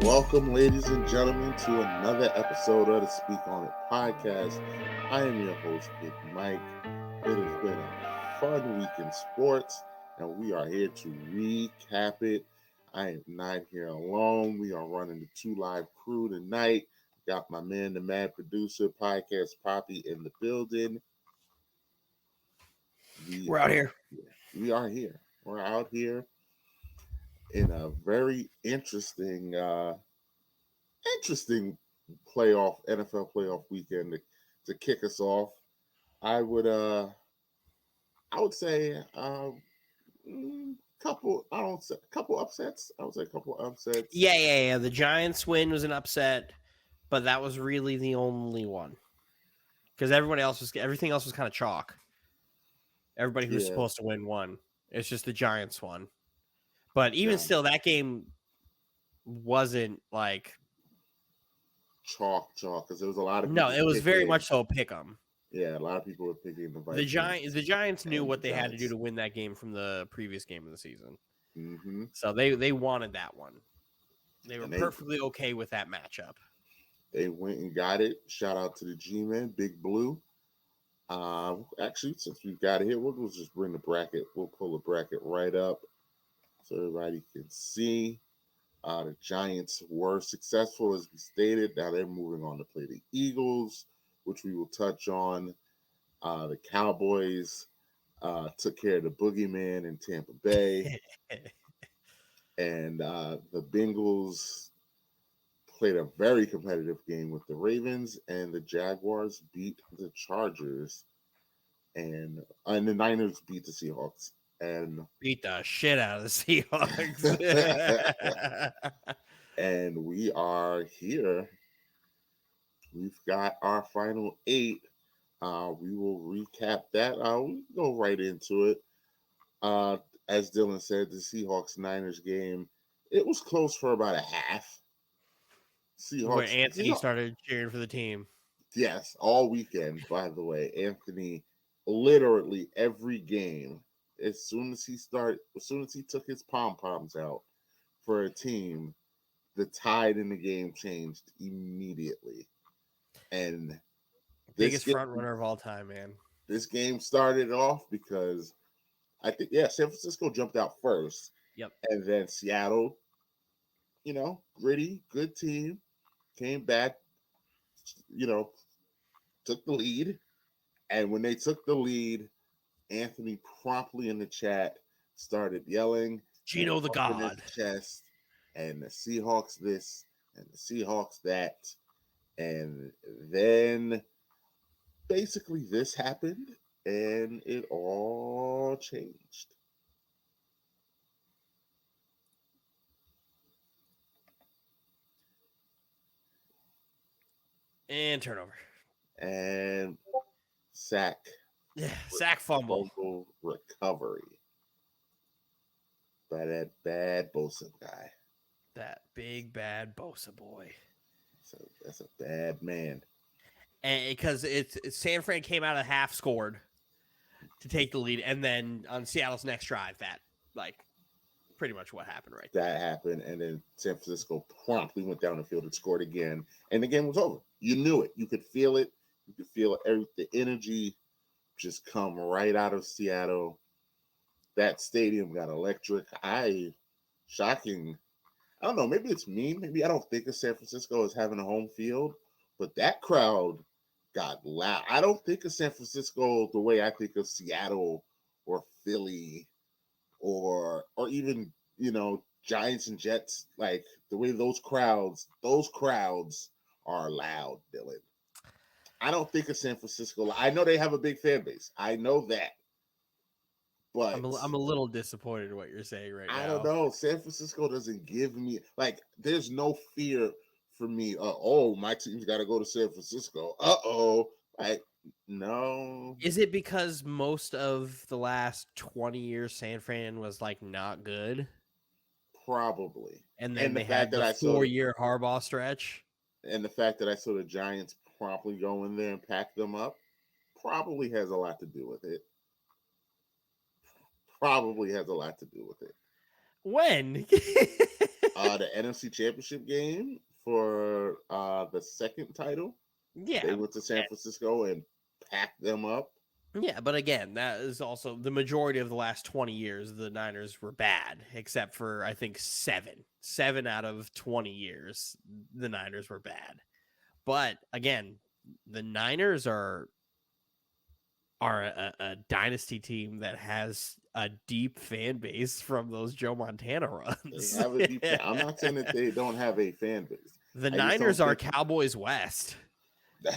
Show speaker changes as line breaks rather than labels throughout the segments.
Welcome, ladies and gentlemen, to another episode of the Speak On It podcast. I am your host, Big Mike. It has been a fun week in sports, and we are here to recap it. I am not here alone. We are running the two live crew tonight. Got my man, the mad producer, podcast Poppy, in the building. We
We're out
are
here.
here. We are here. We're out here in a very interesting playoff NFL playoff weekend to kick us off. I would I would say couple I don't say couple upsets. I would say a couple upsets.
Yeah. The Giants win was an upset, but that was really the only one because everything else was kind of chalk. Everybody who was
Yeah,
supposed to win won. It's just the Giants won. But even
Giants
still, that game wasn't like
chalk because there was a lot of
no.
people
It was very
picking.
much so a pick 'em.
Yeah, a lot of people were picking the
The
Vikings
Giants, the Giants knew
and the
what they had to do
Giants.
to win that game from the previous game of the season,
hmm
so they wanted that one. They were
And they
perfectly okay with that matchup.
they went and got it. Shout out to the G Man, Big Blue. Actually, since we've got it here, we'll just bring the bracket. We'll pull the bracket right up so everybody can see. The Giants were successful, as we stated. Now they're moving on to play the Eagles, which we will touch on. The Cowboys took care of the boogeyman in Tampa Bay, and the Bengals played a very competitive game with the Ravens, and the Jaguars beat the Chargers, and the Niners beat the Seahawks. And
Beat the shit out of the Seahawks.
and we are here. We've got our final eight. We will recap that. We can go right into it. As Dylan said, the Seahawks Niners game, it was close for about a half.
Where
Seahawks,
Anthony started cheering for the team.
yes, all weekend. By the way, Anthony, literally every game, as soon as he took his pom poms out for a team, the tide in the game changed immediately. And this
Biggest
game,
front runner of all time, man.
this game started off because I think San Francisco jumped out first,
Yep.
and then Seattle, gritty, good team, came back, you know, took the lead, and when they took the lead, Anthony promptly in the chat started yelling and
Gino the
pumping his
God.
chest, and the Seahawks this and the Seahawks that, and then basically this happened, and it all changed.
And turnover.
And sack
Yeah. Sack fumble.
recovery by that bad Bosa guy.
That big bad Bosa boy.
So that's a bad man.
And because it's San Fran came out of half scored to take the lead, and then on Seattle's next drive, that like pretty much what happened right there.
That happened, and then San Francisco promptly went down the field and scored again, and the game was over. You knew it. You could feel it. You could feel the energy just come right out of Seattle. That stadium got electric. Shocking. I don't know. Maybe it's me. Maybe I don't think of San Francisco as having a home field, but that crowd got loud. I don't think of San Francisco the way I think of Seattle or Philly or even Giants and Jets. Like the way those crowds are loud, Dylan. I don't think of San Francisco. I know they have a big fan base. I know that.
I'm
But
a little disappointed in what you're saying right
I don't
now.
know. San Francisco doesn't give me like. There's no fear for me. Oh, my team's got to go to San Francisco. Like no,
Is it because most of the last 20 years San Fran was like not good?
probably.
And then
And the
they
fact
had
that
the
I saw
4-year Harbaugh stretch.
the Giants promptly go in there and pack them up probably has a lot to do with it. Probably has a lot to do with it.
When?
The NFC Championship game for the second title.
Yeah.
They went to San Francisco and packed them up.
Yeah, but again, that is also the majority of the last 20 years. The Niners were bad, except for I think 7 out of 20 years. The Niners were bad, but again, the Niners are a dynasty team that has a deep fan base from those Joe Montana runs.
They have a deep. I'm not saying that they don't have a fan base.
The Niners are Cowboys West.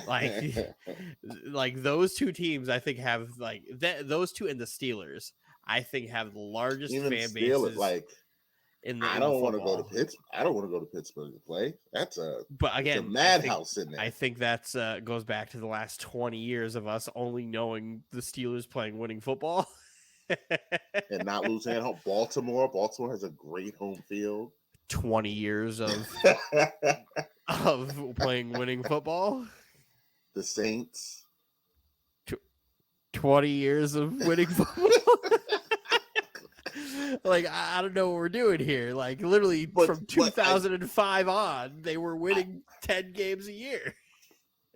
Like those two teams, I think have like those two and the Steelers. I think have the largest
even
fan
Steelers,
bases.
like I don't want to go to Pittsburgh. I don't want to go to Pittsburgh to play. That's a madhouse in there.
I think that's goes back to the last 20 years of us only knowing the Steelers playing winning football
and not losing at home. Baltimore has a great home field.
20 years of playing winning football.
The Saints.
20 years of winning football. Like, I don't know what we're doing here. Like, literally from 2005 on, they were winning 10 games a year.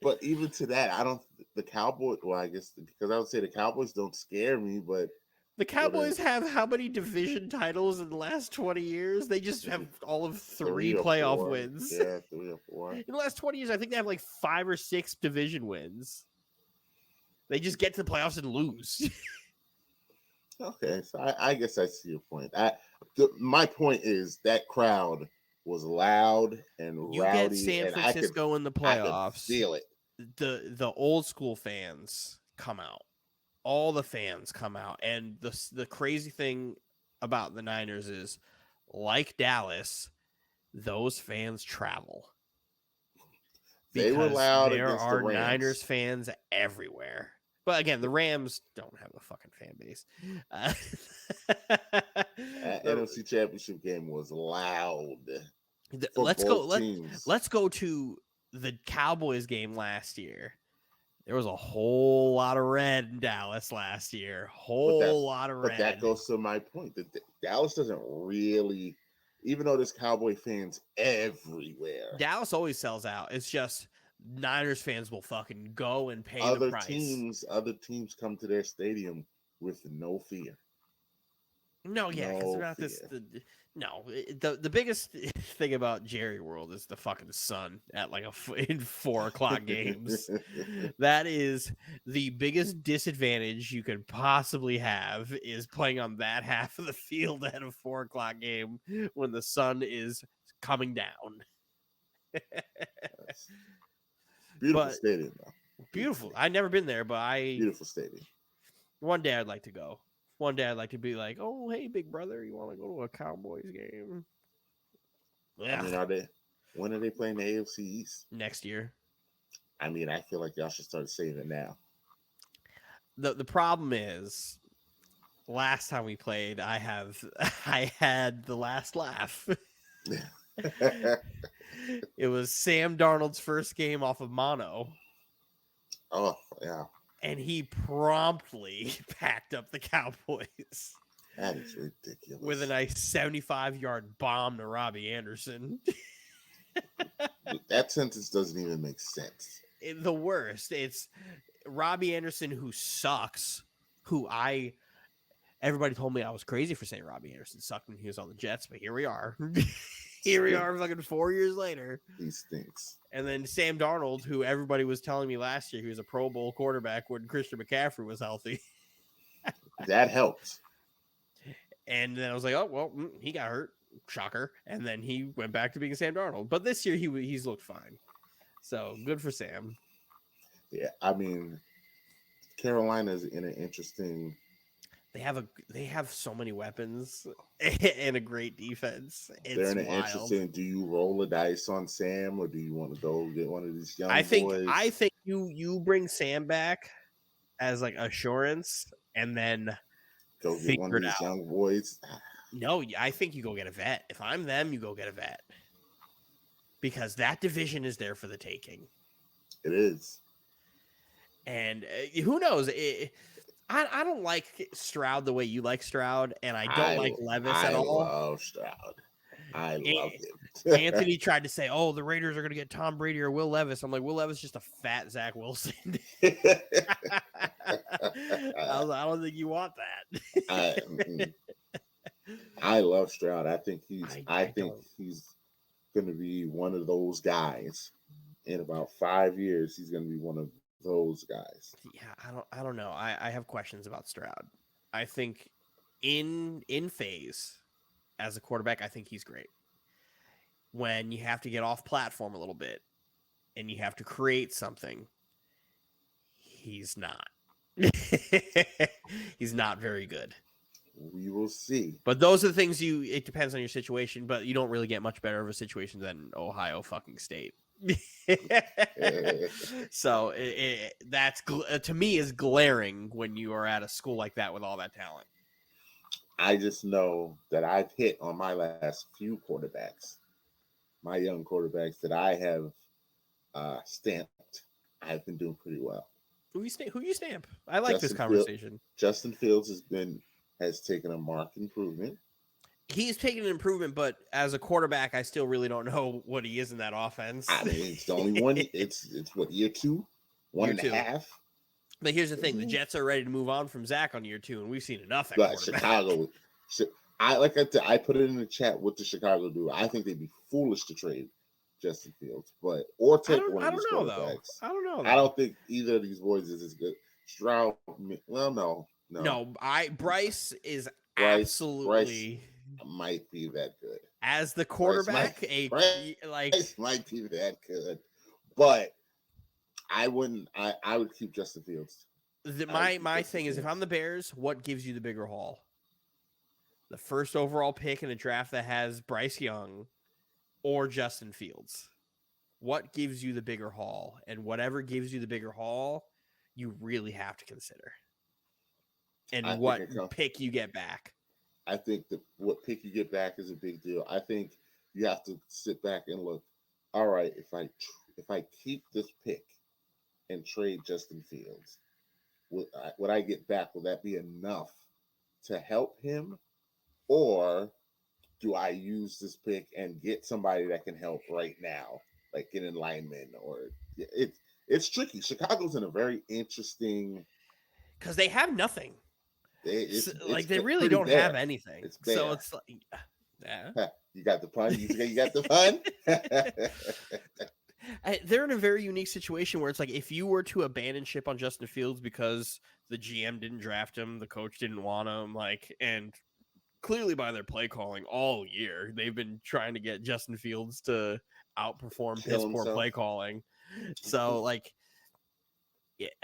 But even to that, the Cowboys, well, I guess, because I would say the Cowboys don't scare me, but
the Cowboys have how many division titles in the last 20 years? They just have all of 3 playoff wins.
Yeah, 3 or 4.
In the last 20 years, I think they have like 5 or 6 division wins. They just get to the playoffs and lose.
Okay, so I guess I see your point. My point is that crowd was loud and rowdy. You get
San Francisco in the playoffs.
I could feel it.
The old school fans come out. All the fans come out, and the crazy thing about the Niners is, like Dallas, those fans travel.
They were loud.
There
against
are
the Rams.
Niners fans everywhere. But again, the Rams don't have a fucking fan base.
That NFC Championship game was loud.
Let's go to the Cowboys game last year. There was a whole lot of red in Dallas last year. Whole lot of red.
But that goes to my point. That Dallas doesn't really, even though there's Cowboy fans everywhere.
Dallas always sells out. It's just Niners fans will fucking go and pay the price.
Other teams come to their stadium with no fear.
No, yeah, because they're not this. The biggest thing about Jerry World is the fucking sun at like in 4:00 games. That is the biggest disadvantage you could possibly have, is playing on that half of the field at a 4:00 game when the sun is coming down.
Beautiful stadium, though.
Beautiful. I've never been there, but
beautiful stadium.
One day I'd like to go. One day I'd like to be like, oh, hey, big brother, you want to go to a Cowboys game?
Yeah. I mean, when are they playing the AFC East?
Next year.
I mean, I feel like y'all should start saying it now.
The problem is, last time we played, I had the last laugh. It was Sam Darnold's first game off of mono.
Oh, yeah.
And he promptly packed up the Cowboys.
That is ridiculous.
With a nice 75-yard bomb to Robbie Anderson.
That sentence doesn't even make sense.
The worst. It's Robbie Anderson, who sucks, everybody told me I was crazy for saying Robbie Anderson sucked when he was on the Jets, but here we are. Here we are fucking 4 years later.
He stinks.
And then Sam Darnold, who everybody was telling me last year he was a Pro Bowl quarterback when Christian McCaffrey was healthy.
That helped.
And then I was like, oh, well, he got hurt. Shocker. And then he went back to being Sam Darnold. But this year he's looked fine. So good for Sam.
Yeah, I mean, Carolina's in an interesting...
They have so many weapons and a great defense. They're in an interesting.
Do you roll the dice on Sam, or do you want to go get one of these young boys?
I think you bring Sam back as like assurance, and then
go get one of these young boys.
No, I think you go get a vet. If I'm them, you go get a vet, because that division is there for the taking.
It is,
and who knows? I don't like Stroud the way you like Stroud, and I don't like Levis at all.
I love Stroud. I love him.
Anthony tried to say, "Oh, the Raiders are going to get Tom Brady or Will Levis." I'm like, Will Levis is just a fat Zach Wilson. I don't think you want that.
I love Stroud. I think
I
think
don't.
he's going to be one of those guys. In about 5 years, he's going to be one of those guys.
Yeah, I don't know. I have questions about Stroud. I think in phase as a quarterback, I think he's great. When you have to get off platform a little bit and you have to create something, he's not. He's not very good.
We will see.
But those are the things it depends on your situation, but you don't really get much better of a situation than Ohio fucking State. So that's to me is glaring when you are at a school like that with all that talent.
I just know that I've hit on my last few quarterbacks, my young quarterbacks that I have stamped. I've been doing pretty well.
Who you stamp? I like this conversation.
Justin Fields has taken a marked improvement.
He's taken an improvement, but as a quarterback, I still really don't know what he is in that offense.
I mean, it's the only one. It's what, year 2, one and a half.
But here's the thing: the Jets are ready to move on from Zach on year 2, and we've seen enough at quarterback.
Chicago. I put it in the chat. What does Chicago do? I think they'd be foolish to trade Justin Fields, or take one of these quarterbacks.
I don't know.
I don't think either of these boys is as good. Stroud, well, no.
Bryce is absolutely
might be that good
as the quarterback.
Bryce might be that good, but I wouldn't. I would keep Justin Fields.
My thing is, if I'm the Bears, what gives you the bigger haul? The first overall pick in a draft that has Bryce Young or Justin Fields. What gives you the bigger haul? And whatever gives you the bigger haul, you really have to consider. And what pick you get back.
I think what pick you get back is a big deal. I think you have to sit back and look. All right, if I keep this pick and trade Justin Fields, what I get back, will that be enough to help him, or do I use this pick and get somebody that can help right now, like get in lineman? Or it's tricky. Chicago's in a very interesting
because they have nothing. They really don't
bare.
Have anything. So it's like,
yeah. You got the pun. You got the pun.
They're in a very unique situation where it's like if you were to abandon ship on Justin Fields because the GM didn't draft him, the coach didn't want him, and clearly by their play calling all year, they've been trying to get Justin Fields to outperform piss poor play calling. So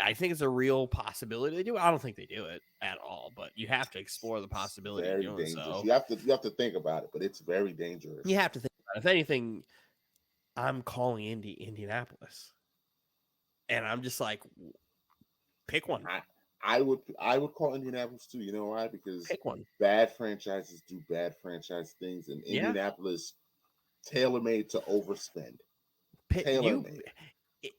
I think it's a real possibility they do. I don't think they do it at all, but you have to explore the possibility of doing so.
You have to think about it, but it's very dangerous.
You have to think about it. If anything, I'm calling Indianapolis, and I'm just like, pick one.
I would call Indianapolis too. You know why? Because
pick one.
Bad franchises do bad franchise things, and Indianapolis tailor-made to overspend. Tailor-made.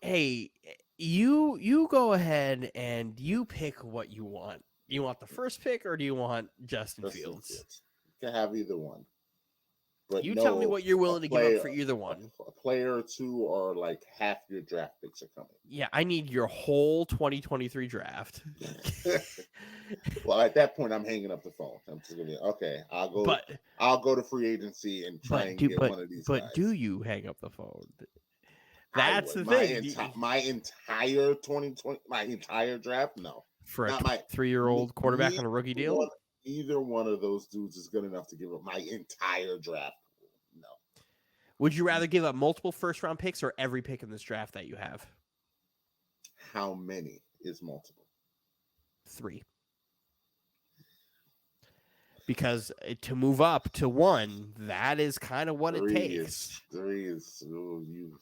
Hey, you go ahead and you pick what you want. You want the first pick, or do you want Justin Fields?
You can have either one. But
you tell me what you're willing to give up for either one.
A player or two, or like half your draft picks are coming.
Yeah, I need your whole 2023 draft.
Well, at that point, I'm hanging up the phone. I'm just gonna okay. I'll go to free agency and try and get one of these.
But
guys.
Do you hang up the phone? That's the thing.
My entire 2020, my entire draft, no.
For a 3-year-old quarterback on a rookie deal?
Either one of those dudes is good enough to give up my entire draft. No.
Would you rather give up multiple first-round picks or every pick in this draft that you have?
How many is multiple?
3. Because to move up to 1, that is kind of what it takes.
3 is you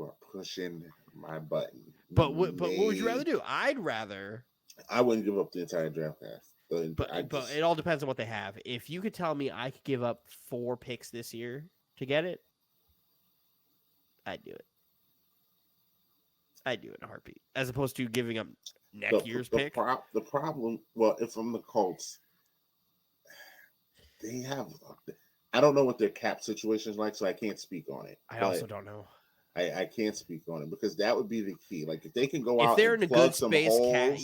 are pushing my button.
But what would you rather do? I
wouldn't give up the entire draft class.
But it all depends on what they have. If you could tell me I could give up 4 picks this year to get it, I'd do it. I'd do it in a heartbeat, as opposed to giving up next year's pick.
The problem, well, if I'm the Colts, they have I don't know what their cap situation is like, so I can't speak on it.
I
But
also don't know.
I can't speak on it because that would be the key. Like if they can go
If
out
they're
and
in a
plug
good
some
space
holes,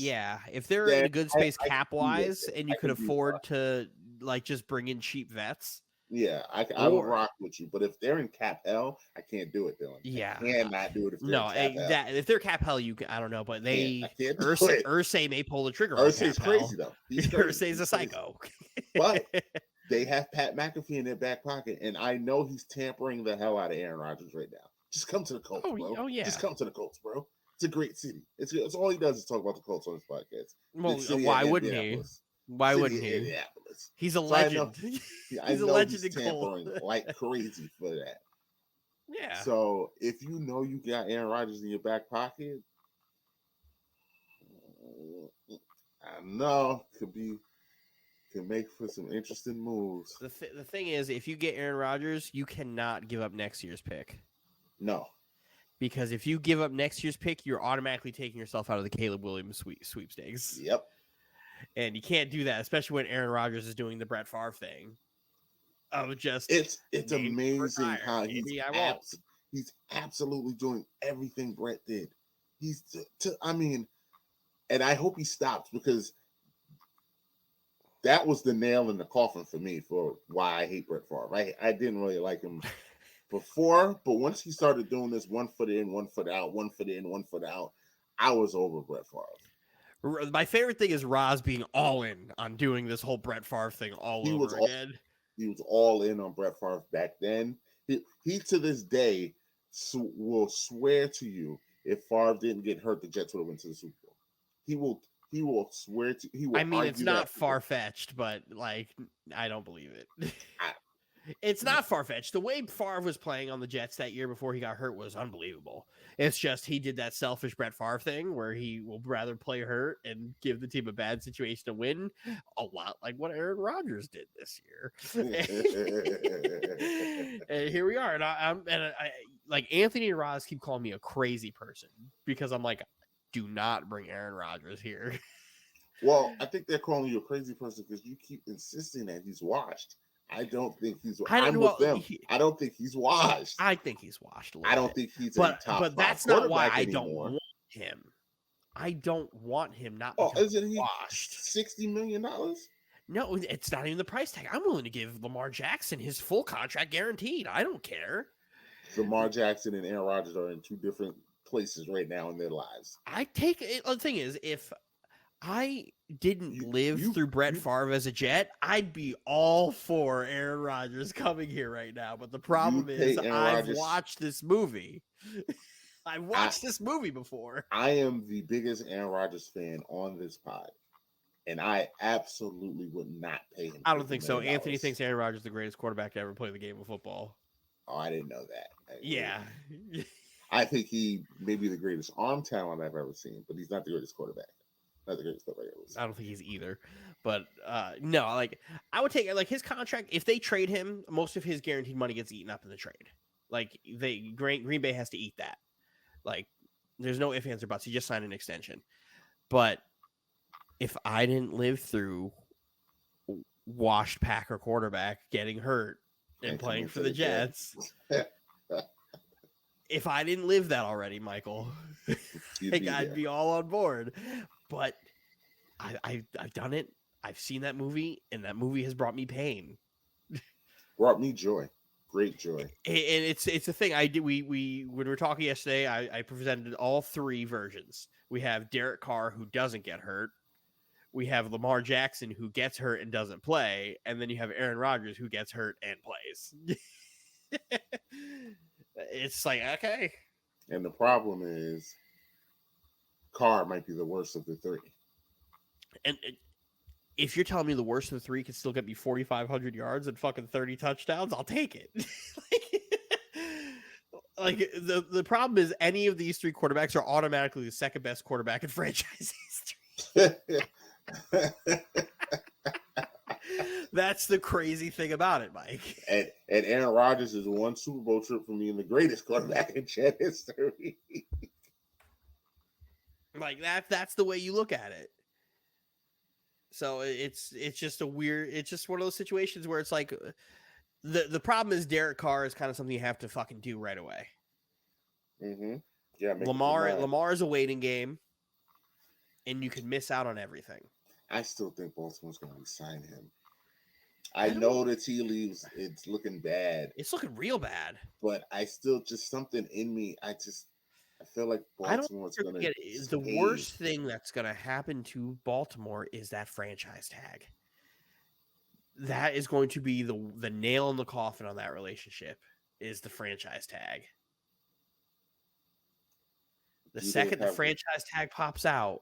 if they're in
then
a good
I,
space
I can
cap
be with
wise,
it.
and
I
you could
can be fine.
afford to like just bring in cheap vets,
Yeah, I would
or
rock with you. But if they're in cap hell, I can't do it, Dylan. I
yeah,
cannot do it if they're in
no,
cap hell.
that if they're cap hell, I don't know, but
I can't do it.
Ursay may pull the trigger on
Ursay's
cap hell.
crazy though. He's crazy.
Ursay's a
Crazy.
psycho.
But they have Pat McAfee in their back pocket, and I know he's tampering the hell out of Aaron Rodgers right now. Just come to the Colts, bro.
Oh yeah.
Just come to the Colts, bro. It's a great city. It's all he does is talk about the Colts on his podcast.
Well,
Why
wouldn't he? Why wouldn't he?
Indianapolis.
He's a legend.
I know he's tampering like crazy for that.
Yeah.
So if you know you got Aaron Rodgers in your back pocket, I know can make for some interesting moves.
The thing is, if you get Aaron Rodgers, you cannot give up next year's pick.
No.
Because if you give up next year's pick, you're automatically taking yourself out of the Caleb Williams sweepstakes.
Yep.
And you can't do that, especially when Aaron Rodgers is doing the Brett Favre thing. Of just
it's amazing how he's absolutely doing everything Brett did. And I hope he stops because that was the nail in the coffin for me for why I hate Brett Favre. I didn't really like him before, but once he started doing this 1 foot in, 1 foot out, 1 foot in, 1 foot out, I was over Brett Favre.
My favorite thing is Roz being all in on doing this whole Brett Favre thing all over again.
He was all in on Brett Favre back then. He to this day will swear to you if Favre didn't get hurt, the Jets would have went to the Super Bowl. He will swear to. He will.
I mean, it's not far fetched, but like, I don't believe it. It's not far fetched. The way Favre was playing on the Jets that year before he got hurt was unbelievable. It's just he did that selfish Brett Favre thing where he will rather play hurt and give the team a bad situation to win, a lot like what Aaron Rodgers did this year. And here we are, and I like Anthony and Roz keep calling me a crazy person because I'm like, do not bring Aaron Rodgers here.
Well, I think they're calling you a crazy person because you keep insisting that he's washed. I don't think he's. I'm with them. I don't think he's washed.
I think he's washed.
I don't think he's a top.
But that's not why I don't want him. I don't want him. Not
isn't he washed? $60 million?
No, it's not even the price tag. I'm willing to give Lamar Jackson his full contract guaranteed. I don't care.
Lamar Jackson and Aaron Rodgers are in two different places right now in their lives.
I take it. The thing is, if I didn't live through Brett Favre as a Jet, I'd be all for Aaron Rodgers coming here right now. But the problem is I've watched this movie. I've watched this movie before.
I am the biggest Aaron Rodgers fan on this pod. And I absolutely would not pay him.
I don't think so. Anthony thinks Aaron Rodgers is the greatest quarterback to ever play the game of football.
Oh, I didn't know that.
Yeah.
I think he may be the greatest arm talent I've ever seen, but he's not the greatest quarterback. Not the greatest quarterback I've ever seen.
I don't think he's either. But no, like I would take like his contract. If they trade him, most of his guaranteed money gets eaten up in the trade. Like Green Bay has to eat that. Like there's no ifs, ands, or buts. He just signed an extension. But if I didn't live through washed Packer quarterback getting hurt and playing for the Jets, if I didn't live that already, Michael, I'd be all on board. But I've done it. I've seen that movie, and that movie has brought me pain.
Brought me joy. Great joy.
And it's a thing I did. We when we were talking yesterday, I presented all three versions. We have Derek Carr, who doesn't get hurt. We have Lamar Jackson, who gets hurt and doesn't play. And then you have Aaron Rodgers, who gets hurt and plays. It's like, okay.
And the problem is Carr might be the worst of the three. And
if you're telling me the worst of the three can still get me 4,500 yards and fucking 30 touchdowns, I'll take it. Like the problem is any of these three quarterbacks are automatically the second best quarterback in franchise history. That's the crazy thing about it, Mike.
And Aaron Rodgers is one Super Bowl trip from being the greatest quarterback in Jet history.
Like that's the way you look at it. So it's just a weird. It's just one of those situations where it's like The problem is Derek Carr is kind of something you have to fucking do right away.
Mm-hmm. Yeah,
Lamar is a waiting game, and you can miss out on everything.
I still think Baltimore's going to resign him. I know the tea leaves, it's looking bad.
It's looking real bad.
But I still, just something in me, I feel like Baltimore's going to...
The worst thing that's going to happen to Baltimore is that franchise tag. That is going to be the nail in the coffin on that relationship, is the franchise tag. The second the franchise tag pops out,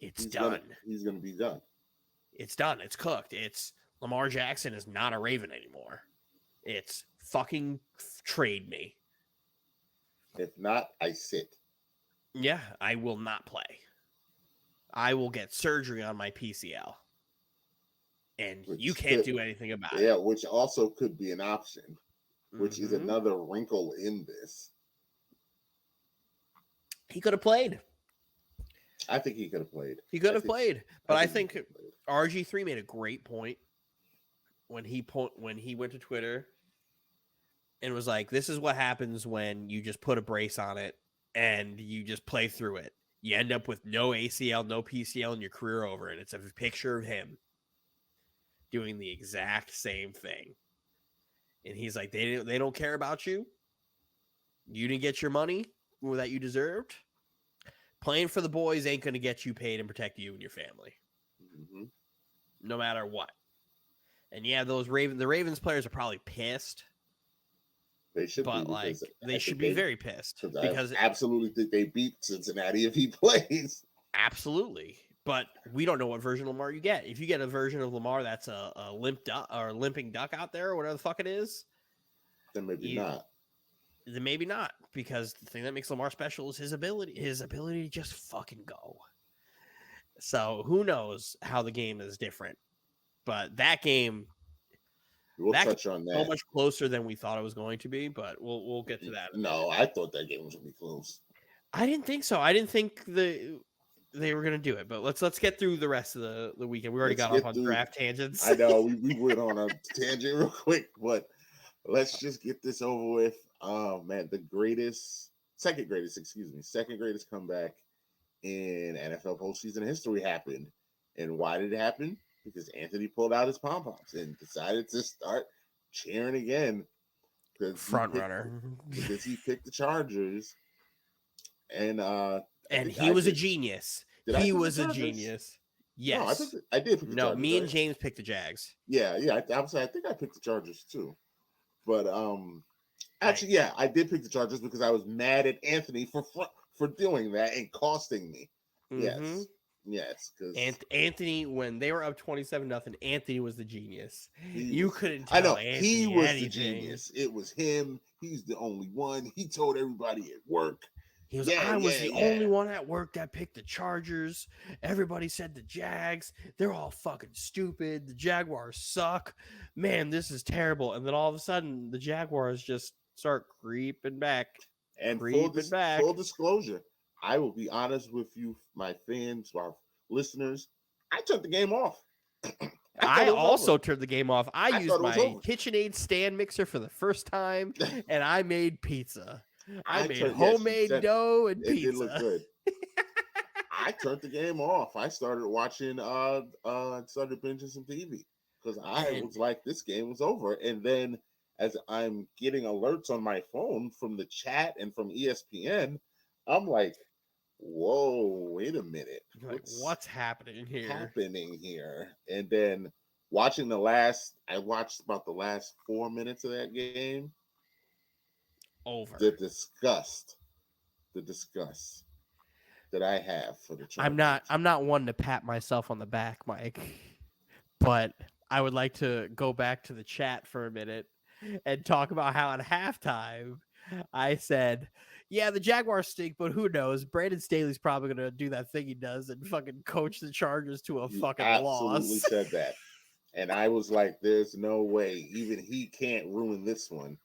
it's done.
He's going to be done.
It's done. It's cooked. It's Lamar Jackson is not a Raven anymore. It's fucking trade me.
If not, I sit.
Yeah, I will not play. I will get surgery on my PCL. And you can't do anything about it.
Yeah, which also could be an option, which is another wrinkle in this.
He could have played.
I think he could have played.
He could have played. But I think RG3 made a great point when he went to Twitter and was like, this is what happens when you just put a brace on it and you just play through it. You end up with no ACL, no PCL, and your career over. And it's a picture of him doing the exact same thing. And he's like, they don't care about you. You didn't get your money that you deserved. Playing for the boys ain't going to get you paid and protect you and your family.
Mm-hmm.
No matter what. And yeah, the Ravens players are probably pissed.
They should be.
Like, they should be very pissed.
Because I absolutely think they beat Cincinnati if he plays.
Absolutely. But we don't know what version of Lamar you get. If you get a version of Lamar that's a limp duck or limping duck out there or whatever the fuck it is,
then maybe not.
Then maybe not, because the thing that makes Lamar special is his ability to just fucking go. So who knows how the game is different. But that game,
we'll touch on that.
So much closer than we thought it was going to be, but we'll get to that.
No, I thought that game was going to be close.
I didn't think so. I didn't think they were going to do it, but let's get through the rest of the weekend. We already got off on draft tangents.
I know we went on a tangent real quick, but let's just get this over with. Oh man, second greatest comeback in NFL postseason history happened. And why did it happen? Because Anthony pulled out his pom-poms and decided to start cheering again.
Front runner.
Because he picked the Chargers. And
he was a genius. He was a genius. Yes.
No, I did pick the Chargers.
Me and James picked the Jags.
Yeah. I think I picked the Chargers too. But actually, yeah, I did pick the Chargers because I was mad at Anthony for doing that and costing me.
Mm-hmm.
Yes, because
Anthony, when they were up 27-0, Anthony was the genius. Couldn't tell.
I know
Anthony
he was
anything.
The genius. It was him. He's the only one. He told everybody at work.
He was. I was the only one at work that picked the Chargers. Everybody said the Jags. They're all fucking stupid. The Jaguars suck. Man, this is terrible. And then all of a sudden, the Jaguars just start creeping back.
And full disclosure, I will be honest with you, my fans, our listeners. I turned the game off.
I also turned the game off. I used my KitchenAid stand mixer for the first time, and I made pizza. I made homemade dough and pizza.
It looked good. I turned the game off. I started watching, started binging some TV because I was like, this game was over. And then as I'm getting alerts on my phone from the chat and from ESPN, I'm like, whoa, wait a minute.
What's happening here?
And then I watched about the last 4 minutes of that game.
Over.
The disgust that I have for the Chargers.
I'm not one to pat myself on the back, Mike, but I would like to go back to the chat for a minute and talk about how at halftime I said, yeah, the Jaguars stink, but who knows? Brandon Staley's probably going to do that thing he does and fucking coach the Chargers to a fucking loss.
Absolutely said that. And I was like, there's no way. Even he can't ruin this one.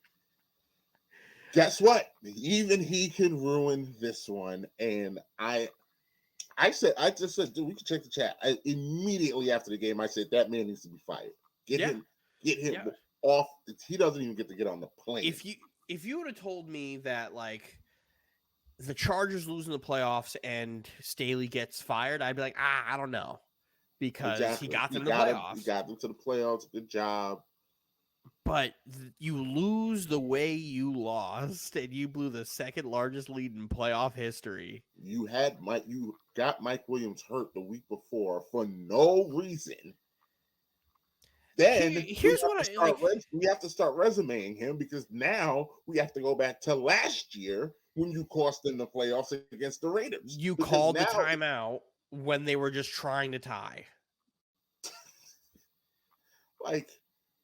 Guess what? Even he can ruin this one. And I just said, dude, we can check the chat. Immediately after the game, I said, that man needs to be fired. Get him off. He doesn't even get to get on the plane.
If you would have told me that like the Chargers losing the playoffs and Staley gets fired, I'd be like, I don't know, because he got them to the playoffs.
He got them to the playoffs. Good job.
But you lose the way you lost, and you blew the second largest lead in playoff history.
You got Mike Williams hurt the week before for no reason. Then
here's what
we have to start resumeing him, because now we have to go back to last year when you cost them the playoffs against the Raiders.
You called the timeout when they were just trying to tie.
Like,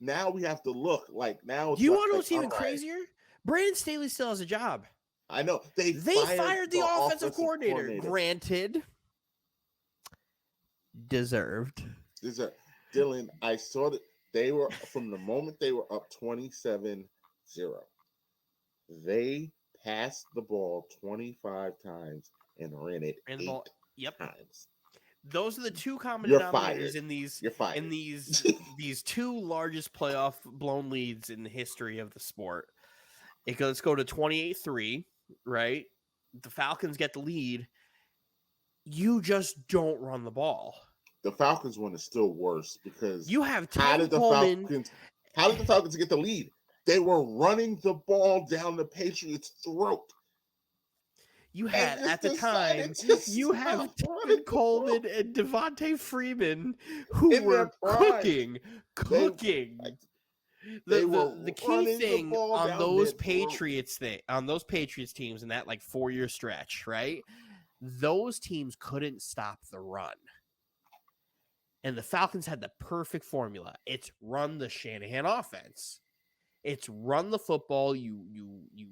now we have to look like now.
You want to know what's even crazier? Brandon Staley still has a job.
I know
they fired the offensive coordinator. Granted, deserved.
Dylan, I saw that they were, from the moment they were up 27-0, they passed the ball 25 times and ran it 8 times. Those
are the two common denominators in these these two largest playoff blown leads in the history of the sport. Let's go to 28-3, right? The Falcons get the lead. You just don't run the ball.
The Falcons one is still worse, because
you have
how did the Falcons get the lead? They were running the ball down the Patriots' throat.
You had at the time, you have Tevin Coleman and Devontae Freeman who were cooking. The key thing on those Patriots teams in that like 4-year stretch, right? Those teams couldn't stop the run. And the Falcons had the perfect formula. It's run the Shanahan offense. It's run the football. You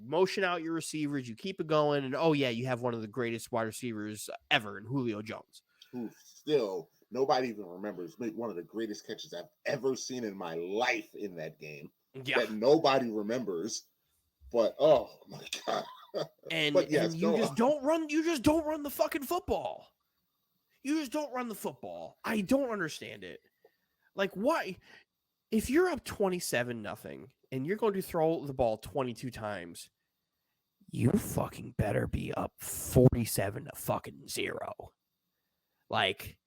motion out your receivers. You keep it going. And, oh, yeah, you have one of the greatest wide receivers ever in Julio Jones.
Who still, nobody even remembers, made one of the greatest catches I've ever seen in my life in that game. Yeah. That nobody remembers. But, oh, my God.
And you just don't run the fucking football. You just don't run the football. I don't understand it. Like, why? If you're up 27-0 and you're going to throw the ball 22 times, you fucking better be up 47-0. Like,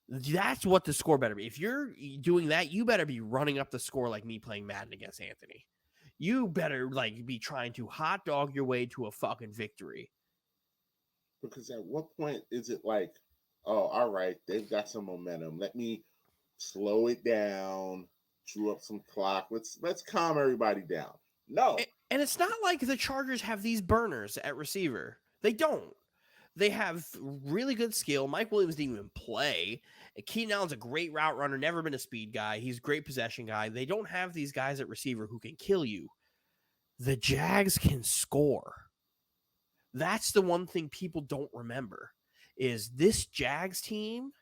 that's what the score better be. If you're doing that, you better be running up the score like me playing Madden against Anthony. You better like be trying to hot dog your way to a fucking victory.
Because at what point is it like, oh, all right, they've got some momentum. Let me slow it down, chew up some clock. Let's calm everybody down. No.
And it's not like the Chargers have these burners at receiver. They don't. They have really good skill. Mike Williams didn't even play. Keenan Allen's a great route runner, never been a speed guy. He's a great possession guy. They don't have these guys at receiver who can kill you. The Jags can score. That's the one thing people don't remember, is this Jags team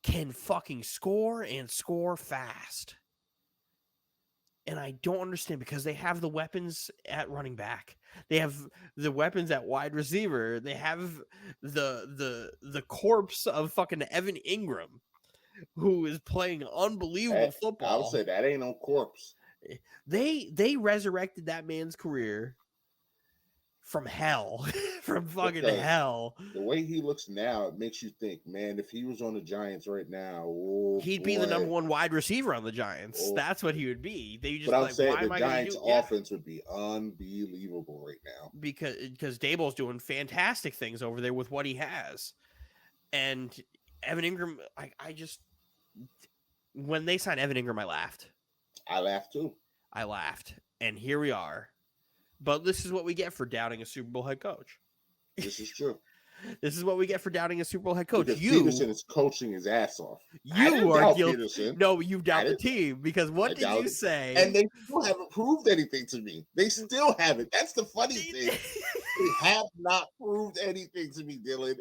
can fucking score and score fast. And I don't understand, because they have the weapons at running back. They have the weapons at wide receiver. They have the corpse of fucking Evan Ingram, who is playing unbelievable football.
I would say that ain't no corpse.
They resurrected that man's career from hell, from fucking hell.
The way he looks now, it makes you think, man, if he was on the Giants right now,
he'd be the number one wide receiver on the Giants. That's what he would be.
But I'm saying the Giants' offense would be unbelievable right now.
Because Daboll's doing fantastic things over there with what he has. And Evan Ingram, I just, when they signed Evan Ingram, I laughed.
I laughed too.
And here we are. But this is what we get for doubting a Super Bowl head coach.
This is true.
This is what we get for doubting a Super Bowl head coach.
Because Peterson is coaching his ass off.
You are guilty. Peterson. No, you doubt the team, because what did you say?
And they still haven't proved anything to me. They still haven't. That's the funny thing. They have not proved anything to me, Dylan.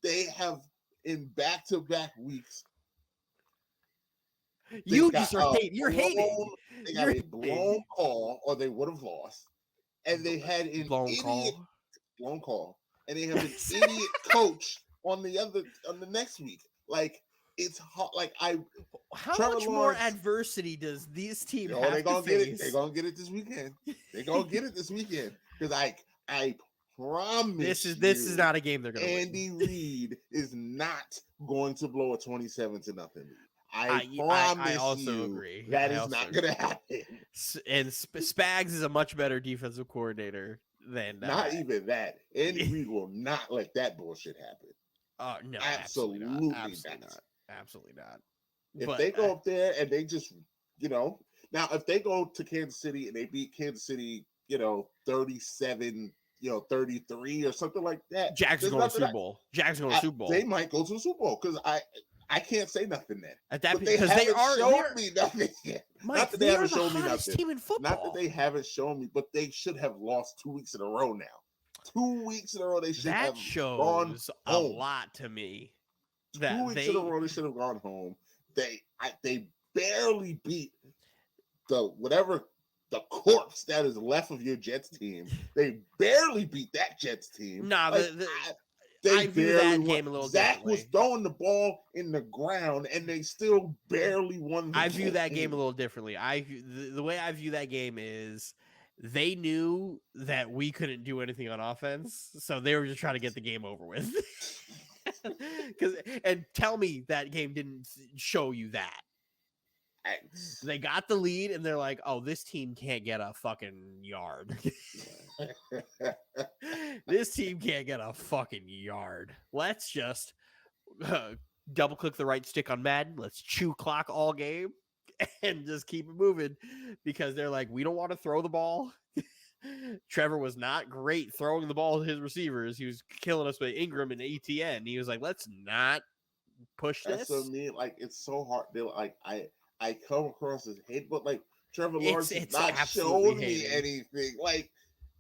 They have in back-to-back weeks.
You're hating.
They got a blown call, or they would have lost. And they had an blown call. And they have an idiot coach on the next week. Like, it's hard. Like
How
Trevor
much more
Lawrence,
adversity does this team
they're
have to
gonna get it.
face?
They're gonna get it this weekend. They're gonna get it this weekend because I promise
This is not a game they're gonna
Andy
win.
Reid is not going to blow a 27-0 lead. I
I
promise
also
you
agree.
that is not going to happen.
And Spags is a much better defensive coordinator than
not even that. Andy Reid will not let that bullshit happen.
No,
absolutely not.
Absolutely not.
If they go up there and they just, now if they go to Kansas City and they beat Kansas City, 37, 33 or something like that.
Jags going to Super Bowl. Jags going to Super Bowl.
They might go to the Super Bowl because I can't say nothing then.
At that
point, because
they
haven't shown me nothing yet.
Mike,
not that they haven't shown me
nothing. Team in football.
Not that they haven't shown me, but they should have lost 2 weeks in a row now. 2 weeks in a row, they should have gone
shows
home.
A lot to me.
2 weeks in a row, they should have gone home. They barely beat the corpse that is left of your Jets team. They barely beat that Jets team.
Nah,
I
view that game a little
Zach was throwing the ball in the ground, and they still barely won the game.
I view that game a little differently. The way I view that game is they knew that we couldn't do anything on offense, so they were just trying to get the game over with. And tell me that game didn't show you that. They got the lead, and they're like, oh, this team can't get a fucking yard. This team can't get a fucking yard. Let's just double click the right stick on Madden. Let's chew clock all game and just keep it moving because they're like, we don't want to throw the ball. Trevor was not great throwing the ball to his receivers. He was killing us with Ingram and ETN. He was like, let's not push this.
That's what I mean. Like, it's so hard. I come across as hate, but like Trevor Lawrence has not shown me anything. Like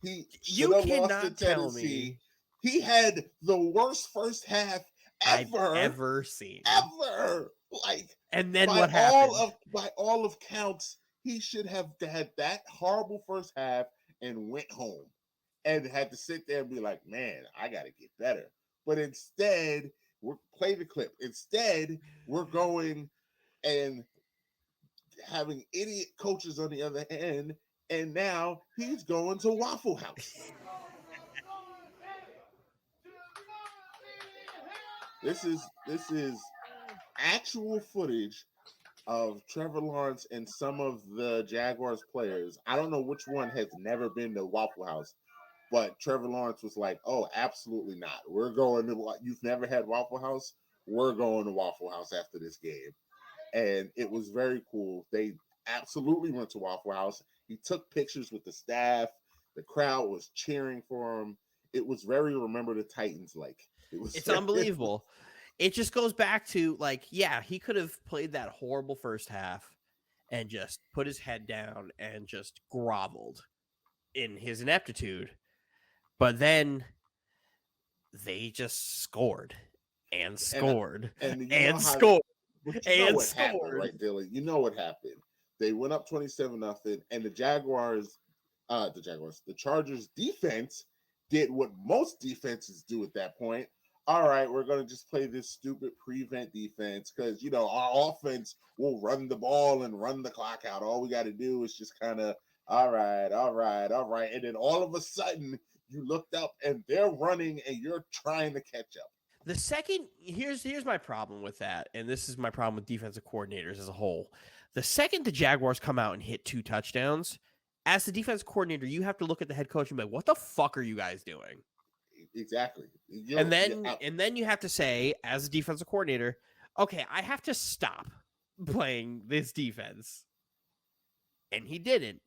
you cannot tell me he had the worst first half
I've ever seen.
Ever. Like,
and then what happened?
By all of counts, he should have had that horrible first half and went home and had to sit there and be like, man, I got to get better. But instead, play the clip. Instead, we're going and having idiot coaches on the other end, and now he's going to Waffle House. This is actual footage of Trevor Lawrence and some of the Jaguars players. I don't know which one has never been to Waffle House, but Trevor Lawrence was like, oh, absolutely not. We're going to, you've never had Waffle House? We're going to Waffle House after this game. And it was very cool. They absolutely went to Waffle House. He took pictures with the staff. The crowd was cheering for him. It was very Remember the Titans like. It's
unbelievable. It just goes back to, like, yeah, he could have played that horrible first half and just put his head down and just groveled in his ineptitude. But then they just scored and scored and scored.
But you know what happened, right, Dylan? You know what happened. They went up 27-0, and the Chargers defense did what most defenses do at that point. All right, we're going to just play this stupid prevent defense because, our offense will run the ball and run the clock out. All we got to do is just kind of, all right. And then all of a sudden, you looked up and they're running and you're trying to catch up.
The second, here's my problem with that, and this is my problem with defensive coordinators as a whole. The second the Jaguars come out and hit 2 touchdowns, as the defense coordinator, you have to look at the head coach and be like, what the fuck are you guys doing?
Exactly.
And then you have to say, as a defensive coordinator, okay, I have to stop playing this defense. And he didn't.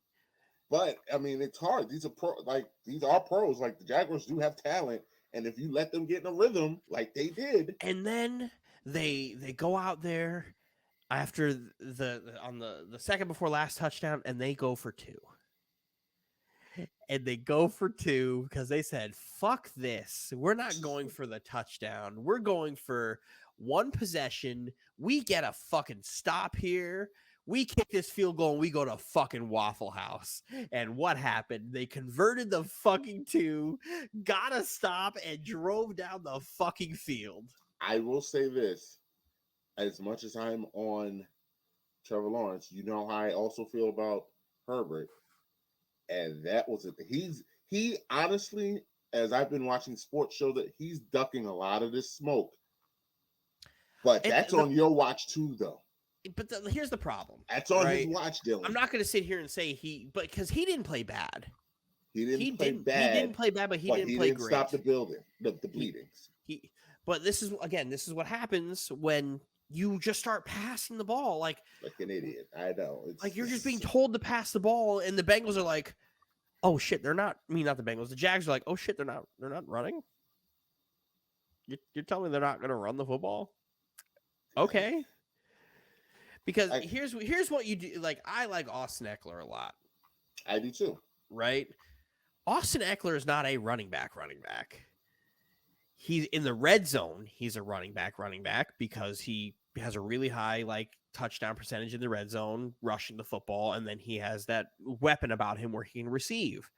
But, I mean, it's hard. These are pros. Like, the Jaguars do have talent. And if you let them get in a rhythm like they did.
And then they go out there after the second before last touchdown and they go for 2. And they go for 2 because they said, fuck this. We're not going for the touchdown. We're going for 1 possession. We get a fucking stop here. We kick this field goal and we go to fucking Waffle House. And what happened? They converted the fucking 2, got a stop, and drove down the fucking field.
I will say this. as much as I'm on Trevor Lawrence, you know how I also feel about Herbert. And that was it. He honestly, as I've been watching sports show, that he's ducking a lot of this smoke. But
And
that's on your watch too, though.
But here's the problem.
That's on his watch, Dylan.
I'm not going to sit here and say because he didn't play bad.
He didn't play bad.
He didn't play bad, but he didn't play great.
Stop the building, the bleedings.
But this is what happens when you just start passing the ball like
an idiot. I know.
Like you're just being told to pass the ball, and the Bengals are like, "Oh shit, they're not." I mean, not the Bengals. The Jags are like, "Oh shit, they're not running." You're telling me they're not going to run the football? Okay. Because here's what you do. Like, I like Austin Eckler a lot.
I do too.
Right? Austin Eckler is not a running back. He's in the red zone. He's a running back because he has a really high touchdown percentage in the red zone, rushing the football, and then he has that weapon about him where he can receive.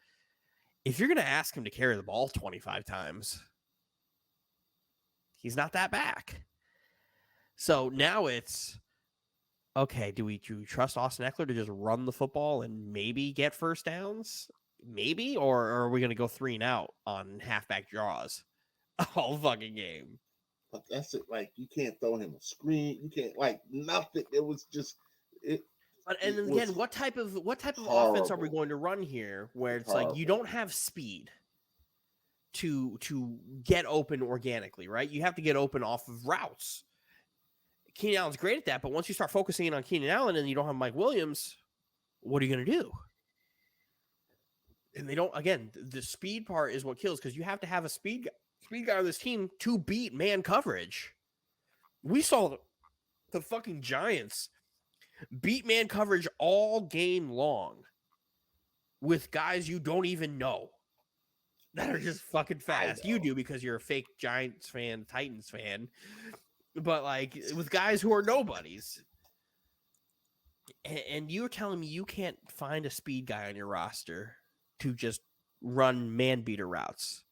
If you're going to ask him to carry the ball 25 times, he's not that back. So now it's, okay, do we trust Austin Eckler to just run the football and maybe get first downs? Maybe? Or are we going to go 3 and out on halfback draws all fucking game?
But that's it. Like, you can't throw him a screen. You can't, nothing. It was just...
And again, what type of offense are we going to run here where it's like you don't have speed to get open organically, right? You have to get open off of routes. Keenan Allen's great at that, but once you start focusing on Keenan Allen and you don't have Mike Williams, what are you going to do? And they don't, again, the speed part is what kills because you have to have a speed guy on this team to beat man coverage. We saw the fucking Giants beat man coverage all game long with guys you don't even know that are just fucking fast. You do because you're a fake Giants fan, Titans fan. But with guys who are nobodies. And you're telling me you can't find a speed guy on your roster to just run man beater routes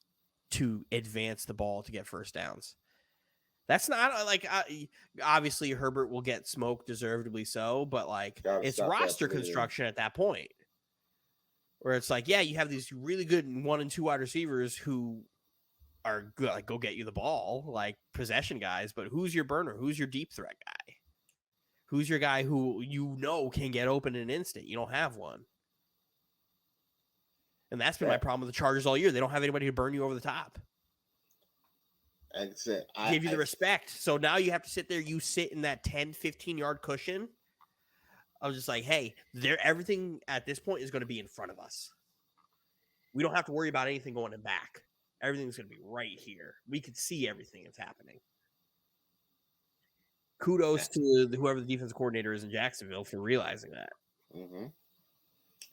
to advance the ball to get first downs. That's not obviously Herbert will get smoked, deservedly so, but it's roster construction at that point. Where it's you have these really good 1 and 2 wide receivers who are good, go get you the ball, possession guys, but who's your burner? Who's your deep threat guy? Who's your guy who can get open in an instant? You don't have one. And that's been my problem with the Chargers all year. They don't have anybody to burn you over the top. Give you the respect. So now you have to sit there. You sit in that 10, 15-yard cushion. I was just hey, everything at this point is going to be in front of us. We don't have to worry about anything going in back. Everything's going to be right here. We could see everything that's happening. Kudos to whoever the defense coordinator is in Jacksonville for realizing that.
Mm-hmm.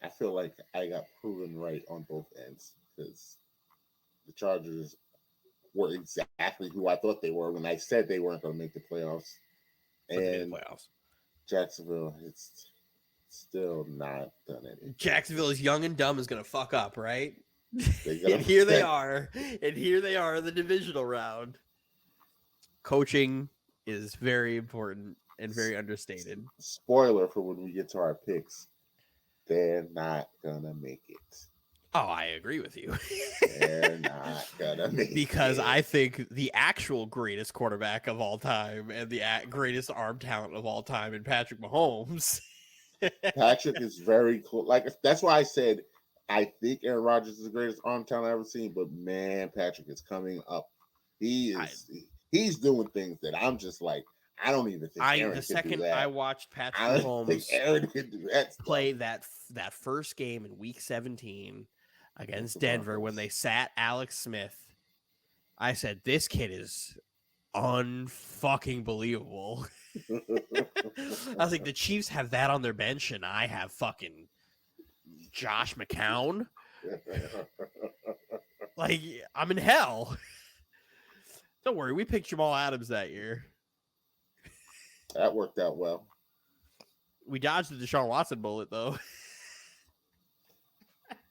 I feel like I got proven right on both ends because the Chargers were exactly who I thought they were when I said they weren't going to make the playoffs. And Jacksonville, it's still not done anything.
Jacksonville is young and dumb is going to fuck up, right? And here they are. And here they are in the divisional round. Coaching is very important and very understated.
Spoiler for when we get to our picks. They're not going to make it.
Oh, I agree with you.
They're not going to make
because it. I think the actual greatest quarterback of all time and the greatest arm talent of all time in Patrick Mahomes.
Patrick is very cool. That's why I said I think Aaron Rodgers is the greatest arm talent I've ever seen, but man, Patrick is coming up. He's doing things that I'm just I don't even think Aaron
the second do that. I watched Patrick Mahomes play that first game in Week 17 against Denver when they sat Alex Smith, I said, this kid is unfucking believable. I was like, the Chiefs have that on their bench, and I have fucking Josh McCown. I'm in hell. Don't worry, we picked Jamal Adams that year.
That worked out well.
We dodged the Deshaun Watson bullet, though.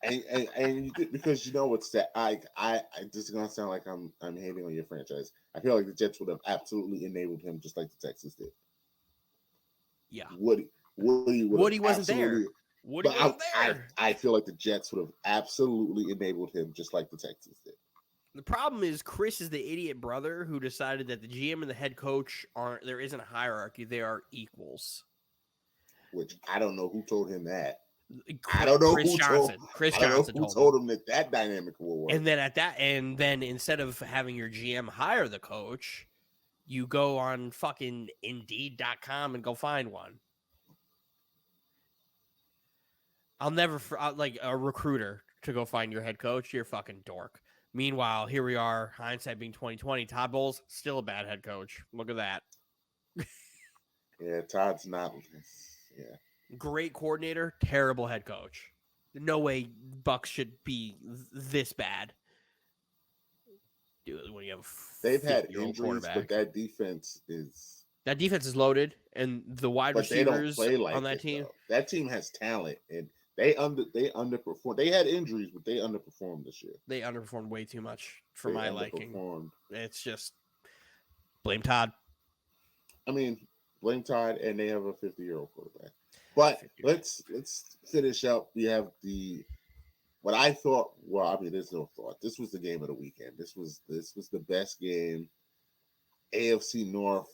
and because you know what's that? I this is gonna sound like I'm hating on your franchise. I feel like the Jets would have absolutely enabled him just like the Texans did.
Yeah.
Woody
wasn't there. Woody wasn't there.
I feel like the Jets would have absolutely enabled him just like the Texans did.
The problem is Chris is the idiot brother who decided that the GM and the head coach there isn't a hierarchy. They are equals.
Which I don't know who told him that.
I don't know who told
him that dynamic will work.
And then instead of having your GM hire the coach, you go on fucking Indeed.com and go find one. I'll never like a recruiter to go find your head coach. You're a fucking dork. Meanwhile, here we are, hindsight being 2020. Todd Bowles, still a bad head coach. Look at that.
Yeah, Todd's not. Yeah.
Great coordinator, terrible head coach. No way Bucks should be this bad. Dude, when you have
they've had injuries, but that defense is
loaded, and the wide receivers
they don't play like
on that team.
Though. That team has talent, and they underperformed. They had injuries, but they underperformed this year.
They underperformed way too much for my liking. It's just blame Todd.
I mean, blame Todd, and they have a 50-year-old quarterback. But let's finish up. We have what I thought. Well, I mean, there's no thought. This was the game of the weekend. This was the best game. AFC North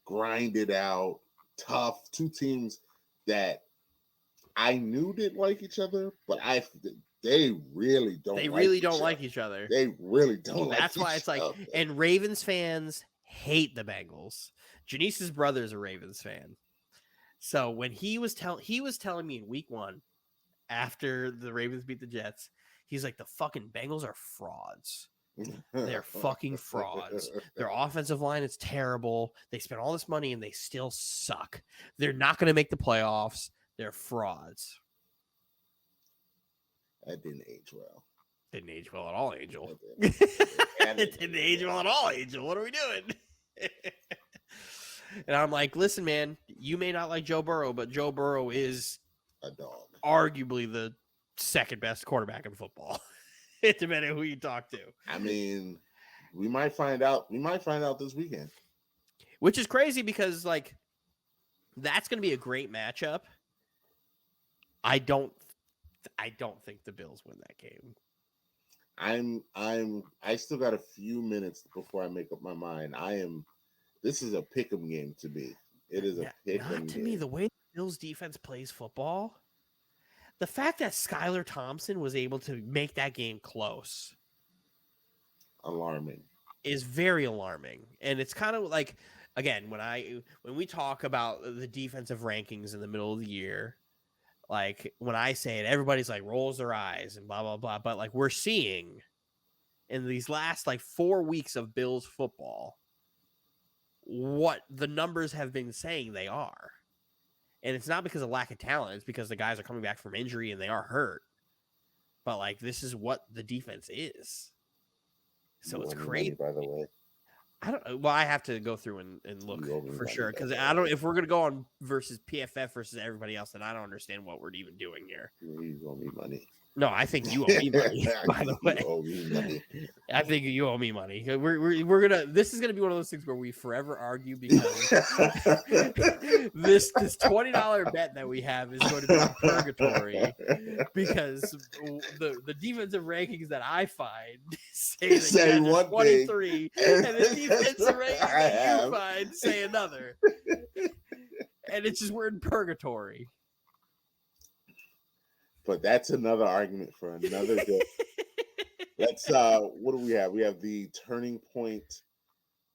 grinded out, tough. Two teams that I knew didn't like each other, but they really don't.
They really don't like each other.
They really don't.
That's why it's like, and Ravens fans hate the Bengals. Janice's brother is a Ravens fan. So when he was telling me in week 1 after the Ravens beat the Jets, he's like, the fucking Bengals are frauds. They're fucking frauds. Their offensive line is terrible. They spent all this money and they still suck. They're not going to make the playoffs. They're frauds.
That didn't age well.
Didn't age well at all, Angel. It didn't age well at all, Angel. What are we doing? And I'm like, listen, man, you may not like Joe Burrow, but Joe Burrow is
a dog.
Arguably the second best quarterback in football. Depending on who you talk to.
I mean, we might find out. We might find out this weekend.
Which is crazy because, like, that's going to be a great matchup. I don't think the Bills win that game.
I still got a few minutes before I make up my mind. This is a pick'em game to me. It is a pick'em game.
To me, the way the Bills defense plays football, the fact that Skylar Thompson was able to make that game close,
alarming,
is very alarming. And it's kind of like, again, when we talk about the defensive rankings in the middle of the year, like when I say it, everybody's like rolls their eyes and blah, blah, blah. But like we're seeing in these last like 4 weeks of Bills football, what the numbers have been saying they are. And it's not because of lack of talent. It's because the guys are coming back from injury and they are hurt. But like, this is what the defense is. So it's crazy.
By the way,
I have to go through and look for sure. Cause if we're going to go on versus PFF versus everybody else, then I don't understand what we're even doing here.
You owe me money.
No, I think you owe me money. By the way,
you owe me money.
I think you owe me money. We're gonna. This is gonna be one of those things where we forever argue because this $20 bet that we have is going to be in purgatory because the defensive rankings that I find say
one
23, and the defensive rankings that you find say another, and it's just we're in purgatory.
But that's another argument for another day. Let's what do we have? We have the turning point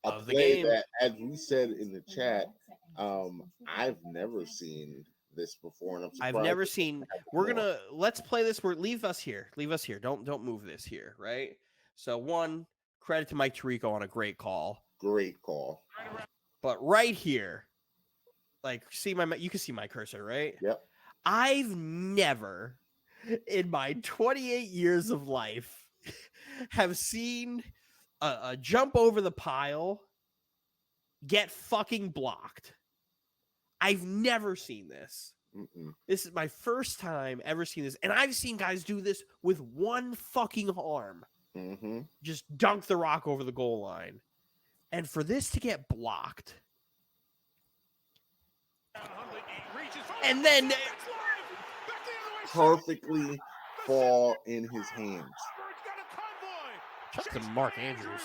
of the
play
game
that, as we said in the chat, I've never seen this before, and
I've never seen. Let's play this. Leave us here. Don't move this here, right? So one, credit to Mike Tirico on a great call.
Great call.
But right here, like you can see my cursor, right?
Yep.
I've never in my 28 years of life have seen a jump over the pile get fucking blocked. I've never seen this.
Mm-mm.
This is my first time ever seeing this. And I've seen guys do this with one fucking arm.
Mm-hmm.
Just dunk the rock over the goal line. And for this to get blocked, and then
perfectly fall in his hands.
Shout out to Mark Andrews.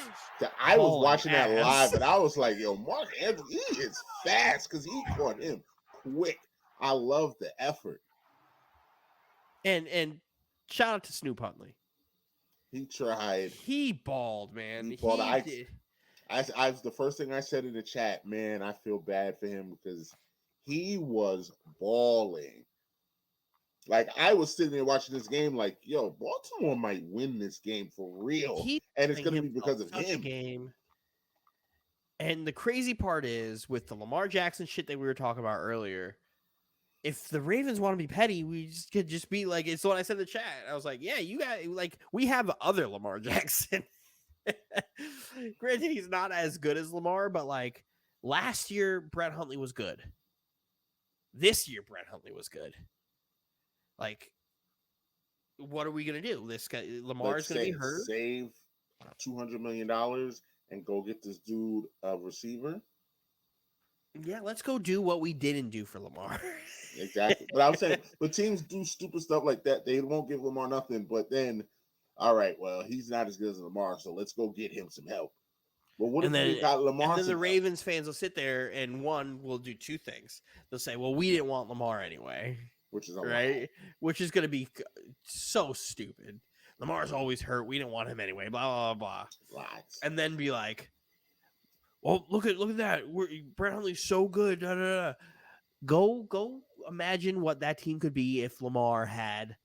I was watching that
ass.
live, and I was like, yo, Mark Andrews, he is fast because he caught him quick. I love the effort.
And shout out to Snoop Huntley.
He tried.
He balled, man.
He balled.
Did.
I the first thing I said in the chat, man, I feel bad for him because he was balling. Like, I was sitting there watching this game like, yo, Baltimore might win this game for real. And it's going to be because of him.
Game. And the crazy part is, with the Lamar Jackson shit that we were talking about earlier, if the Ravens want to be petty, we could just be like, it's what I said in the chat. I was like, yeah, you got, like, we have other Lamar Jackson. Granted, he's not as good as Lamar, but like last year, Brett Hundley was good. This year, Brett Hundley was good. Like, what are we gonna do? This guy Lamar is gonna be hurt.
Save $200 million and go get this dude a receiver.
Yeah, let's go do what we didn't do for Lamar.
Exactly. But I'm saying, but teams do stupid stuff like that. They won't give Lamar nothing, but then, all right, well, he's not as good as Lamar, so let's go get him some help. Well, what if we got Lamar?
And then the Ravens fans will sit there and one will do two things. They'll say, well, we didn't want Lamar anyway.
Which is
right? Which is going to be so stupid. Lamar's always hurt. We didn't want him anyway. Blah, blah, blah.
Lots.
And then be like, well, look at that. Brett Hundley's so good. Da, da, da. Go imagine what that team could be if Lamar had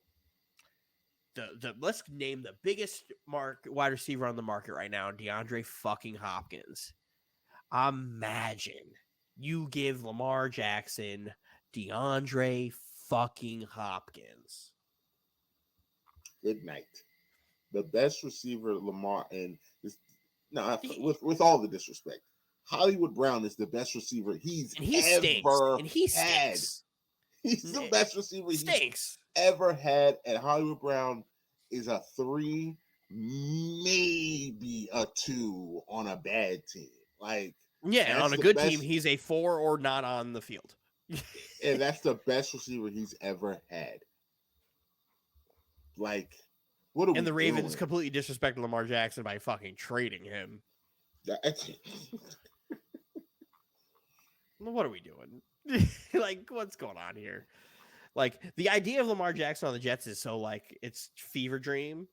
the let's name the biggest wide receiver on the market right now, DeAndre fucking Hopkins. Imagine you give Lamar Jackson DeAndre fucking Hopkins.
Good night. The best receiver Lamar and with all the disrespect, Hollywood Brown is the best receiver he's ever had. He's the best receiver he's ever had, and Hollywood Brown is a 3, maybe a 2 on a bad team. Like,
yeah, on a good team, he's a 4 or not on the field.
And that's the best receiver he's ever had. Like, what are we doing?
And the Ravens completely disrespected Lamar Jackson by fucking trading him. What are we doing? Like, what's going on here? Like, the idea of Lamar Jackson on the Jets is so, like, it's fever dream.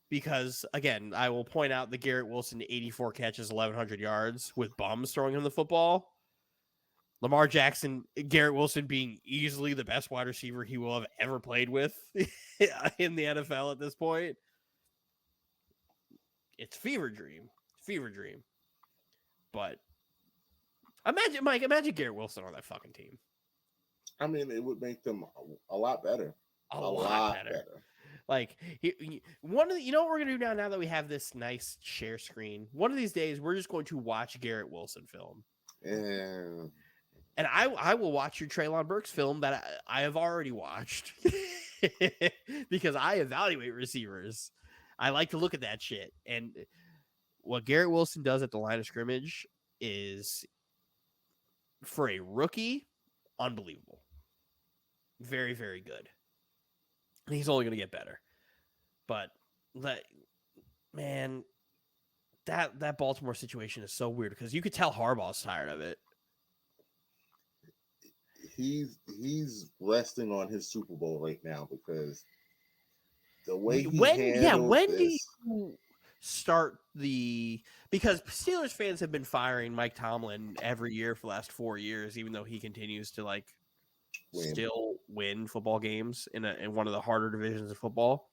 Because, again, I will point out the Garrett Wilson 84 catches, 1,100 yards with bums throwing him the football. Lamar Jackson, Garrett Wilson being easily the best wide receiver he will have ever played with in the NFL at this point. It's fever dream. Fever dream. But imagine Garrett Wilson on that fucking team.
I mean, it would make them a lot better.
A lot better. Like, you know what we're going to do now that we have this nice share screen? One of these days, we're just going to watch Garrett Wilson film. And I will watch your Treylon Burks film that I have already watched because I evaluate receivers. I like to look at that shit. And what Garrett Wilson does at the line of scrimmage is, for a rookie, unbelievable. Very, very good. And he's only going to get better. But, man, that Baltimore situation is so weird because you could tell Harbaugh's tired of it.
He's resting on his Super Bowl right now because the way
when do you start because Steelers fans have been firing Mike Tomlin every year for the last 4 years, even though he continues to still win football games in one of the harder divisions of football.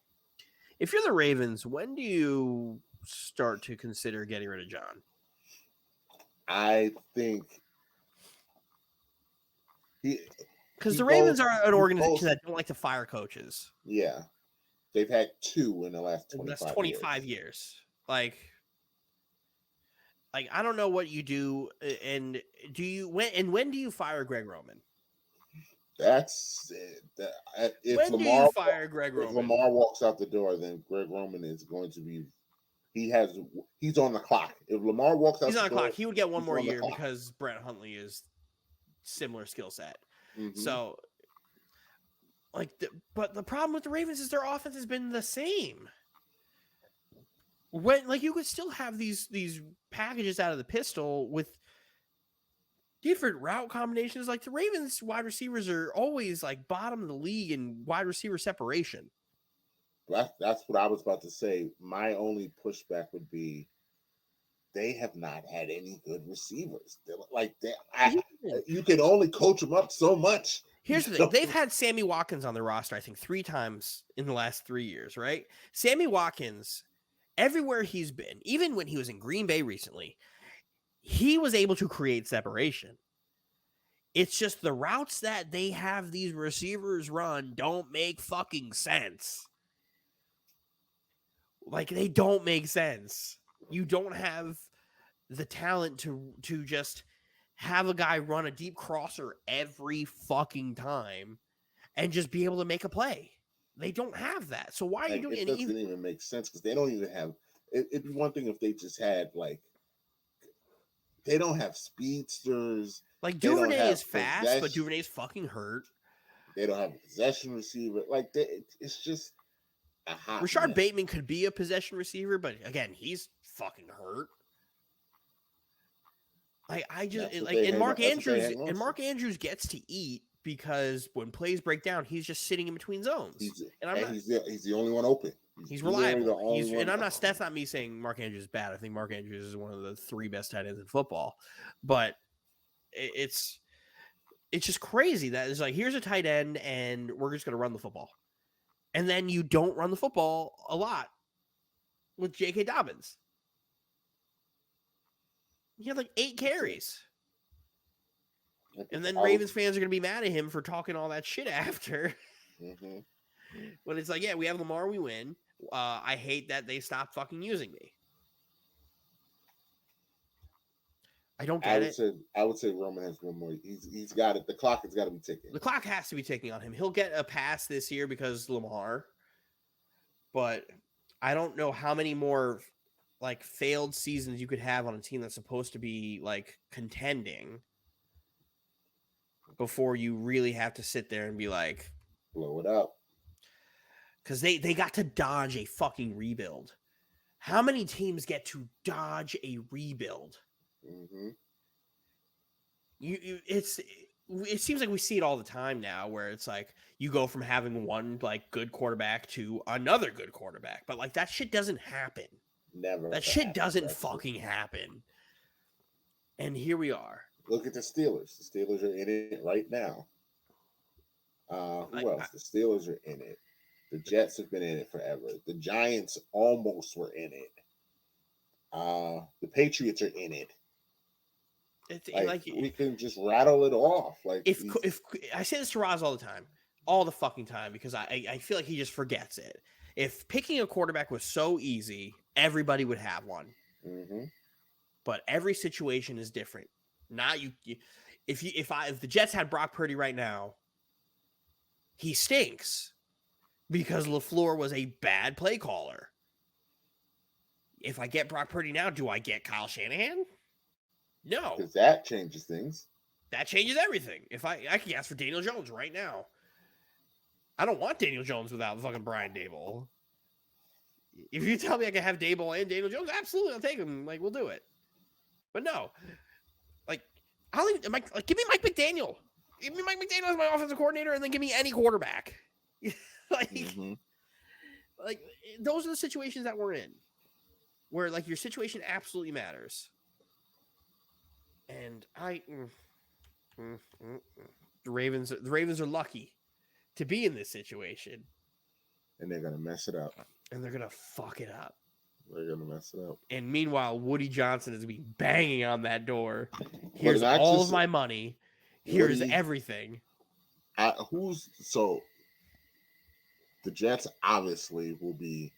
If you're the Ravens, when do you start to consider getting rid of John?
I think
because the Ravens are an organization that don't like to fire coaches.
Yeah, they've had 2 in the last 25
years. That's 25 years. Like I don't know what you do, and when do you fire Greg Roman?
That's if
when
Lamar
do you fire Greg Roman?
If Lamar walks out the door, then Greg Roman is going to be He's on the clock. If Lamar walks out,
he's on the
door,
clock. He would get one more year because Brett Hundley is similar skill set. Mm-hmm. So, but the problem with the Ravens is their offense has been the same. When you could still have these packages out of the pistol with different route combinations. Like the Ravens wide receivers are always like bottom of the league in wide receiver separation.
That's what I was about to say. My only pushback would be they have not had any good receivers. You can only coach them up so much.
Here's the thing. They've had Sammy Watkins on their roster, I think, 3 times in the last 3 years, right? Sammy Watkins, everywhere he's been, even when he was in Green Bay recently, he was able to create separation. It's just the routes that they have these receivers run don't make fucking sense. Like, they don't make sense. You don't have the talent to just have a guy run a deep crosser every fucking time and just be able to make a play. They don't have that. So why are you doing it?
It doesn't even make sense because they don't even have. It'd be one thing if they just had they don't have speedsters.
Like Duvernay is fast, but Duvernay's fucking hurt.
They don't have a possession receiver. It's just a hot
Rashard
mess.
Bateman could be a possession receiver, but again, he's fucking hurt. Mark Andrews gets to eat because when plays break down, he's just sitting in between zones.
He's the only one open.
He's reliable. That's not me saying Mark Andrews is bad. I think Mark Andrews is one of the 3 best tight ends in football. But it's just crazy that it's like, here's a tight end and we're just going to run the football. And then you don't run the football a lot with J.K. Dobbins. He had 8 carries. And then Ravens fans are going to be mad at him for talking all that shit after. Mm-hmm. But it's like, yeah, we have Lamar, we win. I hate that they stopped fucking using me. I don't get it.
I would say Roman has one more. He's got it. The clock has got to be ticking.
The clock has to be ticking on him. He'll get a pass this year because Lamar. But I don't know how many more failed seasons you could have on a team that's supposed to be contending before you really have to sit there and be like,
blow it up.
Because they got to dodge a fucking rebuild. How many teams get to dodge a rebuild? Mm-hmm. It seems like we see it all the time now, where it's like you go from having one good quarterback to another good quarterback, but that shit doesn't happen.
Never.
That shit doesn't fucking happen. And here we are.
Look at the Steelers. The Steelers are in it right now. Who else? The Steelers are in it. The Jets have been in it forever. The Giants almost were in it. The Patriots are in it. We can just rattle it off.
If I say this to Roz all the time, all the fucking time, because I feel like he just forgets it. If picking a quarterback was so easy, everybody would have one. Mm-hmm. But every situation is different. Not you. If the Jets had Brock Purdy right now, he stinks because LaFleur was a bad play caller. If I get Brock Purdy now, do I get Kyle Shanahan? No.
Because that changes things.
That changes everything. If I can ask for Daniel Jones right now. I don't want Daniel Jones without fucking Brian Daboll. If you tell me I can have Daboll and Daniel Jones, absolutely, I'll take him. We'll do it. But no. Give me Mike McDaniel. Give me Mike McDaniel as my offensive coordinator, and then give me any quarterback. Those are the situations that we're in, where your situation absolutely matters. And the Ravens are lucky to be in this situation,
and they're gonna mess it up,
and they're gonna fuck it up.
They're gonna mess it up.
And meanwhile, Woody Johnson is be banging on that door. Here's all of my money. Here's everything. The Jets obviously will be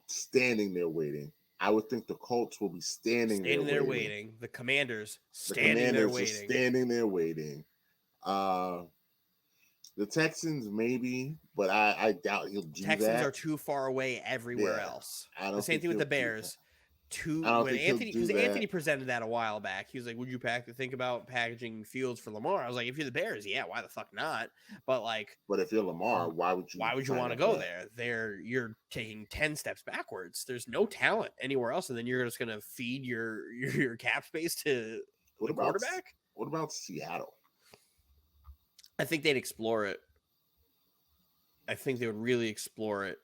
standing there waiting. I would think the Colts will be standing there waiting. The Commanders standing there waiting.
Standing there waiting. The Texans maybe, but I doubt he'll do
Texans
that.
are too far away everywhere
Yeah,
else.
I
The
don't
same
think
thing with
he'll
the
do that.
Bears.
I don't
When
think he'll
Anthony,
do
because
that.
Anthony presented that a while back. He was like, "Would you think about packaging Fields for Lamar?" I was like, "If you're the Bears, yeah, why the fuck not?" But like,
But if you're Lamar, why would you sign
want to
up
go
for that?
there? You're taking 10 steps backwards. There's no talent anywhere else, and then you're just gonna feed your cap space to
What
the
about
quarterback.
what about Seattle?
I think they'd explore it. I think they would really explore it,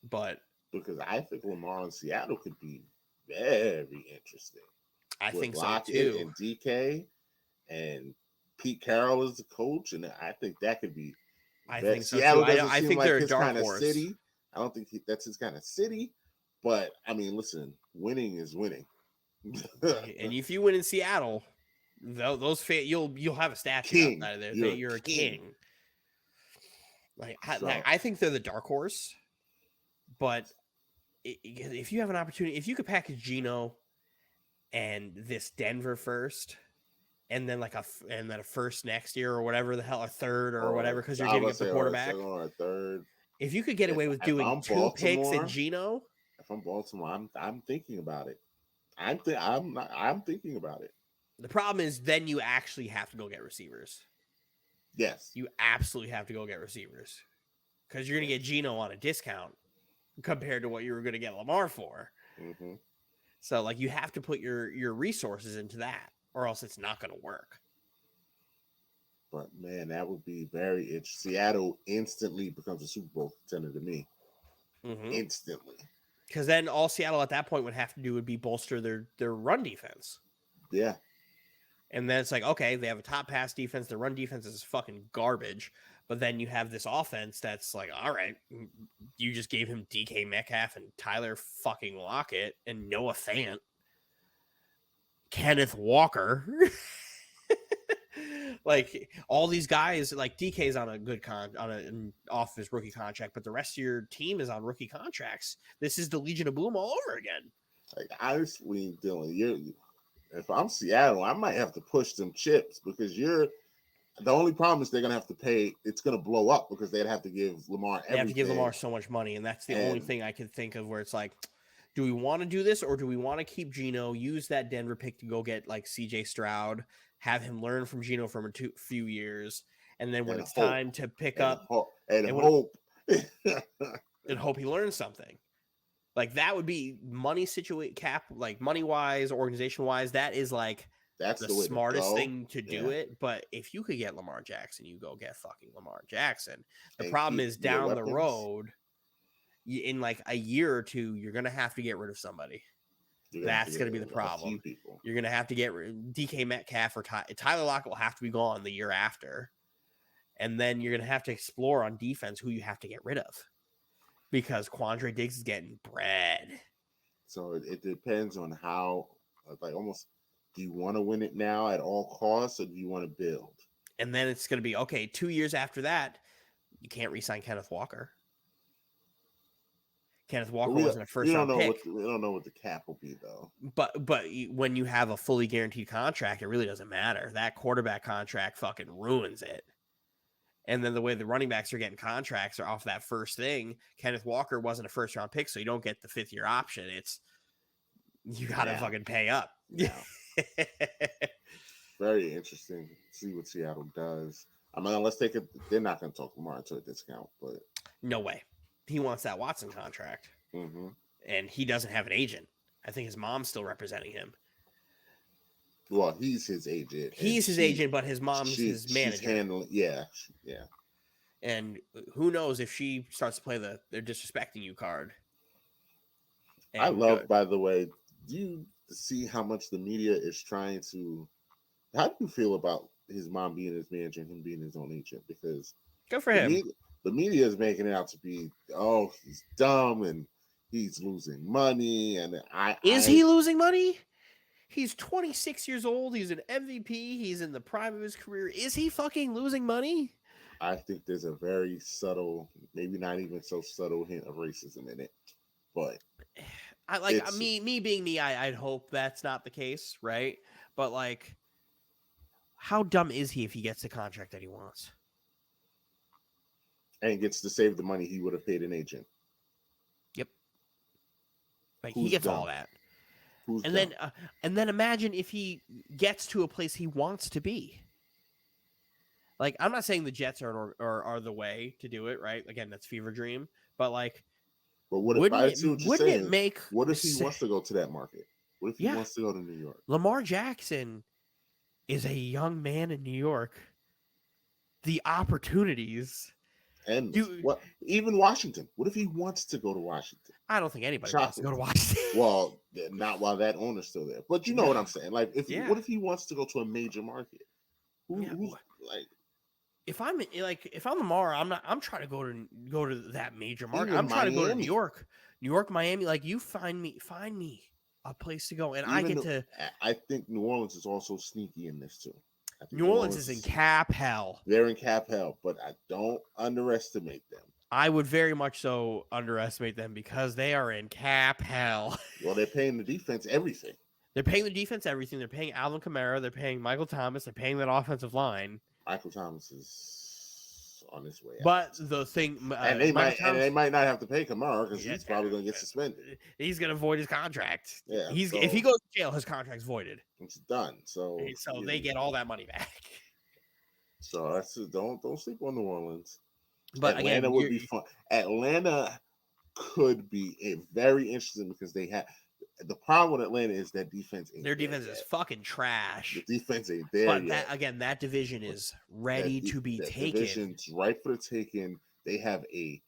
but
Because I think Lamar in Seattle could be very interesting
I
with
think so
Lockett
too.
and DK and Pete Carroll is the coach, and I think that could be.
I
That
think so too.
Seattle doesn't
I
seem
think
like
they're a
his
dark
kind of
horse.
city. I don't think that's his kind of city. But I mean, listen, winning is winning.
And if you win in Seattle, those you'll have a statue
King,
outside of there.
you're
You're a king. Like
So
I think they're the dark horse, but if you have an opportunity, if you could package Geno and this Denver first, and then a first next year or whatever the hell, a third or whatever, because you're
I
giving
was
up the
say, or a
quarterback.
second or a third.
If you could get away with doing
I'm
2 picks and
Baltimore,
Geno,
if I'm Baltimore, I'm thinking about it. I'm thinking about it.
the problem is then you actually have to go get receivers.
Yes,
You absolutely have to go get receivers because you're going to get Geno on a discount compared to what you were going to get Lamar for.
Mm-hmm.
So like you have to put your resources into that, or else it's not going to work.
But man, that would be very interesting. Seattle instantly becomes a Super Bowl contender to me.
Mm-hmm.
Instantly.
Because then all Seattle at that point would have to do would be bolster their run defense.
Yeah.
And then it's like, okay, they have a top pass defense. Their run defense is fucking garbage. But then you have this offense that's like, all right, you just gave him DK Metcalf and Tyler fucking Lockett and Noah Fant, Kenneth Walker. Like all these guys, like DK's on a good off his rookie contract, but the rest of your team is on rookie contracts. This is the Legion of Boom all over again.
Like honestly, Dylan, if I'm Seattle, I might have to push them chips because the only problem is they're gonna have to pay. It's gonna blow up because they'd have to give Lamar everything.
They have to give Lamar so much money, and that's the only thing I can think of where it's like, do we want to do this or do we want to keep Geno, use that Denver pick to go get like CJ Stroud, have him learn from Geno for few years, and then when it's time to pick up
hope
and hope he learns something. Like that would be money cap, like money wise, organization wise. That is like that's the smartest thing to do it. But if you could get Lamar Jackson, you go get fucking Lamar Jackson. The problem is down the road, in like a year or two, you're gonna have to get rid of somebody. That's going to be the problem. You're going to have to get DK Metcalf or Tyler Lockett will have to be gone the year after. And then you're going to have to explore on defense who you have to get rid of because Quandre Diggs is getting bread.
So it depends on how, like almost, do you want to win it now at all costs or do you want to build?
And then it's going to be, okay, 2 years after that, you can't re-sign Kenneth Walker. Kenneth Walker wasn't a first-round pick.
We don't know what the cap will be, though.
But when you have a fully guaranteed contract, it really doesn't matter. That quarterback contract fucking ruins it. And then the way the running backs are getting contracts are off that first thing. Kenneth Walker wasn't a first-round pick, so you don't get the fifth-year option. It's you got to fucking pay up.
Yeah. Very interesting. See what Seattle does. I mean, unless they're not going to talk Lamar into a discount, but
no way. He wants that Watson contract, and he doesn't have an agent. I think his mom's still representing him.
Well, he's his agent.
He's his agent, but his mom's his manager.
She's handling, yeah.
And who knows if she starts to play they're disrespecting you card.
And I love, by the way, do you see how much the media is trying to? How do you feel about his mom being his manager and him being his own agent? Because
good for him.
The media is making it out to be, oh, he's dumb and he's losing money. And
he losing money? He's 26 years old. He's an MVP. He's in the prime of his career. Is he fucking losing money?
I think there's a very subtle, maybe not even so subtle hint of racism in it. But
I like me being me. I'd hope that's not the case, right? But like, how dumb is he if he gets the contract that he wants?
and gets to save the money he would have paid an agent.
Yep. Like
Who's
he gets
dumb?
all that.
Who's
And
dumb?
then imagine if he gets to a place he wants to be. Like, I'm not saying the Jets are the way to do it, right? Again, that's fever dream. But like,
But what if I see what you're
wouldn't
saying?
it make?
What if he wants to go to that market? What if he
Yeah.
wants to go to New York?
Lamar Jackson is a young man in New York. The opportunities.
And what? Even Washington. What if he wants to go to Washington?
I don't think anybody wants to go to Washington.
Well, not while that owner's still there. But you know what I'm saying. Like, what if he wants to go to a major market? Who's like?
If I'm Lamar, I'm trying to go to that major market.
Even
I'm trying to go to
Miami.
New York, Miami. Like, you find me a place to go, and I get to.
I think New Orleans is also sneaky in this too.
New Orleans is in cap hell.
They're in cap hell, but I don't underestimate them.
I would very much so underestimate them because they are in cap hell.
Well, they're paying the defense everything.
They're paying the defense everything. They're paying Alvin Kamara. They're paying Michael Thomas. They're paying that offensive line.
Michael Thomas is on his way out.
But the thing,
and they might not have to pay Kamara because he's probably going to get suspended.
He's going to void his contract.
Yeah,
if he goes to jail, his contract's voided.
It's done. So
they get all that money back.
So that's don't sleep on New Orleans.
But
Atlanta would be fun. Atlanta could be very interesting because they have the problem with Atlanta is that defense.
Their defense is fucking trash.
The defense ain't there
but
yet.
That division is ready to be taken.
Division's right for the taking. They have a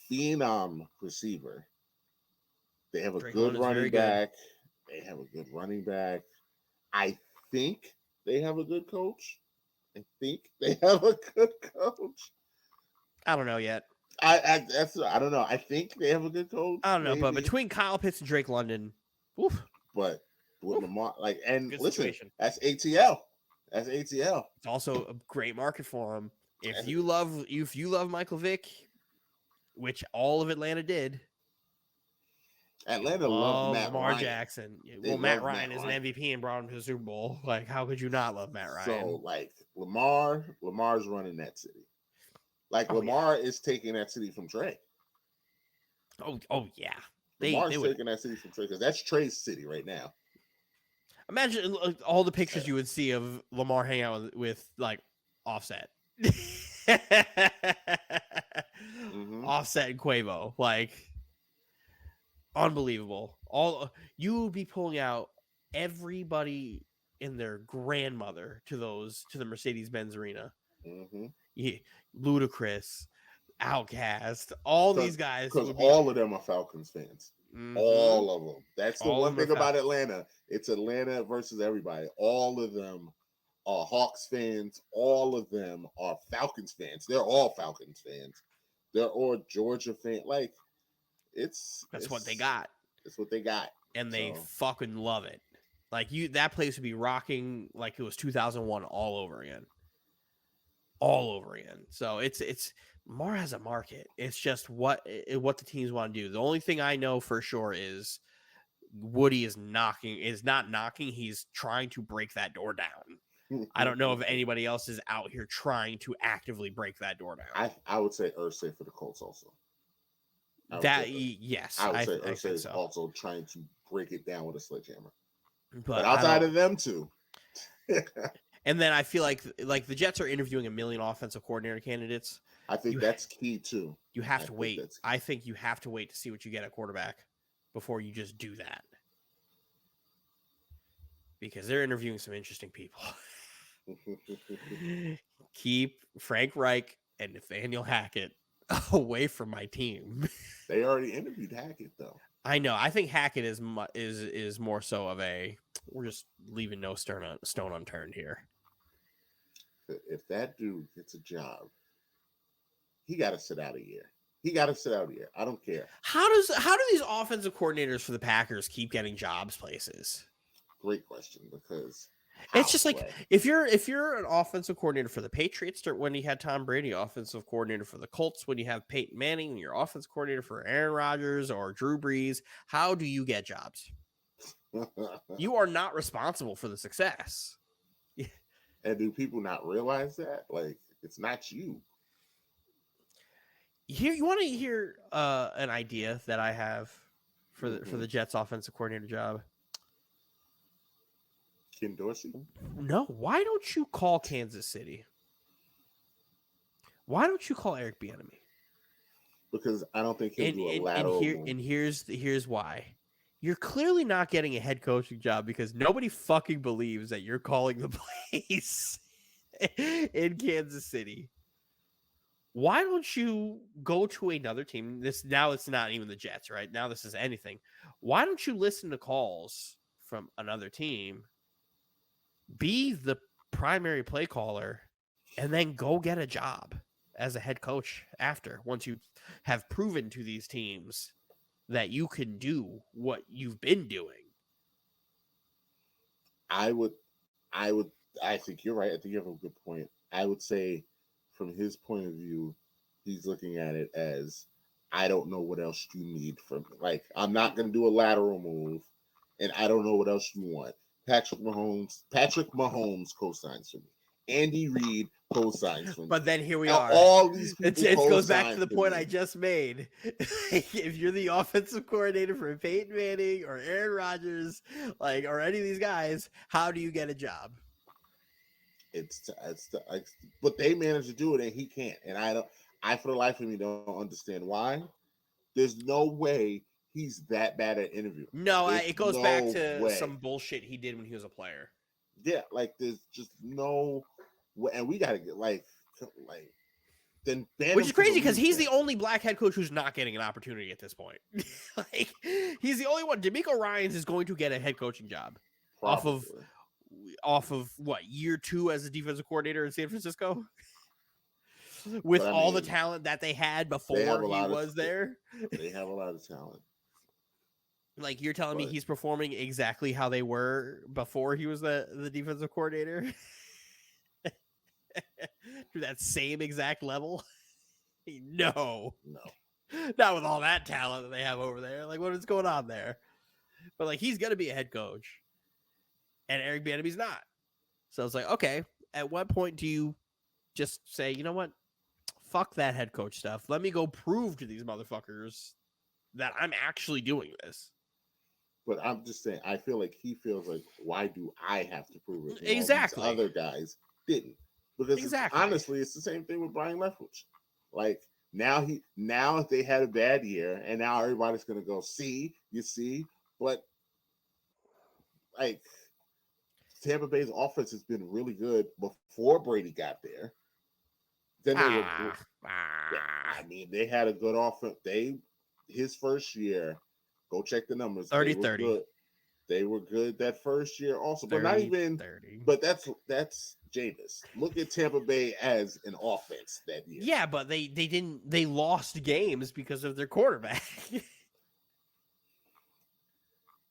phenom receiver. They have a good running back. They have a good running back. I think they have a good coach. I
don't know yet.
I don't know. I think they have a good coach.
I don't know, but between Kyle Pitts and Drake London, oof.
But with Lamar, and
good
listen,
situation.
That's ATL. It's
also a great market for him. If you love Michael Vick, which all of Atlanta did.
Atlanta loved
Lamar
Ryan.
Jackson. Matt Ryan is an MVP and brought him to the Super Bowl. Like, how could you not love Matt Ryan?
So, like, Lamar's running that city. Like, Lamar is taking that city from Trey.
Oh yeah.
Lamar's taking that city from Trey because that's Trey's city right now.
Imagine all the pictures you would see of Lamar hanging out with like Offset. Offset and Quavo. Like, unbelievable. You would be pulling out everybody and their grandmother to the Mercedes-Benz Arena. Yeah, Ludacris, Outkast, all these guys.
Because all of them are Falcons fans. All of them. That's the one thing about Atlanta. It's Atlanta versus everybody. All of them are Hawks fans. All of them are Falcons fans. They're all Falcons fans. They're all Georgia fans. Like, that's
what they got.
It's what they got.
And they fucking love it. Like, that place would be rocking like it was 2001 all over again. So it's Lamar has a market. It's just what the teams want to do. The only thing I know for sure is Woody is not knocking. He's trying to break that door down. I don't know if anybody else is out here trying to actively break that door down.
I would say Irsay for the Colts also.
Yes.
I would say Irsay is also trying to break it down with a sledgehammer.
But
outside of them two.
And then I feel like the Jets are interviewing a million offensive coordinator candidates.
I think that's key too.
You have to wait. I think you have to wait to see what you get at quarterback before you just do that. Because they're interviewing some interesting people. Keep Frank Reich and Nathaniel Hackett away from my team.
They already interviewed Hackett though.
I know. I think Hackett is more so of we're just leaving no stone unturned here.
If that dude gets a job, he got to sit out a year. I don't care. How
do these offensive coordinators for the Packers keep getting jobs places?
Great question, because
it's just like if you're an offensive coordinator for the Patriots when you had Tom Brady, offensive coordinator for the Colts when you have Peyton Manning, when you're offensive coordinator for Aaron Rodgers or Drew Brees, how do you get jobs? You are not responsible for the success.
And do people not realize that? Like, it's not you.
Here, you want to hear an idea that I have for
Mm-hmm.
the Jets offensive coordinator job?
Ken Dorsey?
No, why don't you call Kansas City? Why don't you call Eric Bieniemy?
Because I don't think he'll do a lateral move.
And here's why. You're clearly not getting a head coaching job because nobody fucking believes that you're calling the plays in Kansas City. Why don't you go to another team? Now it's not even the Jets, right? Now this is anything. Why don't you listen to calls from another team, be the primary play caller, and then go get a job as a head coach after, once you have proven to these teams that you can do what you've been doing?
I think you're right. I think you have a good point. I would say, from his point of view, he's looking at it as, I don't know what else you need from me. Like, I'm not going to do a lateral move, and I don't know what else you want. Patrick Mahomes co-signs for me. Andy Reid co-signs for me.
But then here we
Now,
are.
all these people
It goes back to the
for
point
me.
I just made. If you're the offensive coordinator for Peyton Manning or Aaron Rodgers, or any of these guys, how do you get a job?
But they managed to do it, and he can't. And I for the life of me don't understand why. There's no way he's that bad at interviewing.
No, it goes back to
way.
some bullshit he did when he was a player.
Yeah, there's just no way, and we gotta get then ban
which
him
is crazy
for
because he's the
weekend.
only black head coach who's not getting an opportunity at this point. He's the only one. D'Amico Ryans is going to get a head coaching job
Probably.
off of what, year 2 as a defensive coordinator in San Francisco, with all the talent that they had before he was there.
They have a lot of talent.
Like, you're telling me he's performing exactly how they were before he was the defensive coordinator? To that same exact level? No. Not with all that talent that they have over there. Like, what is going on there? But he's gonna be a head coach, and Eric Bieniemy's not. So it's like, okay, at what point do you just say, you know what, fuck that head coach stuff, let me go prove to these motherfuckers that I'm actually doing this?
But I'm just saying, I feel like he feels like, why do I have to prove it?
Exactly.
All these other guys didn't. Because honestly, it's the same thing with Brian Leftwich. Now they had a bad year, and now everybody's gonna go, you see, but Tampa Bay's offense has been really good before Brady got there. Then they were. I mean, they had a good offense. His first year, go check the numbers.
30-30.
They were good that first year also, but not even 30. But that's Jameis. Look at Tampa Bay as an offense that year.
Yeah, but they lost games because of their quarterback.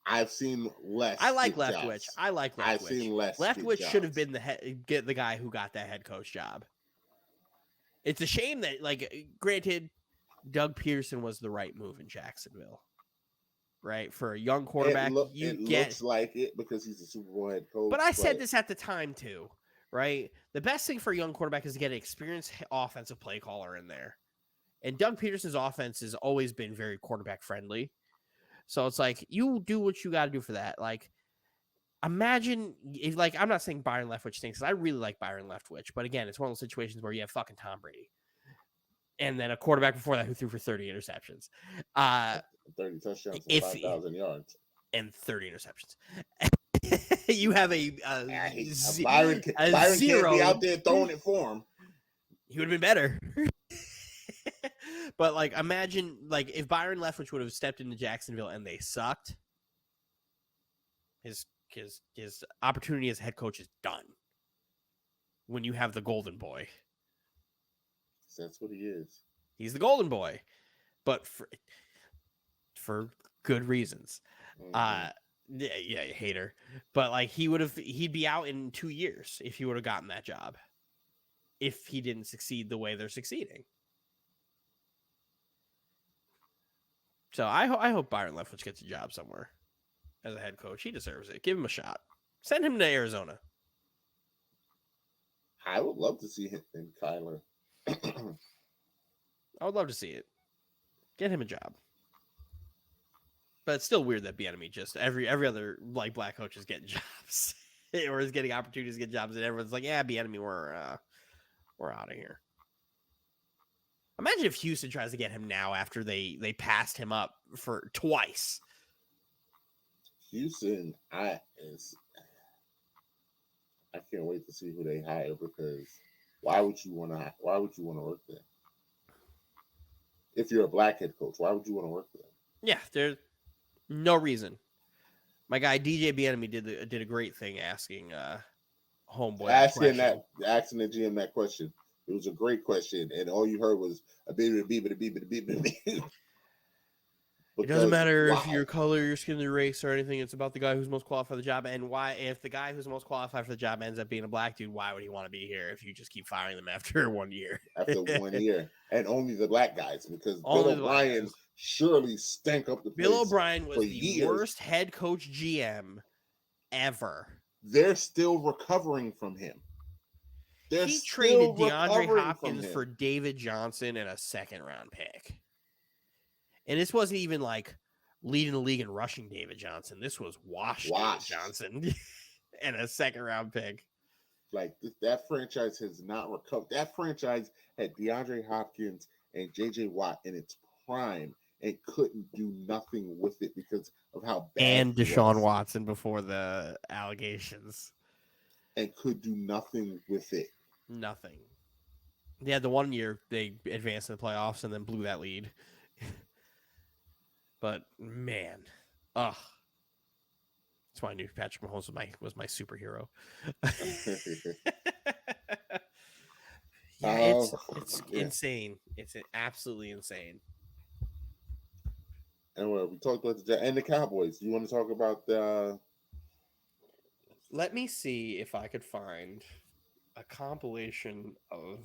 I've seen less.
I like Leftwich.
I've seen less.
Leftwich should have been the guy who got that head coach job. It's a shame that, granted, Doug Peterson was the right move in Jacksonville, right? For a young quarterback,
looks like it because he's a Super Bowl head coach.
But I said this at the time too, right? The best thing for a young quarterback is to get an experienced offensive play caller in there. And Doug Peterson's offense has always been very quarterback friendly. So it's like, you do what you got to do for that. Imagine if, I'm not saying Byron Leftwich stinks, because I really like Byron Leftwich, but again, it's one of those situations where you have fucking Tom Brady, and then a quarterback before that who threw for 30 interceptions,
30 touchdowns, and 5,000 yards,
and 30 interceptions. You have
Byron
zero.
Can't be out there throwing it for him.
He would have been better. But imagine if Byron Leftwich would have stepped into Jacksonville and they sucked, his opportunity as head coach is done. When you have the golden boy,
that's what he is.
He's the golden boy, but for good reasons. Mm-hmm. Yeah, hater. But he'd be out in 2 years if he would have gotten that job, if he didn't succeed the way they're succeeding. So I hope Byron Leftwich gets a job somewhere as a head coach. He deserves it. Give him a shot. Send him to Arizona.
I would love to see him and Kyler.
I would love to see it. Get him a job. But it's still weird that Bieniemy just every other like black coach is getting jobs or is getting opportunities to get jobs, and everyone's like, "Yeah, Bieniemy, we're out of here." Imagine if Houston tries to get him now after they passed him up for twice.
Houston, I can't wait to see who they hire, because why would you want to work there? If you're a black head coach, why would you want to work there?
Yeah, there's no reason. My guy DJ Bieniemy did a great thing asking homeboy
asking the GM that question. It was a great question, and all you heard was a beep.
It doesn't matter if your color, your skin, your race, or anything. It's about the guy who's most qualified for the job. And why, if the guy who's most qualified for the job ends up being a black dude, why would he want to be here if you just keep firing them after 1 year?
After 1 year. And only the black guys, because Bill O'Brien surely stank up the place.
Bill O'Brien was the worst head coach GM ever.
They're still recovering from him.
He traded DeAndre Hopkins for David Johnson and a second-round pick. And this wasn't even like leading the league in rushing David Johnson. This was David Johnson and a second-round pick.
Like, that franchise has not recovered. That franchise had DeAndre Hopkins and J.J. Watt in its prime and couldn't do nothing with it because of how bad.
And Deshaun Watson before the allegations.
And could do nothing with it.
Nothing. Yeah, the 1 year they advanced in the playoffs and then blew that lead. But man, that's why I knew Patrick Mahomes was my superhero. Yeah, it's insane. It's absolutely insane.
And we talked about the Cowboys. You want to talk about the?
Let me see if I could find a compilation of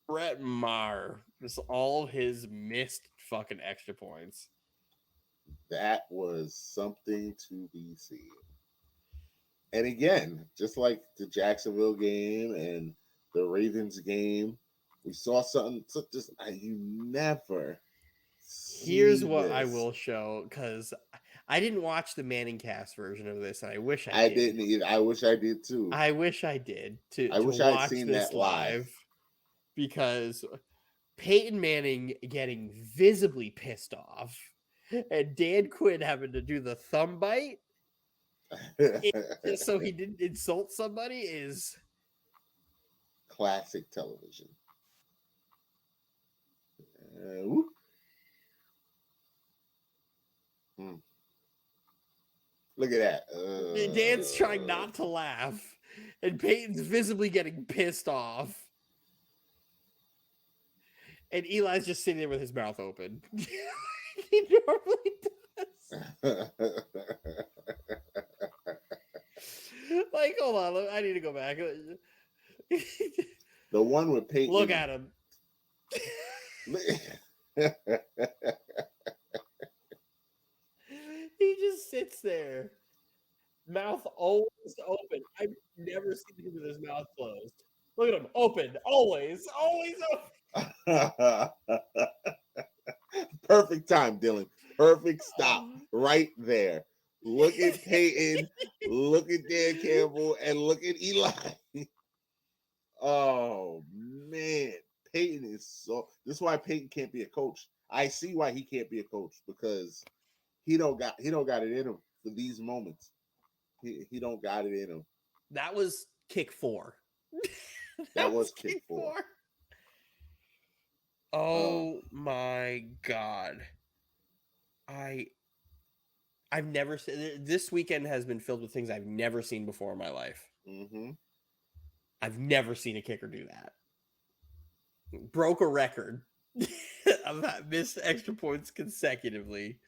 Brett Maher, just all his missed fucking extra points.
That was something to be seen. And again, just like the Jacksonville game and the Ravens game, we saw something just you never.
Here's what I will show, because I didn't watch the Manning cast version of this, and I wish I did.
Didn't either. I wish I did too.
I wish I did
I wish I'd seen this live.
Because Peyton Manning getting visibly pissed off and Dan Quinn having to do the thumb bite so he didn't insult somebody is
classic television. Look at that.
Dan's trying not to laugh, and Peyton's visibly getting pissed off. And Eli's just sitting there with his mouth open. He normally does. Like, hold on. I need to go back.
The one with Peyton.
Look at him. He just sits there. Mouth always open. I've never seen him with his mouth closed. Look at him. Open. Always open.
Perfect time, Dylan. Perfect stop right there. Look at Peyton, look at Dan Campbell, and look at Eli. Oh man, Peyton is so. This is why Peyton can't be a coach. I see why he can't be a coach, because he don't got it in him for these moments. He don't got it in him.
That was kick 4.
That was kick 4.
Oh my God. I've never seen. This weekend has been filled with things I've never seen before in my life.
Mm-hmm.
I've never seen a kicker do that. Broke a record of missed extra points consecutively.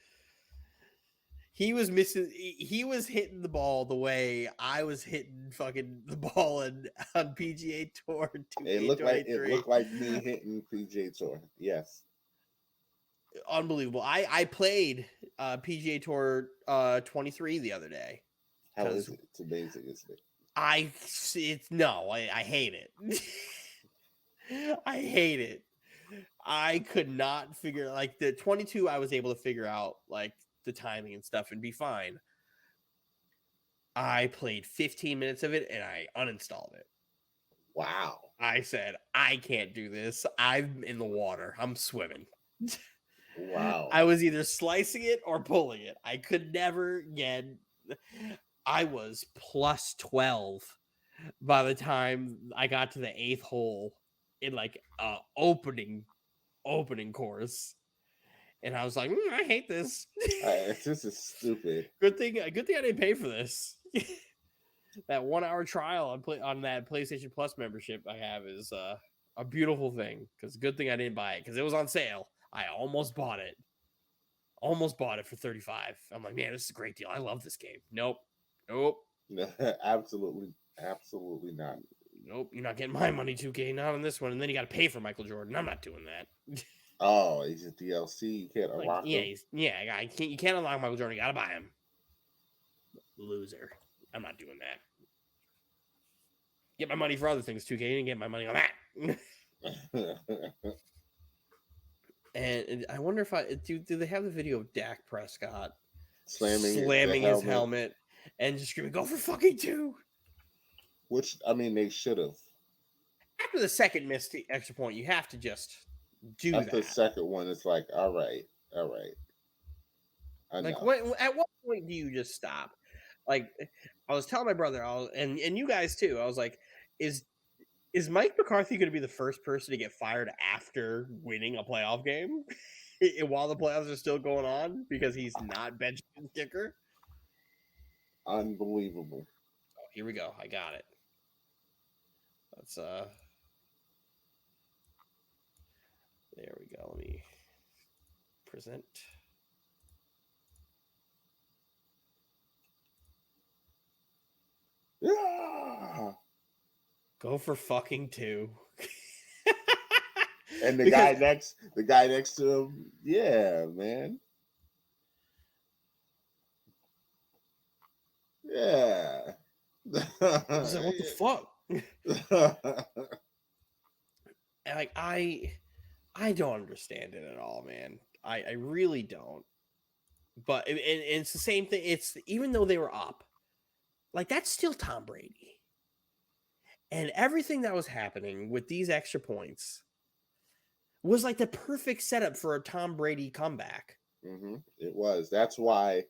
He was hitting the ball the way I was hitting fucking the ball on PGA Tour 2K23.
It looked like me hitting PGA Tour. Yes.
Unbelievable. I played PGA Tour 23 the other day.
How is it? It's amazing, isn't it?
I hate it. I hate it. I could not figure like the 22. I was able to figure out like the timing and stuff and be fine. I played 15 minutes of it and I uninstalled it.
Wow.
I said, I can't do this. I'm in the water. I'm swimming.
Wow.
I was either slicing it or pulling it. I could never get. I was plus 12 by the time I got to the 8th hole in like opening course. And I was like, I hate this.
This is stupid.
Good thing I didn't pay for this. That 1 hour trial on that PlayStation Plus membership I have is a beautiful thing. Because good thing I didn't buy it because it was on sale. I almost bought it. Almost bought it for $35. I'm like, man, this is a great deal. I love this game. Nope.
Absolutely not.
Nope. You're not getting my money, 2K. Not on this one. And then you got to pay for Michael Jordan. I'm not doing that.
Oh, he's a DLC. You can't unlock him.
You can't unlock Michael Jordan. You got to buy him. Loser. I'm not doing that. Get my money for other things, 2K. You didn't get my money on that. And I wonder if do they have the video of Dak Prescott slamming his helmet and just screaming, "Go for fucking 2."
Which, I mean, they should have.
After the second missed extra point, you have to just do that.
After the second one, it's like, all right.
Like, at what point do you just stop? Like, I was telling my brother, and you guys too. I was like, is Mike McCarthy going to be the first person to get fired after winning a playoff game while the playoffs are still going on because he's not benching his kicker?
Unbelievable.
Oh, here we go. I got it. Let's there we go. Let me present.
Yeah.
Go for fucking 2.
And the guy next to him, yeah, man. Yeah.
I was like, what the fuck? Like I don't understand it at all, man. I really don't. But and it's the same thing. It's even though they were up, like that's still Tom Brady. And everything that was happening with these extra points was like the perfect setup for a Tom Brady comeback.
Mm-hmm. It was. That's why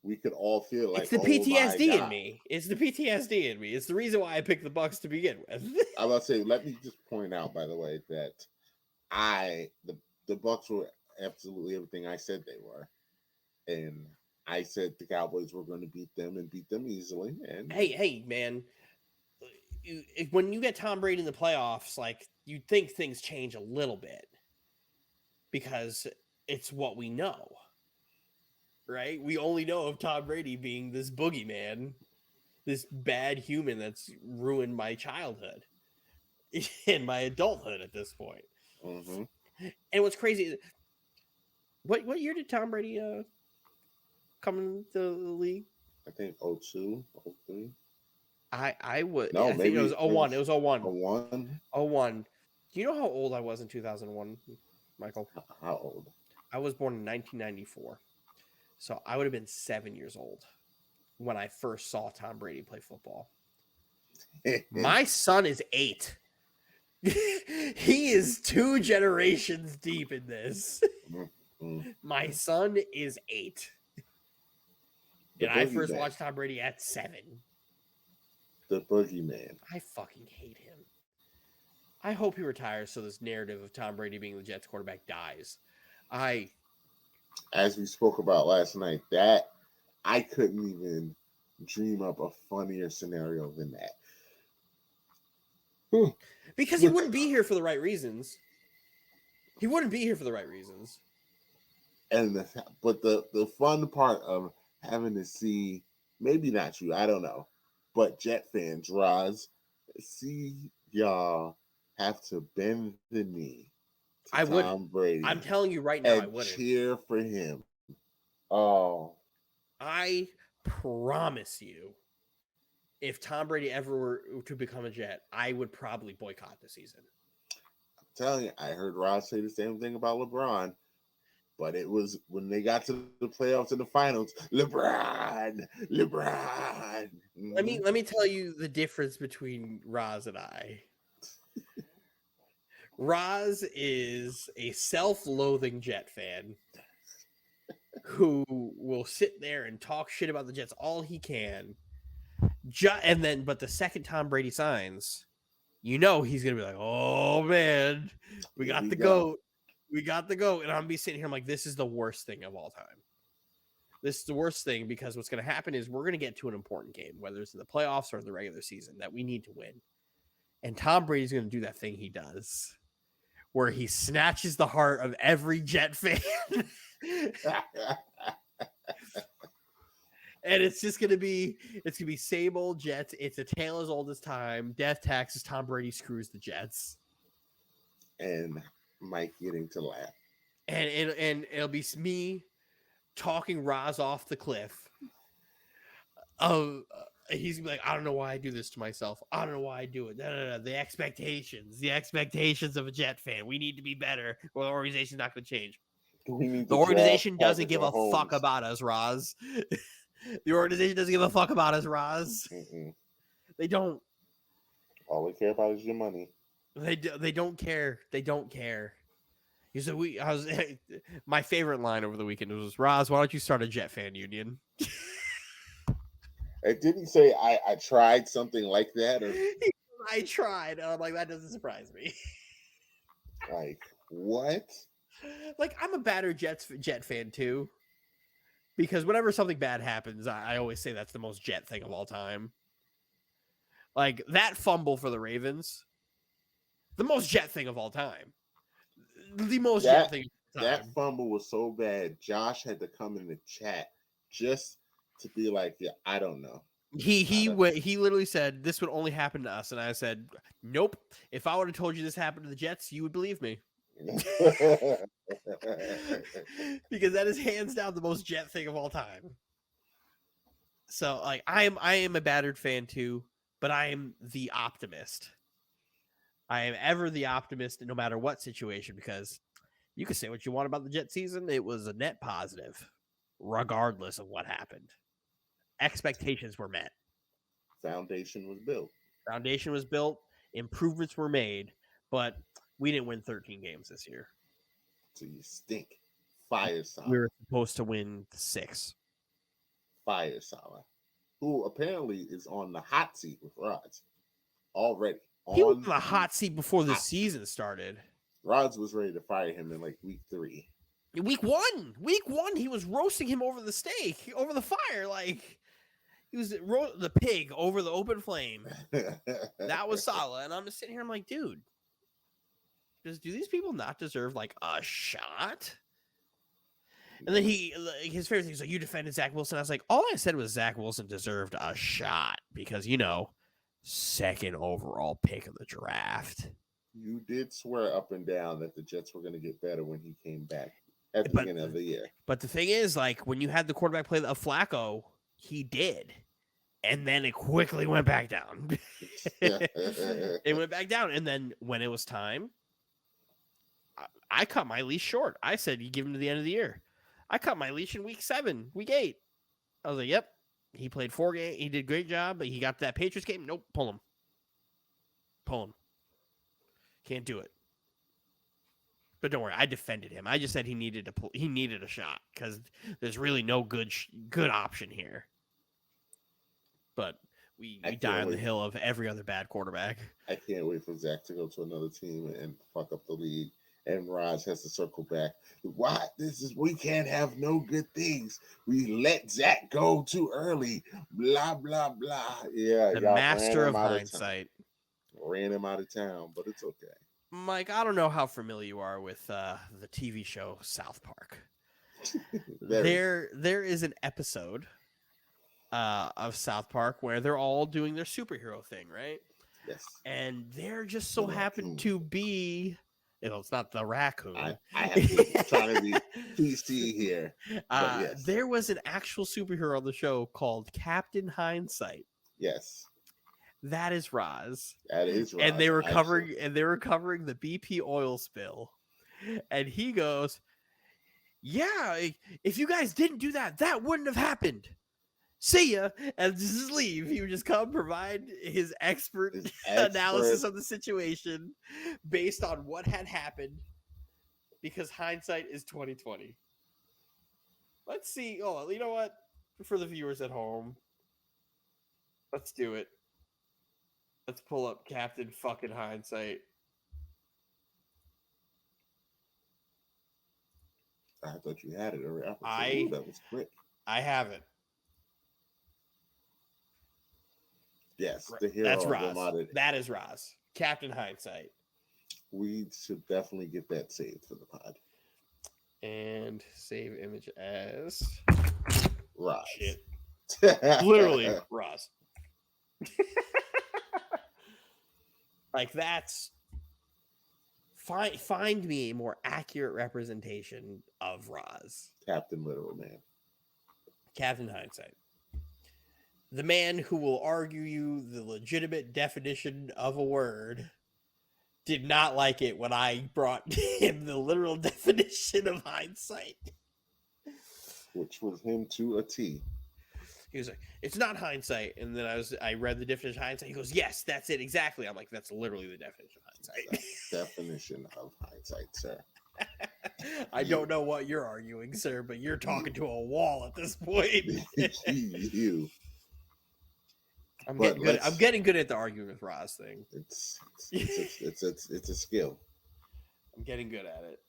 we could all feel like
it's the PTSD in me. It's the PTSD in me. It's the reason why I picked the Bucks to begin with.
I will say, let me just point out, by the way, that the Bucks were absolutely everything I said they were, and I said the Cowboys were going to beat them and beat them easily. And
hey, man. When you get Tom Brady in the playoffs, like you'd think things change a little bit because it's what we know, right? We only know of Tom Brady being this boogeyman, this bad human that's ruined my childhood and my adulthood at this point.
Mm-hmm.
And what's crazy, what year did Tom Brady come into the league?
I think 02, 03.
I would.
No,
I think it was 01. It was 01.
01.
01. Do you know how old I was in 2001, Michael?
How old?
I was born in 1994. So I would have been 7 years old when I first saw Tom Brady play football. My son is 8. He is 2 generations deep in this.
Mm-hmm.
My son is 8. And I first watched Tom Brady at 7.
The boogeyman.
I fucking hate him. I hope he retires so this narrative of Tom Brady being the Jets quarterback dies.
As we spoke about last night, that I couldn't even dream up a funnier scenario than that.
Because he wouldn't be here for the right reasons.
And but the fun part of having to see, maybe not you, I don't know, but Jet fans, Roz, see y'all have to bend the knee to Tom Brady.
I'm telling you right now, I wouldn't.
Cheer for him. Oh.
I promise you, if Tom Brady ever were to become a Jet, I would probably boycott the season.
telling you, I heard Ross say the same thing about LeBron, but it was when they got to the playoffs and the finals. LeBron.
Let me tell you the difference between Roz and I. Roz is a self-loathing Jet fan who will sit there and talk shit about the Jets all he can. But the second Tom Brady signs, you know he's gonna be like, "Oh man, we got the goat, we got the goat," and I'm gonna be sitting here, I'm like, "This is the worst thing of all time. This is the worst thing because what's gonna happen is we're gonna get to an important game, whether it's in the playoffs or in the regular season, that we need to win, and Tom Brady's gonna do that thing he does." Where he snatches the heart of every Jet fan. And it's gonna be same old Jets. It's a tale as old as time. Death taxes. Tom Brady screws the Jets.
And Mike getting to laugh.
And it'll be me talking Roz off the cliff. He's gonna be like, I don't know why I do this to myself. I don't know why I do it. No. The expectations of a Jet fan. We need to be better, or the organization's not going to change. The organization doesn't give a fuck about us, Roz. The organization doesn't give a fuck about us, Roz. They don't.
All they care about is your money.
They don't care. They don't care. He said, my favorite line over the weekend was, Roz, why don't you start a Jet fan union?
And didn't he say I tried something like that? Or
I tried. I'm like, that doesn't surprise me.
Like, what?
Like, I'm a battered Jet fan too. Because whenever something bad happens, I always say that's the most Jet thing of all time. Like, that fumble for the Ravens, the most Jet thing of all time. The most Jet thing of all time.
That fumble was so bad, Josh had to come in the chat just to be like, yeah, I don't know.
He literally said this would only happen to us, and I said, nope. If I would have told you this happened to the Jets, you would believe me. Because that is hands down the most Jet thing of all time. So, like, I am a battered fan too, but I am the optimist. I am ever the optimist, no matter what situation, because you can say what you want about the Jet season. It was a net positive, regardless of what happened. Expectations were met.
Foundation was built.
Improvements were made, but we didn't win 13 games this year.
So you stink. Fire Salah.
We were supposed to win 6.
Fire Salah, who apparently is on the hot seat with Rods already.
He was on the hot seat before the season started.
Rods was ready to fire him in like week 3.
Week one, he was roasting him over the stake, over the fire, like he was the pig over the open flame. That was Salah, and I'm just sitting here. I'm like, dude, do these people not deserve like a shot? And then his favorite thing is like, you defended Zach Wilson. I was like, all I said was Zach Wilson deserved a shot because, you know, 2nd overall pick of the draft.
You did swear up and down that the Jets were going to get better when he came back at the beginning of the year.
But the thing is, like, when you had the quarterback play of Flacco, he did. And then it quickly went back down. It went back down. And then when it was time, I cut my leash short. I said, you give him to the end of the year. I cut my leash in week 7, week 8. I was like, yep. He played 4 games. He did a great job, but he got to that Patriots game. Nope, pull him. Can't do it. But don't worry, I defended him. I just said he needed a shot because there's really no good option here. But we die on the hill of every other bad quarterback.
I can't wait for Zach to go to another team and fuck up the league. And Raj has to circle back. Why? We can't have no good things. We let Zach go too early. Blah, blah, blah. Yeah.
The master of hindsight.
Ran him out of town, but it's okay.
Mike, I don't know how familiar you are with the TV show South Park. There is an episode of South Park where they're all doing their superhero thing, right?
Yes.
And there just so happened to be... it's not the raccoon.
I have to try to be PC here. Yes.
There was an actual superhero on the show called Captain Hindsight.
Yes.
That is Roz.
That is Roz.
And they were covering the BP oil spill. And he goes, "Yeah, if you guys didn't do that, that wouldn't have happened. See ya," and just leave. He would just come provide his expert analysis of the situation based on what had happened, because hindsight is 2020. Let's see. Oh, you know what? For the viewers at home, let's do it. Let's pull up Captain fucking Hindsight.
I thought you had it already. That was quick.
I have it.
Yes, the hero.
That's Roz. That is Roz. Captain Hindsight.
We should definitely get that saved for the pod.
And save image as
Roz.
Shit. Literally Roz. Like, that's find me a more accurate representation of Roz.
Captain Literal Man.
Captain Hindsight. The man who will argue you the legitimate definition of a word did not like it when I brought him the literal definition of hindsight.
Which was him to a T.
He was like, "It's not hindsight." And then I read the definition of hindsight. He goes, "Yes, that's it exactly." I'm like, "That's literally the definition of hindsight."
Definition of hindsight, sir.
I don't know what you're arguing, sir, but you're talking to a wall at this point.
You.
I'm getting good. I'm getting good at the arguing with Roz thing.
It's a skill.
I'm getting good at it.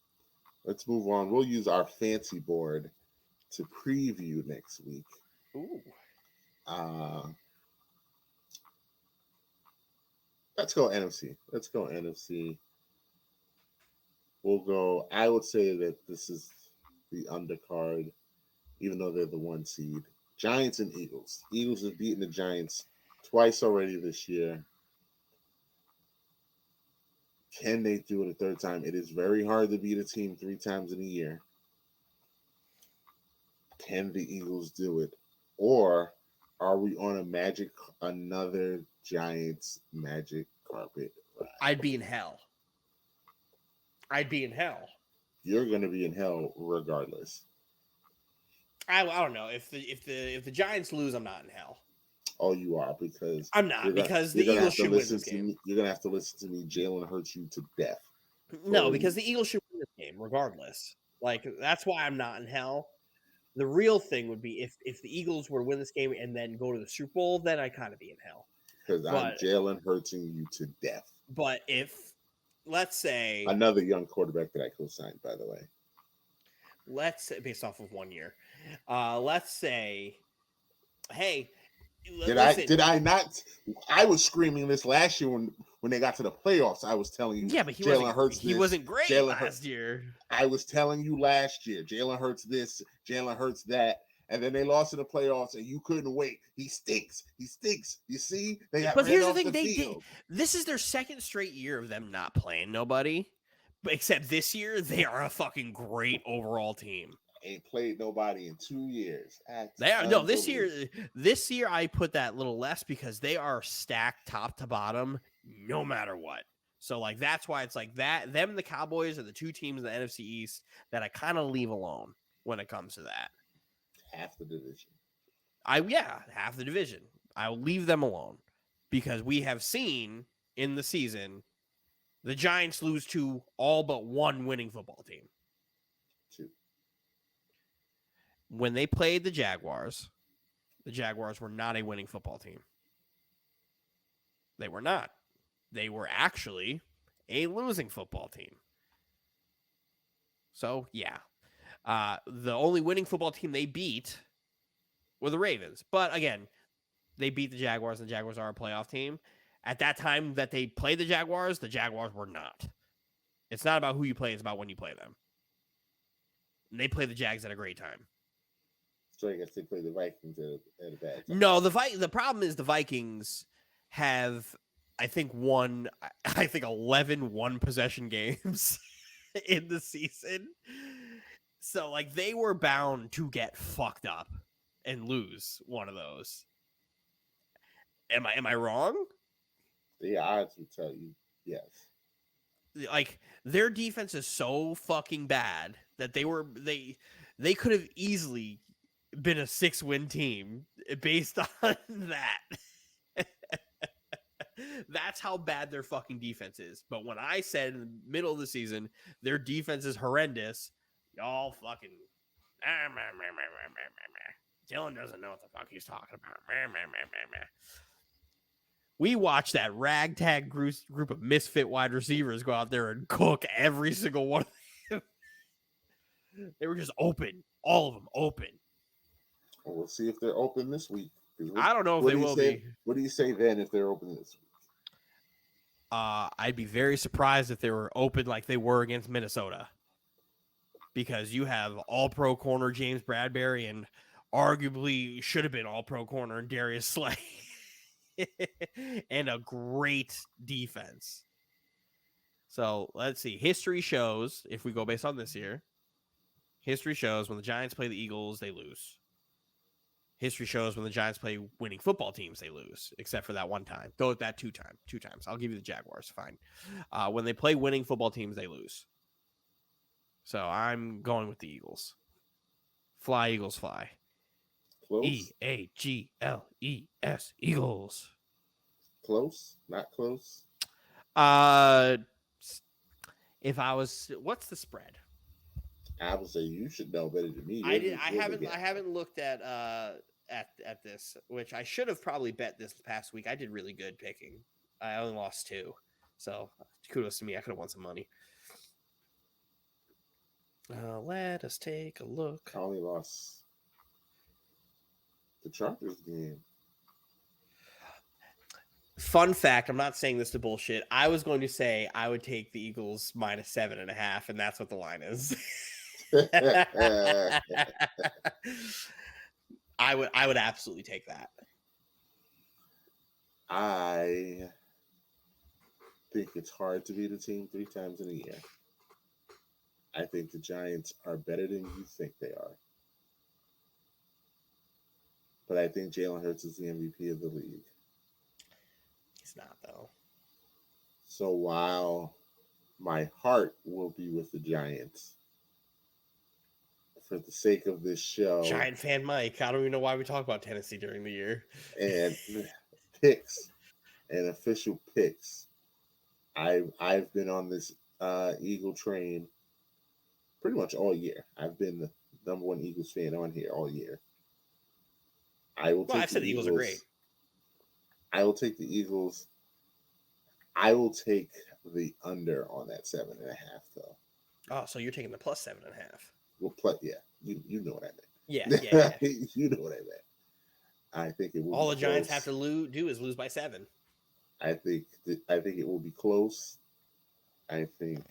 Let's move on. We'll use our fancy board to preview next week.
Ooh.
Let's go NFC. We'll go. I would say that this is the undercard, even though they're the 1 seed. Giants and Eagles. Eagles have beaten the Giants twice already this year. Can they do it a third time? It is very hard to beat a team 3 times in a year. Can the Eagles do it? Or are we on another Giants magic carpet ride?
I'd be in hell.
You're going to be in hell regardless.
I don't know. If the Giants lose, I'm not in hell.
Oh, you are, because
I'm not, because the Eagles should win this game.
You're gonna have to listen to me. Jalen hurts you to death.
No, because the Eagles should win this game regardless. Like, that's why I'm not in hell. The real thing would be if the Eagles were to win this game and then go to the Super Bowl, then I'd kind of be in hell.
Because I'm Jalen hurting you to death.
But if, let's say,
another young quarterback that I co-signed, by the way.
Let's say, based off of 1 year. Let's say, hey.
Did I not? I was screaming this last year when they got to the playoffs. I was telling you,
yeah, but he wasn't great last year.
I was telling you last year, Jalen Hurts this, Jalen Hurts that, and then they lost in the playoffs, and you couldn't wait. He stinks. You see, they got.
But here's the thing: they did. This is their 2nd straight year of them not playing nobody, but except this year they are a fucking great overall team.
Ain't played nobody in 2 years.
They are no this year. This year I put that little less because they are stacked top to bottom, no matter what. So like that's why it's like that. Them and the Cowboys are the 2 teams in the NFC East that I kind of leave alone when it comes to that.
Half the division.
Half the division. I'll leave them alone because we have seen in the season the Giants lose to all but 1 winning football team.
2.
When they played the Jaguars were not a winning football team. They were not. They were actually a losing football team. So, yeah. The only winning football team they beat were the Ravens. But, again, they beat the Jaguars, and the Jaguars are a playoff team. At that time that they played the Jaguars were not. It's not about who you play. It's about when you play them. And they play the Jags at a great time.
So I guess they play the Vikings at a bad time.
No, the problem is the Vikings have, I think 11 one-possession games in the season. So, like, they were bound to get fucked up and lose one of those. Am I wrong?
The odds would tell you yes.
Like their defense is so fucking bad that they could have easily been a 6-win team based on that. That's how bad their fucking defense is. But when I said in the middle of the season their defense is horrendous, y'all fucking Dylan doesn't know what the fuck he's talking about. We watched that ragtag group of misfit wide receivers go out there and cook every single one of them. They were just open. All of them open.
Well, we'll see if they're open this week.
I don't know if they will be.
What do you say then if they're open this week?
I'd be very surprised if they were open like they were against Minnesota. Because you have all-pro corner James Bradbury and arguably should have been all-pro corner Darius Slay. And a great defense. So let's see. History shows, if we go based on this year, history shows when the Giants play the Eagles, they lose. History shows when the Giants play winning football teams, they lose, except for that one time. Go with that two times. I'll give you the Jaguars. Fine. When they play winning football teams, they lose. So I'm going with the Eagles. Fly, Eagles, fly.
Close?
Eagles. Eagles.
Close? Not close?
If I was, what's the spread?
I would say you should know better than me.
I haven't looked at this, which I should have probably bet this past week. I did really good picking. I only lost 2, so kudos to me. I could have won some money. Let us take a look.
I only lost the Chargers game.
Fun fact, I'm not saying this to bullshit. I was going to say I would take the Eagles minus 7.5, and that's what the line is. I would absolutely take that.
I think it's hard to beat a team 3 times in a year. I think the Giants are better than you think they are. But I think Jalen Hurts is the MVP of the league.
He's not, though.
So while my heart will be with the Giants, for the sake of this show...
Giant fan Mike. I don't even know why we talk about Tennessee during the year.
And picks and official picks. I've been on this Eagle train pretty much all year. I've been the number one Eagles fan on here all year.
I've said the Eagles are great.
I will take the Eagles. I will take the under on that 7.5 though.
Oh, so you're taking the plus 7.5.
We'll play. Yeah, you know what I meant.
Yeah.
You know what I meant. I think it will.
All the Giants have to do is lose by 7.
I think it will be close. I think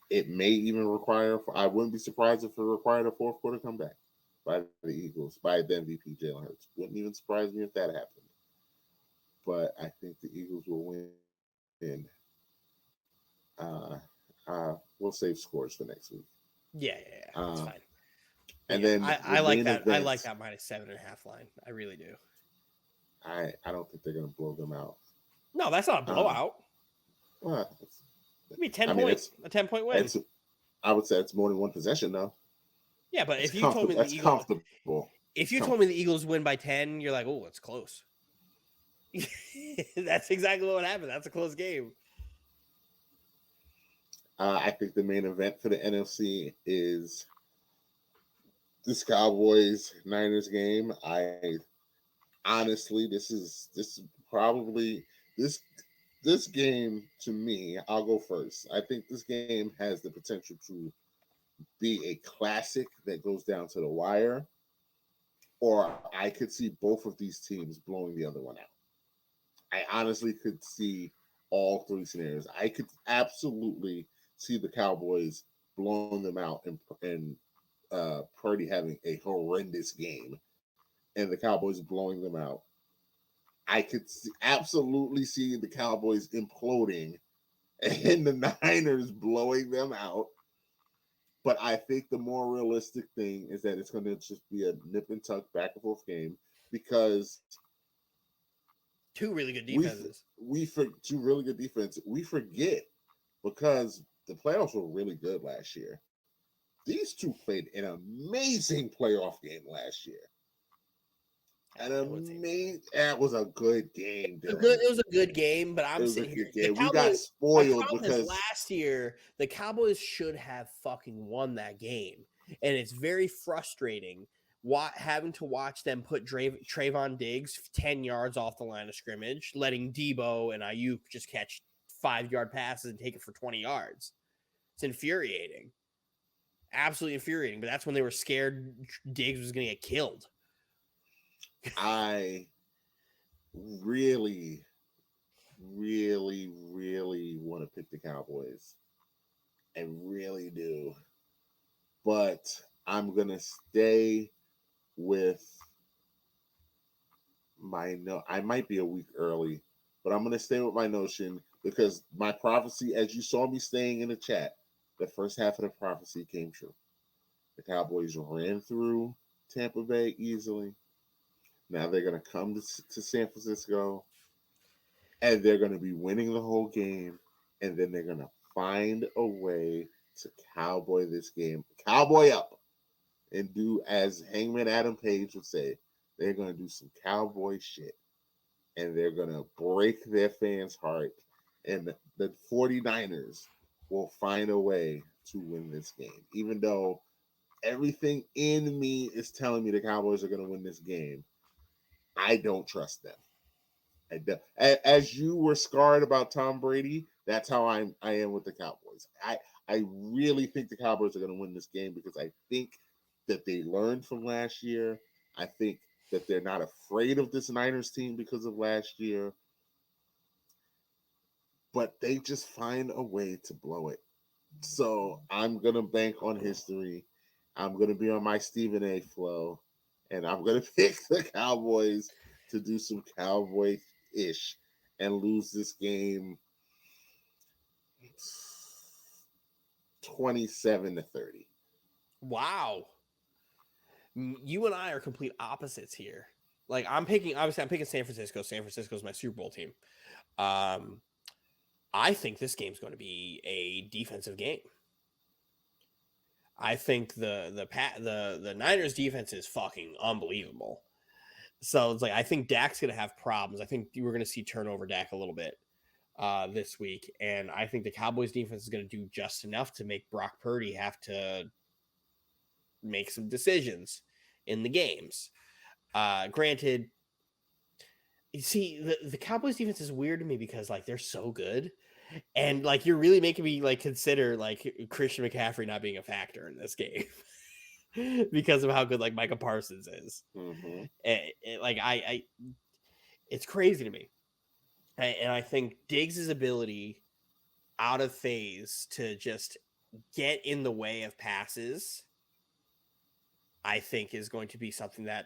it may even require. I wouldn't be surprised if it required a 4th quarter comeback by the Eagles, by the MVP Jalen Hurts. Wouldn't even surprise me if that happened. But I think the Eagles will win. And we'll save scores for next week.
Yeah, that's fine.
And then
I like that. Events, I like that minus 7.5 line. I really do.
I don't think they're going to blow them out.
No, that's not a blowout.
Well,
it'd be 10 points. A 10-point win.
I would say it's more than one possession, though.
Yeah, but if you told me the Eagles,
comfortable.
If you told me the Eagles win by 10, you're like, oh, it's close. That's exactly what happened. That's a close game.
I think the main event for the NFC is this Cowboys-Niners game. Honestly, this game to me, I'll go first. I think this game has the potential to be a classic that goes down to the wire, or I could see both of these teams blowing the other one out. I honestly could see all 3 scenarios. I could absolutely see the Cowboys blowing them out and Purdy having a horrendous game and the Cowboys blowing them out. I could absolutely see the Cowboys imploding and the Niners blowing them out. But I think the more realistic thing is that it's going to just be a nip and tuck back and forth game because
Two really good defenses.
We for two really good defense. We forget because the playoffs were really good last year. These two played an amazing playoff game last year. That was a good game, Dylan.
It was a good game, but I'm sitting here. The Cowboys,
we got spoiled because
last year the Cowboys should have fucking won that game, and it's very frustrating having to watch them put Trayvon Diggs 10 yards off the line of scrimmage, letting Debo and Ayuk just catch 5-yard passes and take it for 20 yards. It's infuriating. Absolutely infuriating, but that's when they were scared Diggs was going to get killed.
I really, really, really want to pick the Cowboys. I really do. But I'm going to stay with I might be a week early, but I'm going to stay with my notion because my prophecy, as you saw me saying in the chat, the first half of the prophecy came true. The Cowboys ran through Tampa Bay easily. Now they're going to come to San Francisco, and they're going to be winning the whole game, and then they're going to find a way to cowboy this game, cowboy up, and do as Hangman Adam Page would say, they're going to do some cowboy shit, and they're going to break their fans' heart, and the 49ers will find a way to win this game, even though everything in me is telling me the Cowboys are going to win this game. I don't trust them. As you were scarred about Tom Brady, that's how I am with the Cowboys. I really think the Cowboys are going to win this game because I think that they learned from last year. I think that they're not afraid of this Niners team because of last year. But they just find a way to blow it. So I'm going to bank on history. I'm going to be on my Stephen A. flow. And I'm going to pick the Cowboys to do some Cowboy-ish and lose this game 27-30.
Wow. You and I are complete opposites here. Like I'm picking San Francisco. San Francisco is my Super Bowl team. I think this game's going to be a defensive game. I think the Niners defense is fucking unbelievable. So it's like I think Dak's going to have problems. I think we're going to see turnover Dak a little bit this week, and I think the Cowboys defense is going to do just enough to make Brock Purdy have to make some decisions in the games. Granted, you see, the Cowboys defense is weird to me because like they're so good. And like you're really making me like consider like Christian McCaffrey not being a factor in this game because of how good like Micah Parsons is.
Mm-hmm.
Like it's crazy to me. And I think Diggs' ability out of phase to just get in the way of passes, I think is going to be something that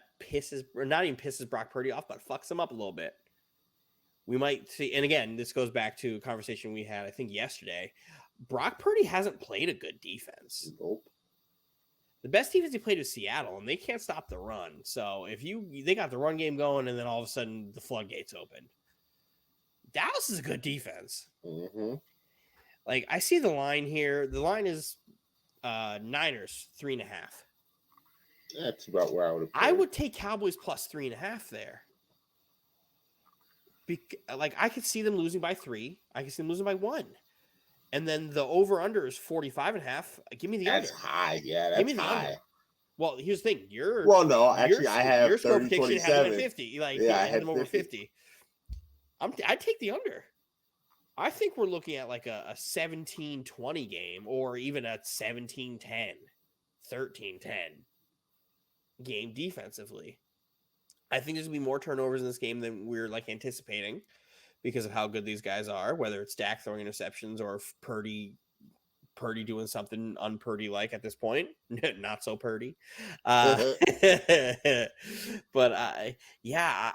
not even pisses Brock Purdy off, but fucks him up a little bit. We might see, and again, this goes back to a conversation we had, I think, yesterday. Brock Purdy hasn't played a good defense.
Nope.
The best defense he played was Seattle, and they can't stop the run. So they got the run game going, and then all of a sudden the floodgates open. Dallas is a good defense.
Mm-hmm.
Like I see the line here. The line is Niners 3.5.
That's about where I would have.
I would take Cowboys plus 3.5 there. Like I could see them losing by 3. I could see them losing by 1. And then the over-under is 45.5. Give me the under.
That's high. Yeah, that's high. Under.
Well, here's the thing.
I have
your score prediction
30-27.
had them at 50. Like,
yeah, I
had them over 50. I'd take the under. I think we're looking at like a 17-20 game or even a 17-10, 13-10 game defensively. I think there's going to be more turnovers in this game than we're like anticipating because of how good these guys are, whether it's Dak throwing interceptions or Purdy doing something un-Purdy-like at this point. Not so Purdy. But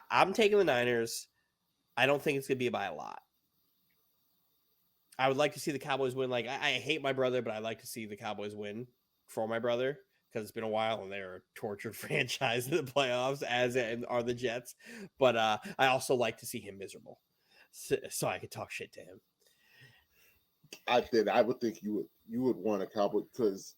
I'm taking the Niners. I don't think it's going to be by a lot. I would like to see the Cowboys win. Like I hate my brother, but I like to see the Cowboys win for my brother because it's been a while and they're a tortured franchise in the playoffs, as are the Jets. But I also like to see him miserable, so I could talk shit to him.
I would think you would want a Cowboy because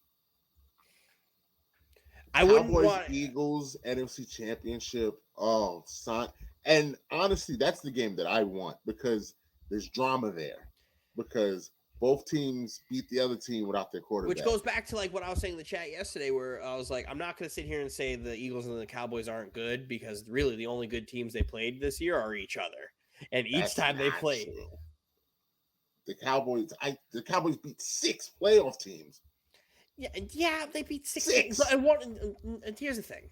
I wouldn't want
Eagles NFC Championship. Oh, son. And honestly, that's the game that I want because there's drama there. Because both teams beat the other team without their quarterback.
Which goes back to like what I was saying in the chat yesterday, where I was like, I'm not going to sit here and say the Eagles and the Cowboys aren't good because really the only good teams they played this year are each other. And each time they played,
true. The Cowboys beat 6 playoff teams.
Yeah, they beat 6. And here's the thing.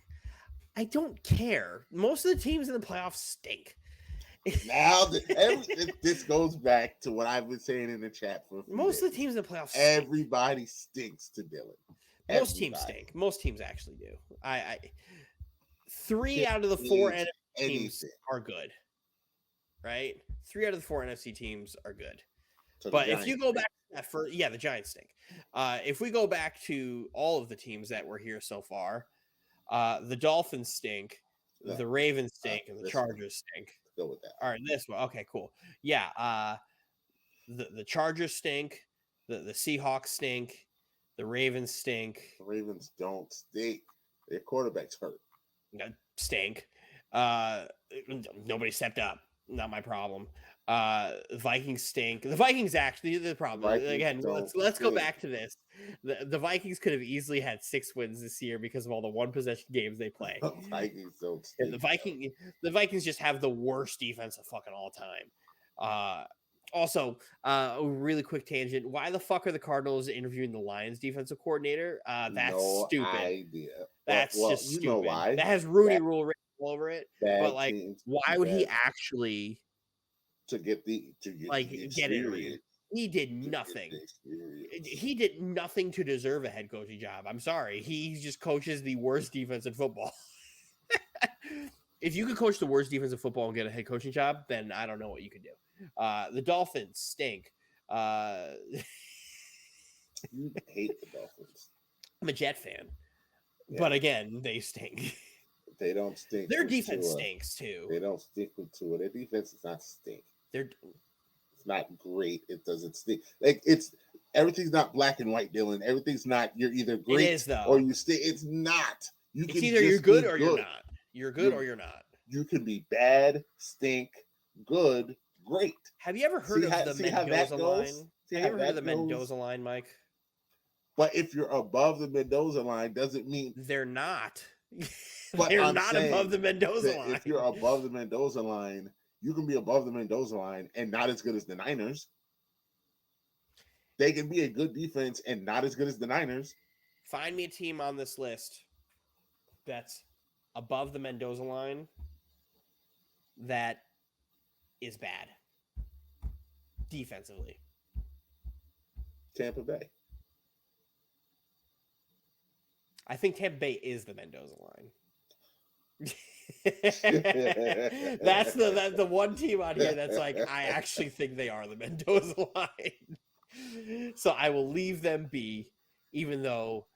I don't care. Most of the teams in the playoffs stink.
Now, this goes back to what I've been saying in the chat for
most of the teams in the playoffs.
Everybody stinks to Dylan.
Most teams stink. Most teams actually do. 3 out of the 4 NFC teams are good. Right? 3 out of the 4 NFC teams are good. So but if you go back to that the Giants stink. If we go back to all of the teams that were here so far, the Dolphins stink, the Ravens stink, and the Chargers stink.
Go with that.
All right, this one. Okay, cool. Yeah, the Chargers stink, the Seahawks stink, the Ravens stink.
The Ravens don't stink. Their quarterback's hurt.
Stink. Nobody stepped up. Not my problem. Vikings stink. The Vikings actually the problem. Again, let's go back to this. The Vikings could have easily had 6 wins this year because of all the one possession games they play.
The Vikings don't stink.
The Vikings just have the worst defense of fucking all time. Also, a really quick tangent. Why the fuck are the Cardinals interviewing the Lions defensive coordinator? That's stupid.
Idea.
That's just stupid. You know why? That has Rooney Rule written all over it. But like, why would he actually
get
it? He did nothing. He did nothing to deserve a head coaching job. I'm sorry. He just coaches the worst defense in football. If you could coach the worst defense in football and get a head coaching job, then I don't know what you could do. The Dolphins stink.
You hate the Dolphins.
I'm a Jet fan. Yeah. But again, they stink.
They don't stink.
Their defense stinks too.
They don't stink with Tua. Their defense does not stink. It's not great. It doesn't stink. Like everything's not black and white, Dylan. Everything's not. You're either great or you stink. It's not.
It's either you're good or you're not. You're good or you're not.
You can be bad, stink, good, great.
Have you ever heard of the Mendoza line? Have you ever heard of the Mendoza line, Mike?
But if you're above the Mendoza line, doesn't mean
they're not. They're not above the Mendoza line.
If you're above the Mendoza line, you can be above the Mendoza line and not as good as the Niners. They can be a good defense and not as good as the Niners.
Find me a team on this list that's above the Mendoza line that is bad defensively.
Tampa Bay.
I think Tampa Bay is the Mendoza line. That's the one team out here that's like, I actually think they are the Mendoza line. So I will leave them be, even though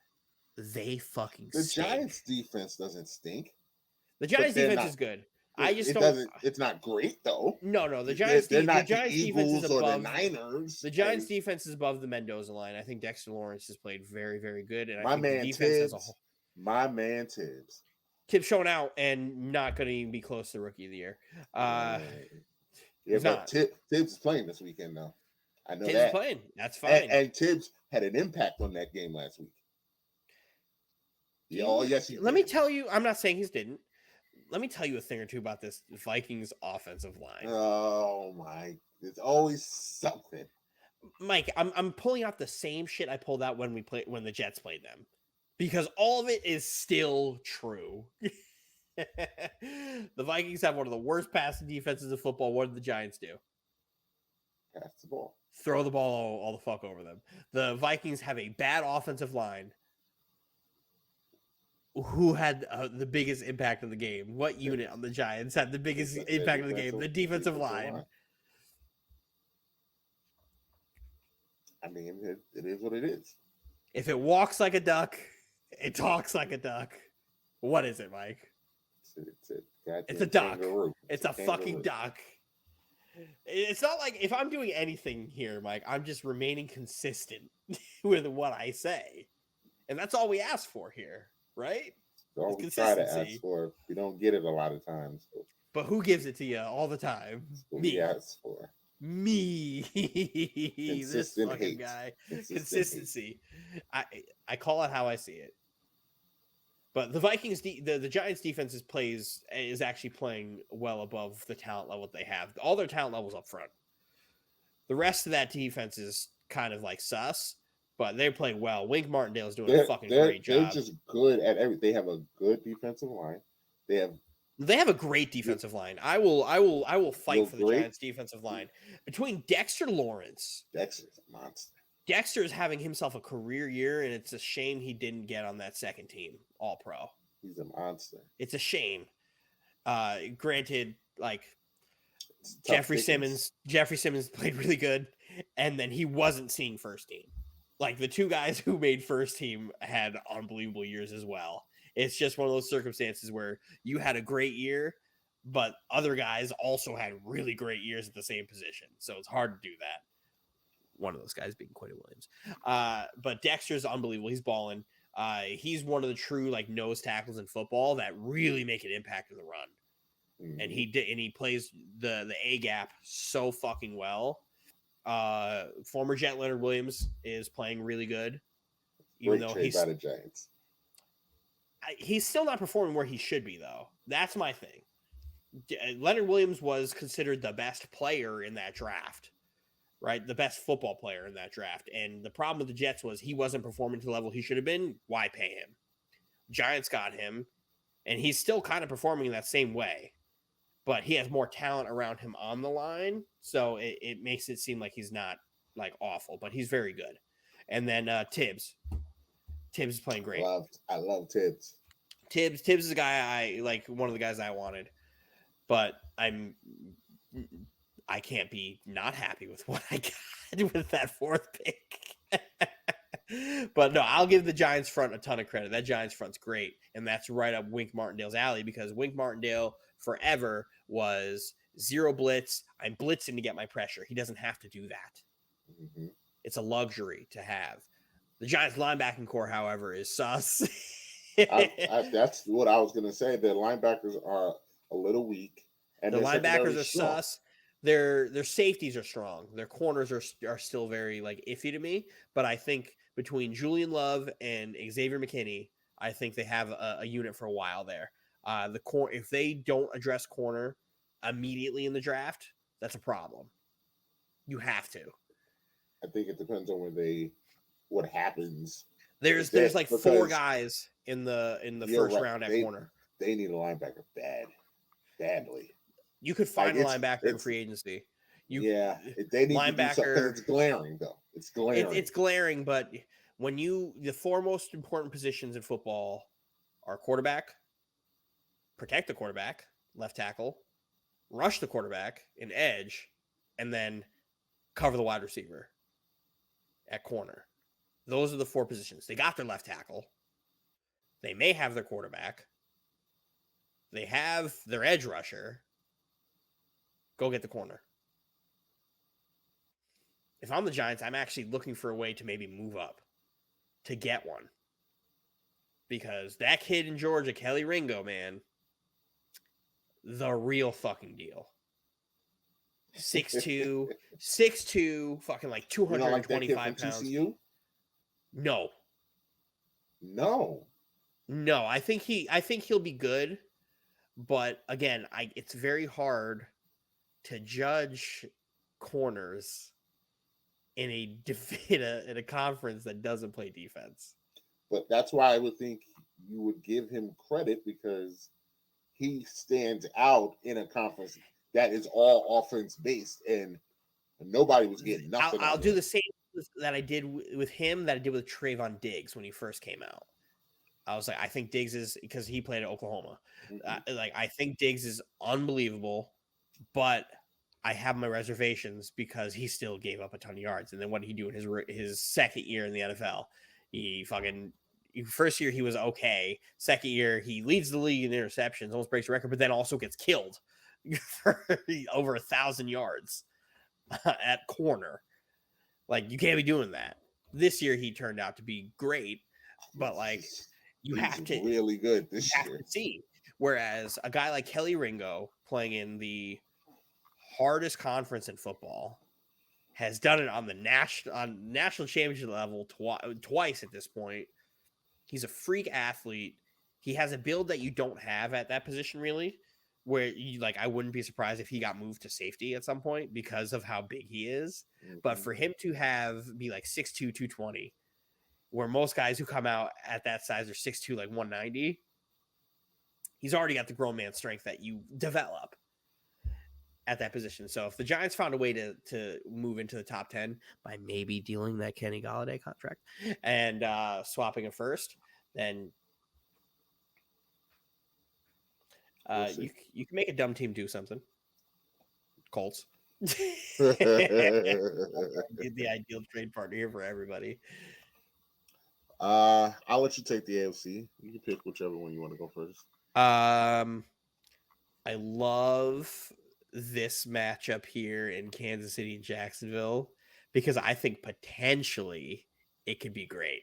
they fucking stink.
The Giants defense doesn't stink.
The Giants defense is good.
It's not great though.
No. The Giants defense is above
the Niners.
The Giants defense is above the Mendoza line. I think Dexter Lawrence has played very, very good, and
my man Tibbs.
Tibbs showing out and not going to even be close to Rookie of the Year.
But Tibbs is playing this weekend though. I know
Tibbs
that.
Is playing. That's fine.
And Tibbs had an impact on that game last week. Yes.
Let me tell you. I'm not saying he didn't. Let me tell you a thing or two about this Vikings offensive line.
Oh my! It's always something.
Mike, I'm pulling out the same shit I pulled out when the Jets played them, because all of it is still true. The Vikings have one of the worst passing defenses in football. What did the Giants do?
Pass the ball.
Throw the ball all the fuck over them. The Vikings have a bad offensive line. Who had the biggest impact of the game? What unit on the Giants had the biggest impact of the game? The defensive line.
I mean, it is what it is.
If it walks like a duck, It talks like a duck. What is it, Mike?
It's
a duck.
Kangaroo.
It's a fucking duck. It's not like if I'm doing anything here, Mike, I'm just remaining consistent with what I say. And that's all we ask for here, right?
All we try to ask for. We don't get it a lot of times.
But who gives it to you all the time? Me.
We ask for.
Me. This fucking
hate.
guy. Consistency. I call it how I see it. But the Vikings, the Giants defense is actually playing well above the talent level they have. All their talent levels up front. The rest of that defense is kind of like sus, but they're playing well. Wink Martindale is doing a fucking great job.
They're just good at everything. They have a good defensive line. They have
a great defensive line. I will fight for the Giants defensive line. Between Dexter Lawrence.
Dexter's a monster.
Dexter is having himself a career year, and it's a shame he didn't get on that second team All-Pro.
He's a monster.
It's a shame. Granted, like Jeffrey Simmons played really good, and then he wasn't seeing first team. Like the two guys who made first team had unbelievable years as well. It's just one of those circumstances where you had a great year, but other guys also had really great years at the same position. So it's hard to do that. One of those guys being Quentin Williams. But Dexter's unbelievable. He's balling. He's one of the true like nose tackles in football that really make an impact in the run. Mm-hmm. And he plays the A gap so fucking well. Former Jet Leonard Williams is playing really good.
Even though he's by the Giants.
He's still not performing where he should be, though. That's my thing. Leonard Williams was considered the best player in that draft, right? The best football player in that draft. And the problem with the Jets was he wasn't performing to the level he should have been. Why pay him? Giants got him, and he's still kind of performing in that same way. But he has more talent around him on the line, so it makes it seem like he's not, like, awful. But he's very good. And then Tibbs. Tibbs is playing great.
I love Tibbs.
Tibbs is a guy one of the guys I wanted, but I can't be not happy with what I got with that fourth pick. But no, I'll give the Giants front a ton of credit. That Giants front's great, and that's right up Wink Martindale's alley because Wink Martindale forever was zero blitz. I'm blitzing to get my pressure. He doesn't have to do that. Mm-hmm. It's a luxury to have. The Giants linebacking core, however, is sus.
That's what I was going to say. The linebackers are a little weak. And
the linebackers are sus. Their safeties are strong. Their corners are still very like iffy to me. But I think between Julian Love and Xavier McKinney, I think they have a unit for a while there. If they don't address corner immediately in the draft, that's a problem. You have to.
I think it depends on what happens.
There's like four guys in the first round at corner.
They need a linebacker badly.
You could find a linebacker in free agency.
They need linebacker. It's glaring though. It's glaring.
It's glaring, but when the four most important positions in football are quarterback, protect the quarterback, left tackle, rush the quarterback, an edge, and then cover the wide receiver at corner. Those are the four positions. They got their left tackle. They may have their quarterback. They have their edge rusher. Go get the corner. If I'm the Giants, I'm actually looking for a way to maybe move up to get one. Because that kid in Georgia, Kelly Ringo, man, the real fucking deal. 6'2", fucking like 225 pounds.
TCU?
No. I think he'll be good, but again, it's very hard to judge corners in a conference that doesn't play defense.
But that's why I would think you would give him credit because he stands out in a conference that is all offense based, and nobody was getting nothing.
I'll do the same that I did with him that I did with Trayvon Diggs when he first came out. I was like, I think Diggs is because he played at Oklahoma. Mm-hmm. I think Diggs is unbelievable, but I have my reservations because he still gave up a ton of yards. And then what did he do in his second year in the NFL? He fucking first year he was okay. Second year he leads the league in interceptions, almost breaks the record, but then also gets killed for over 1,000 yards at corner. Like, you can't be doing that. This year he turned out to be great, but like you have to
really good this
have
year.
to see. Whereas a guy like Kelly Ringo playing in the hardest conference in football has done it on the national championship level twice at this point. He's a freak athlete. He has a build that you don't have at that position, really. Where you like, I wouldn't be surprised if he got moved to safety at some point because of how big he is.
Mm-hmm.
But for him to be like 6'2", 220, where most guys who come out at that size are 6'2", like 190, he's already got the grown man strength that you develop at that position. So if the Giants found a way to move into the top 10 by maybe dealing that Kenny Golladay contract and swapping a first, then you can make a dumb team do something. Colts. The ideal trade partner here for everybody.
I'll let you take the AFC. You can pick whichever one you want to go first.
I love this matchup here in Kansas City and Jacksonville because I think potentially it could be great.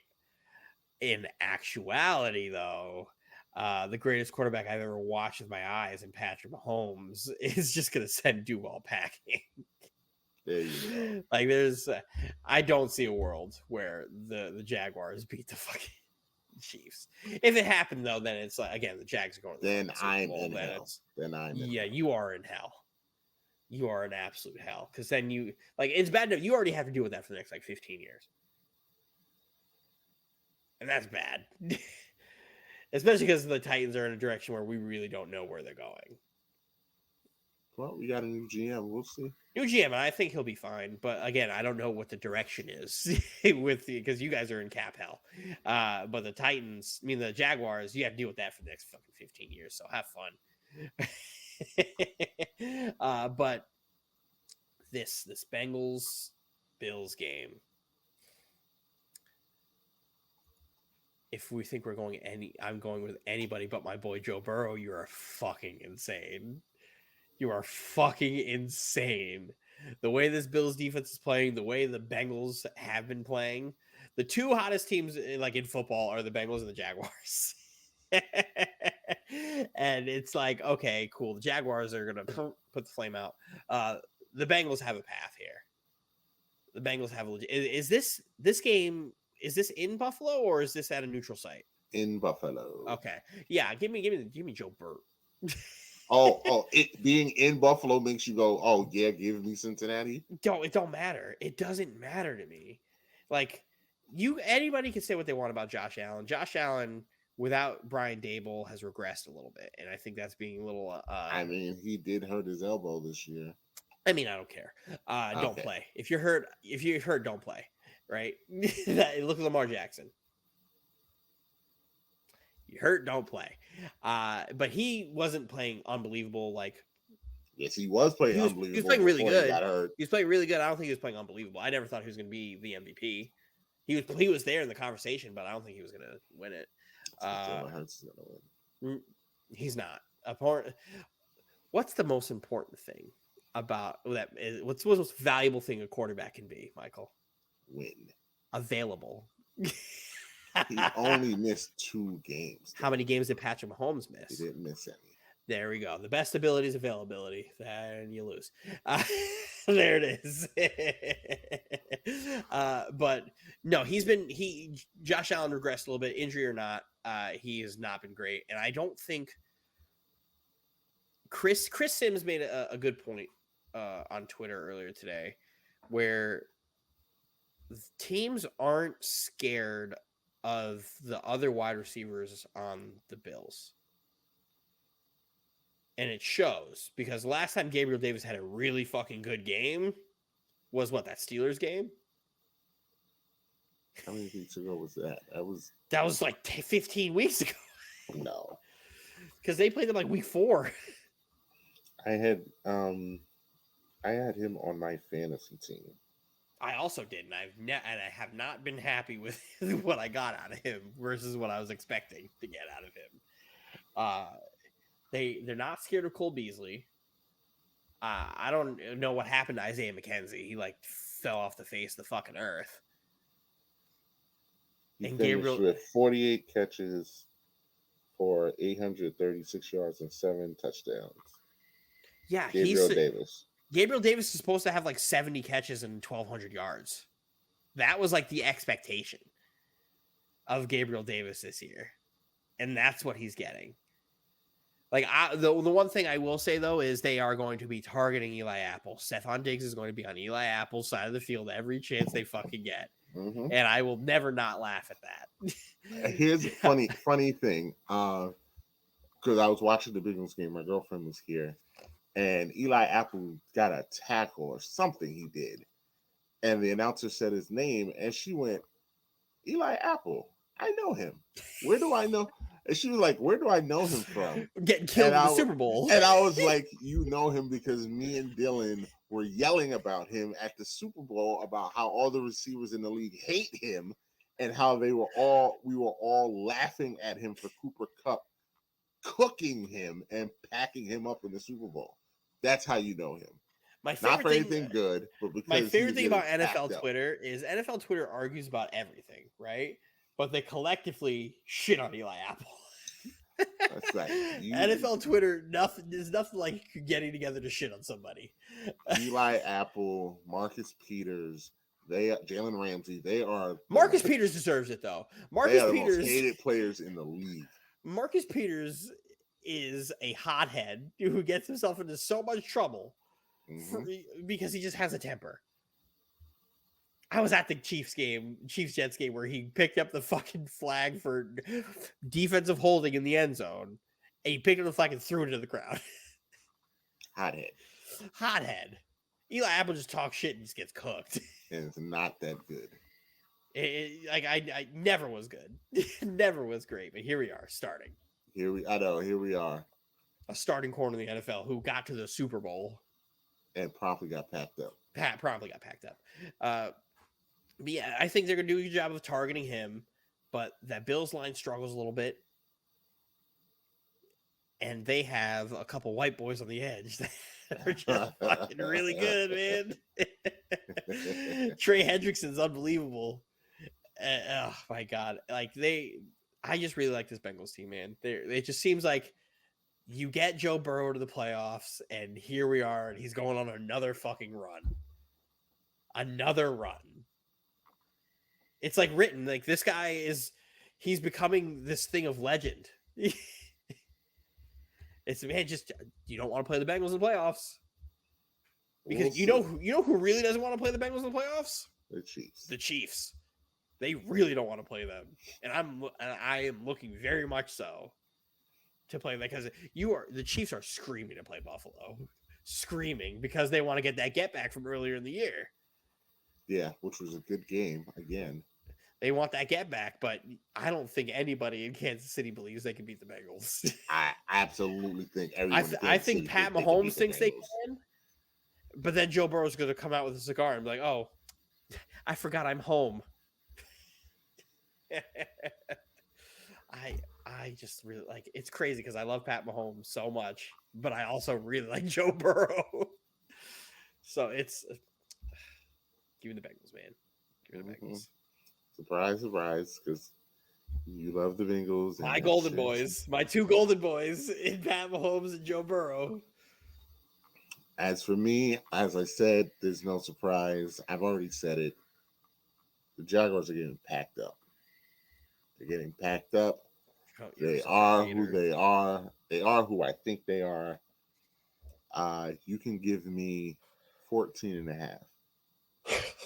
In actuality, though, the greatest quarterback I've ever watched with my eyes, and Patrick Mahomes, is just going to send Duval packing.
There you go.
Like, I don't see a world where the Jaguars beat the fucking Chiefs. If it happened, though, then it's like, again, the Jags are going.
Then I'm in hell.
Yeah, you are in hell. You are in absolute hell because then you like it's bad enough. You already have to deal with that for the next like 15 years, and that's bad. Especially because the Titans are in a direction where we really don't know where they're going.
Well, we got a new GM. We'll see.
New GM, and I think he'll be fine. But again, I don't know what the direction is because you guys are in cap hell. But the Titans, the Jaguars, you have to deal with that for the next fucking 15 years. So have fun. But this Bengals Bills game, if we think we're going I'm going with anybody but my boy Joe Burrow. You are fucking insane. You are fucking insane. The way this Bills defense is playing, the way the Bengals have been playing, the two hottest teams like in football are the Bengals and the Jaguars. And it's like, okay, cool. The Jaguars are going to put the flame out. The Bengals have a path here. The Bengals have a legit. Is this game, is this in Buffalo or is this at a neutral site?
In Buffalo.
Okay. Yeah, give me Joe Burt.
It being in Buffalo makes you go, oh yeah, give me Cincinnati.
It don't matter. It doesn't matter to me. Like, anybody can say what they want about Josh Allen. Josh Allen without Brian Dable has regressed a little bit, and I think that's being a little.
He did hurt his elbow this year.
I don't care. Don't play if you're hurt. If you're hurt, don't play. Right? Look at Lamar Jackson. You hurt, don't play. But he wasn't playing unbelievable. Like,
yes, he was playing unbelievable.
He was playing really good. He was playing really good. I don't think he was playing unbelievable. I never thought he was going to be the MVP. He was there in the conversation, but I don't think he was going to win it. He's not. What's the most important thing about that? What's the most valuable thing a quarterback can be, Michael?
Win.
Available.
He only missed 2 games.
How many games did Patrick Mahomes miss?
He didn't miss any.
There we go. The best ability is availability, and you lose. There it is. But no, Josh Allen regressed a little bit, injury or not. He has not been great, and I don't think Chris Sims made a good point on Twitter earlier today, where teams aren't scared of the other wide receivers on the Bills. And it shows because last time Gabriel Davis had a really fucking good game was that Steelers game?
How many weeks ago was that?
That was like 15 weeks ago.
No.
Because they played them like week 4.
I had him on my fantasy team.
I also did, and and I have not been happy with what I got out of him versus what I was expecting to get out of him. They're not scared of Cole Beasley. I don't know what happened to Isaiah McKenzie. He like fell off the face of the fucking earth.
He
And
finished
Gabriel
with 48 catches for 836 yards and 7 touchdowns.
Yeah,
Gabriel Davis.
Gabriel Davis is supposed to have like 70 catches and 1,200 yards. That was like the expectation of Gabriel Davis this year. And that's what he's getting. Like, the one thing I will say, though, is they are going to be targeting Eli Apple. Stephon Diggs is going to be on Eli Apple's side of the field every chance they fucking get.
Mm-hmm.
And I will never not laugh at that.
Here's a funny thing. Because I was watching the Bengals game. My girlfriend was here. And Eli Apple got a tackle or something he did. And the announcer said his name. And she went, Eli Apple. I know him. Where do I know? And she was like, where do I know him from?
Getting killed in the Super Bowl.
And I was like, you know him because me and Dylan were yelling about him at the Super Bowl about how all the receivers in the league hate him and how we were all laughing at him for Cooper Kupp cooking him and packing him up in the Super Bowl. That's how you know him. Not for anything good, but because
my favorite thing about NFL Twitter is NFL Twitter argues about everything, right? But they collectively shit on Eli Apple.
That's right.
NFL Twitter, there's nothing like getting together to shit on somebody.
Eli Apple, Marcus Peters, Jalen Ramsey, they are.
Marcus Peters deserves it though. Marcus
Peters,
the
most hated players in the league.
Marcus Peters is a hothead who gets himself into so much trouble because he just has a temper. I was at the Chiefs Jets game, where he picked up the fucking flag for defensive holding in the end zone, and he picked up the flag and threw it into the crowd. Hothead. Eli Apple just talks shit and just gets cooked.
And it's not that good.
I never was good. Never was great, but here we are, starting.
Here we are.
A starting corner in the NFL who got to the Super Bowl.
And promptly got packed up.
But yeah, I think they're going to do a good job of targeting him, but that Bills line struggles a little bit. And they have a couple white boys on the edge that are just fucking really good, man. Trey Hendrickson's unbelievable. Oh, my God. I just really like this Bengals team, man. It just seems like you get Joe Burrow to the playoffs, and here we are, and he's going on another fucking run. Another run. It's like written, like this guy he's becoming this thing of legend. It's, man, just, you don't want to play the Bengals in the playoffs. Because you know who really doesn't want to play the Bengals in the playoffs?
The Chiefs.
They really don't want to play them. And I am looking very much so to play them, because the Chiefs are screaming to play Buffalo. Screaming because they want to get that get back from earlier in the year.
Yeah, which was a good game again.
They want that get back, but I don't think anybody in Kansas City believes they can beat the Bengals.
I absolutely think everyone.
I think Pat Mahomes thinks they can, but then Joe Burrow's going to come out with a cigar and be like, "Oh, I forgot I'm home." I just really like, it's crazy because I love Pat Mahomes so much, but I also really like Joe Burrow. So it's give me the Bengals, man. Give me the Bengals.
Surprise, surprise, because you love the Bengals.
My golden boys, my two golden boys in Pat Mahomes and Joe Burrow.
As for me, as I said, there's no surprise. I've already said it. The Jaguars are getting packed up. They're getting packed up. They are who they are. They are who I think they are. You can give me 14 and a half.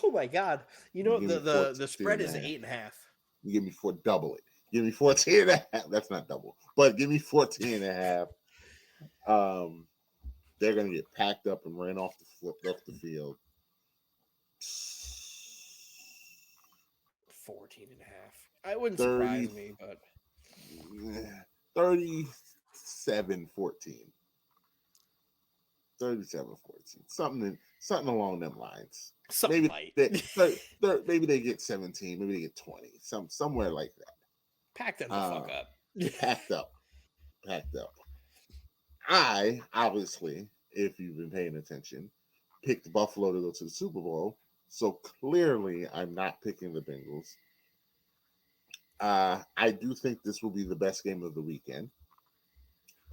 Oh my God. You know, the spread is 8.5.
You give me double it. Give me 14 and a half. That's not double, but give me 14 and a half. They're going to get packed up and ran off the field.
14 and a half. I wouldn't surprise me, but
37-14. 37-14. Something along them lines.
Something
Maybe they get 17, maybe they get 20. Somewhere like that.
Pack them the fuck up.
Packed up. I obviously, if you've been paying attention, picked Buffalo to go to the Super Bowl. So clearly I'm not picking the Bengals. I do think this will be the best game of the weekend.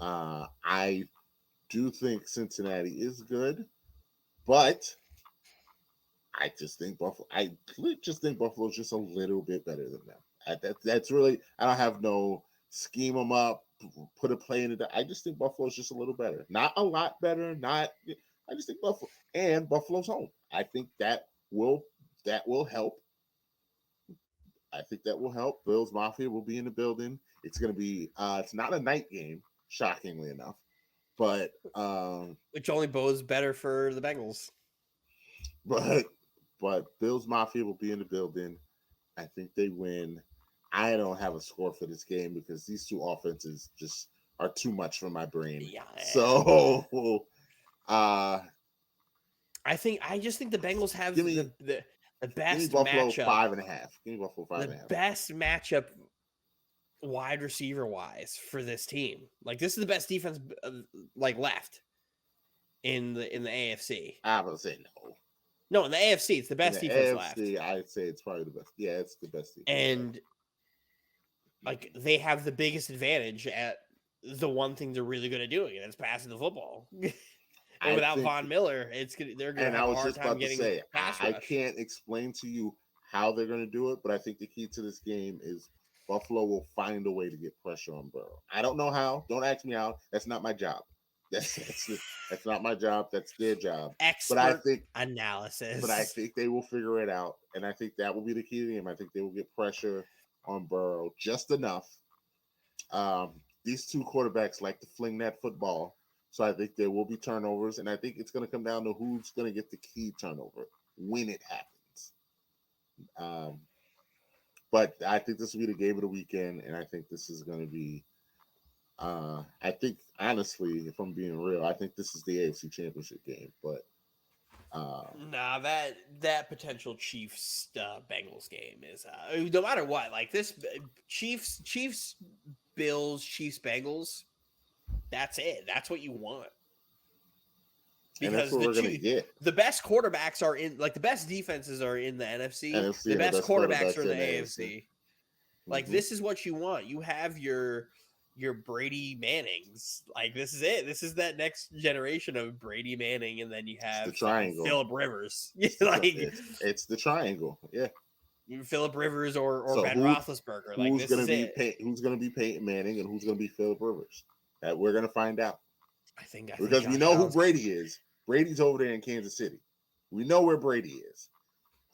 I do think Cincinnati is good, but I just think Buffalo's just a little bit better than them. That's really, I don't have no scheme them up, put a play in it. I just think Buffalo's just a little better, not a lot better. I just think Buffalo's home. I think that will help. I think that will help. Bills Mafia will be in the building. It's going to be. It's not a night game, shockingly enough, but
which only bodes better for the Bengals.
But Bills Mafia will be in the building. I think they win. I don't have a score for this game because these two offenses just are too much for my brain.
Yeah.
So,
I just think the Bengals have the best matchup.
5.5. Give me Buffalo 5.5.
The best matchup wide receiver wise for this team. Like, this is the best defense left in the AFC.
I would say no.
No, in the AFC, it's the best defense left.
I'd say it's probably the best. Yeah, it's the best defense.
And like, they have the biggest advantage at the one thing they're really good at doing, and it's passing the football. And without Von Miller, they're going to have a hard time getting pass rush.
I can't explain to you how they're going to do it, but I think the key to this game is Buffalo will find a way to get pressure on Burrow. I don't know how. Don't ask me how. That's not my job. That's not my job. That's their job.
Expert analysis.
But I think they will figure it out, and I think that will be the key to the game. I think they will get pressure on Burrow just enough. These two quarterbacks like to fling that football, so I think there will be turnovers, and I think it's going to come down to who's going to get the key turnover when it happens. But I think this will be the game of the weekend, and I think this is going to be. I think, honestly, if I'm being real, I think this is the AFC Championship game. But
that potential Chiefs Bengals game is no matter what. Like, this Chiefs Bills Chiefs Bengals. That's it. That's what you want. Because the best quarterbacks are in, like, the best defenses are in the NFC. The best quarterbacks are in the AFC. Like, this is what you want. You have your Brady Mannings. Like, this is it. This is that next generation of Brady Manning, and then you have
the triangle.
Phillip Rivers.
It's the triangle. Yeah.
Phillip Rivers or Ben Roethlisberger. Like, this is it.
Who's going to be Peyton Manning and who's going to be Phillip Rivers? That we're going to find out. Because we know who Brady is. Brady's over there in Kansas City. We know where Brady is.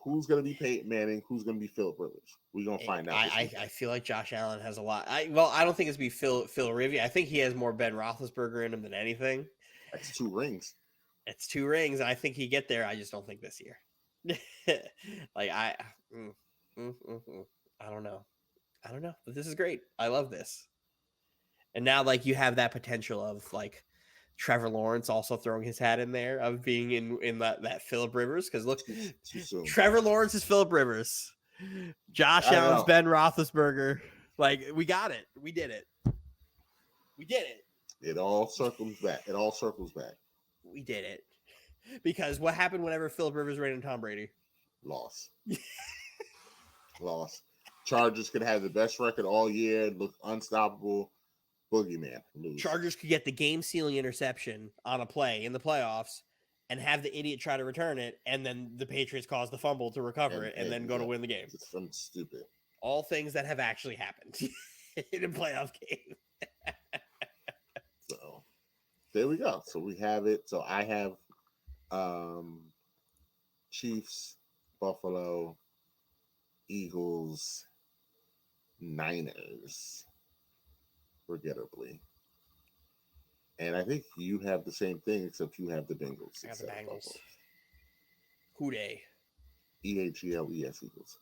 Who's going to be Peyton Manning? Who's going to be Phillip Rivers? We're going to find out.
I feel like Josh Allen has a lot. I don't think it's going to be Phil Rivers. I think he has more Ben Roethlisberger in him than anything.
That's 2 rings.
It's 2 rings, and I think he get there. I just don't think this year. Like, I don't know. But this is great. I love this. And now, like, you have that potential of, like, Trevor Lawrence also throwing his hat in there of being in that Phillip Rivers. Because look, Trevor Lawrence is Phillip Rivers. Josh Allen's Ben Roethlisberger. Like, we got it. We did it.
It all circles back.
We did it. Because what happened whenever Phillip Rivers ran into Tom Brady?
Loss. Chargers could have the best record all year, look unstoppable. Boogeyman lose.
Chargers could get the game-sealing interception on a play in the playoffs and have the idiot try to return it, and then the Patriots cause the fumble to recover it and then go to win the game.
It's something stupid.
All things that have actually happened in a playoff game.
So there we go. So we have it. So I have Chiefs, Buffalo, Eagles, Niners. Regrettably. And I think you have the same thing, except you have the Bengals.
I got the Bengals. Who dey?
EAGLES Eagles.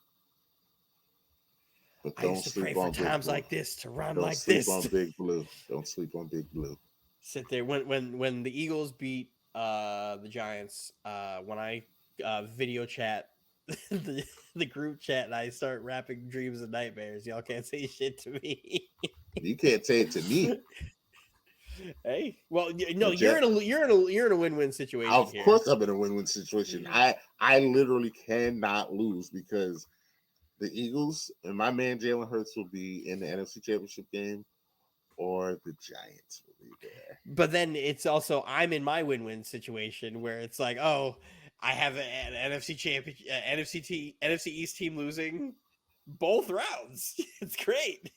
But
I used to pray for times like this to run like this.
Don't sleep on Big Blue. Don't sleep on Big Blue.
Sit there when the Eagles beat the Giants. When I video chat the group chat and I start rapping dreams and nightmares, y'all can't say shit to me.
You can't say it to me.
Hey, well, no,
But
you're in a win-win situation
of
here.
course, I'm in a win-win situation. I literally cannot lose because the Eagles and my man Jalen Hurts will be in the NFC Championship game, or the Giants will be there.
But then it's also I'm in my win-win situation where it's like, oh, I have an NFC champion, NFC East team losing both rounds. It's great.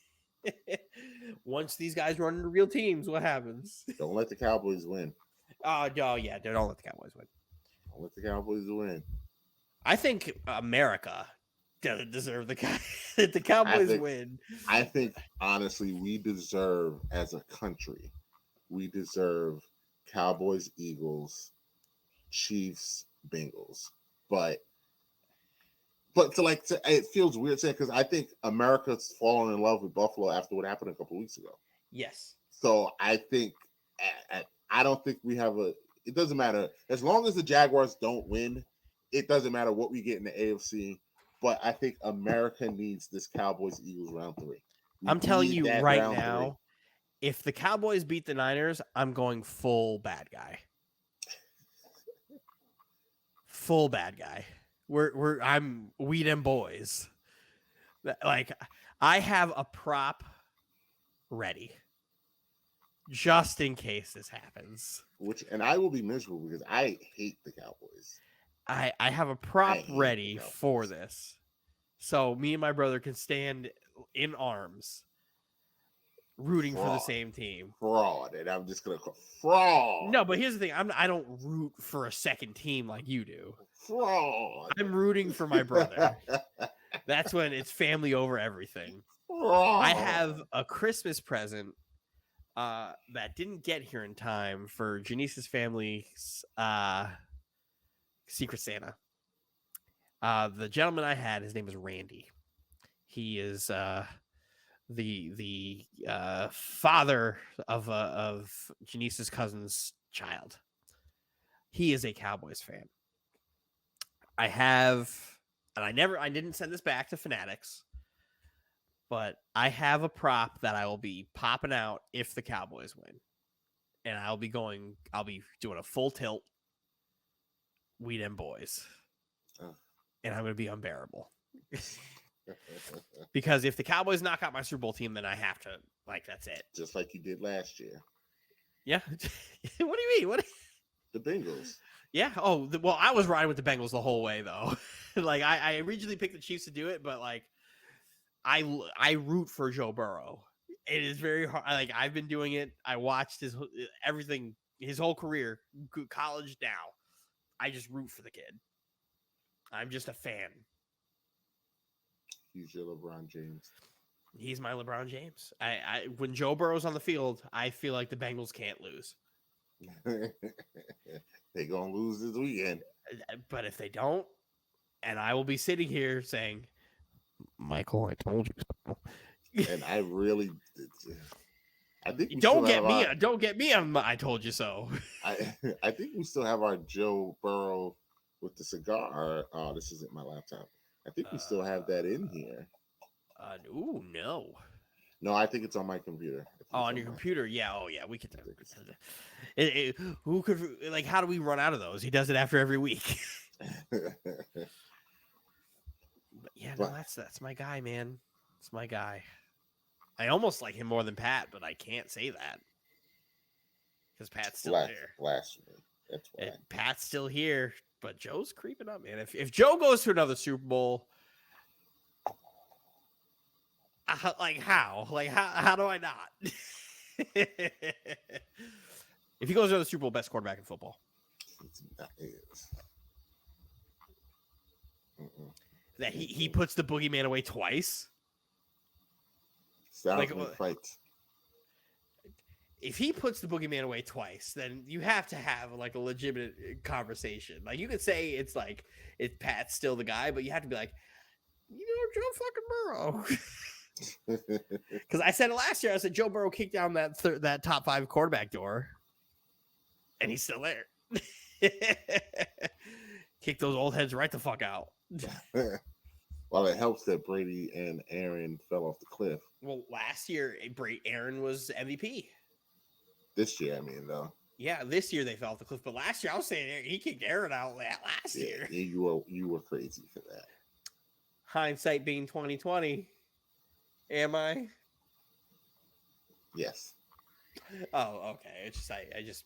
Once these guys run into real teams, what happens?
Don't let the Cowboys win.
Oh, yeah, don't let the Cowboys win.
Don't let the Cowboys win.
I think America doesn't deserve the Cowboys win.
I think honestly, we deserve as a country, we deserve Cowboys, Eagles, Chiefs, Bengals. But it feels weird saying because I think America's fallen in love with Buffalo after what happened a couple weeks ago.
Yes.
So I think I don't think we have a. It doesn't matter as long as the Jaguars don't win. It doesn't matter what we get in the AFC. But I think America needs this Cowboys Eagles round 3.
I'm telling you right now, if the Cowboys beat the Niners, I'm going full bad guy. Full bad guy. We them boys. Like I have a prop ready just in case this happens.
And I will be miserable because I hate the Cowboys.
I have a prop ready for this. So me and my brother can stand in arms rooting for the same team.
Fraud. And I'm just going to call fraud.
No, but here's the thing. I don't root for a second team like you do.
Fraud.
I'm rooting for my brother. That's when it's family over everything.
Fraud.
I have a Christmas present that didn't get here in time for Janice's family's Secret Santa. The gentleman I had, his name is Randy. He is the father of Janice's cousin's child. He is a Cowboys fan. I didn't send this back to Fanatics, but I have a prop that I will be popping out if the Cowboys win. And I'll be doing a full tilt. We them boys. And I'm going to be unbearable. Because if the Cowboys knock out my Super Bowl team, then I have to, that's it.
Just like you did last year.
Yeah. What do you mean?
The Bengals.
Yeah. Oh, well, I was riding with the Bengals the whole way, though. I originally picked the Chiefs to do it, but, I root for Joe Burrow. It is very hard. I've been doing it. I watched everything, his whole career, college now. I just root for the kid. I'm just a fan.
He's your LeBron James.
He's my LeBron James. When Joe Burrow's on the field, I feel like the Bengals can't lose.
They're going to lose this weekend.
But if they don't, and I will be sitting here saying, Michael, I told you so.
And I really I think
don't get me on I told you so.
I think we still have our Joe Burrow with the cigar. Oh, this isn't my laptop. I think we still have that in here.
Ooh, no.
No, I think it's on my computer.
Oh, on your computer? Yeah. Oh, yeah. We could. Who could how do we run out of those? He does it after every week. But yeah, no, that's my guy, man. It's my guy. I almost like him more than Pat, but I can't say that because Pat's still there.
Blasphemy. That's why.
Pat's still here, but Joe's creeping up, man. If Joe goes to another Super Bowl, how? How do I not? If he goes to another Super Bowl, best quarterback in football. That he puts the boogeyman away twice.
Fights.
If he puts the boogeyman away twice, then you have to have a legitimate conversation. You could say it's Pat's still the guy, but you have to be Joe fucking Burrow. Because I said it last year. I said Joe Burrow kicked down that top 5 quarterback door, and he's still there. Kick those old heads right the fuck out.
Well, it helps that Brady and Aaron fell off the cliff.
Well, last year, Aaron was MVP.
This year, I mean, though.
Yeah, this year they fell off the cliff, but last year I was saying he kicked Aaron out last year.
You were crazy for that.
Hindsight being 2020. Am I?
Yes.
Oh, okay. It's just I just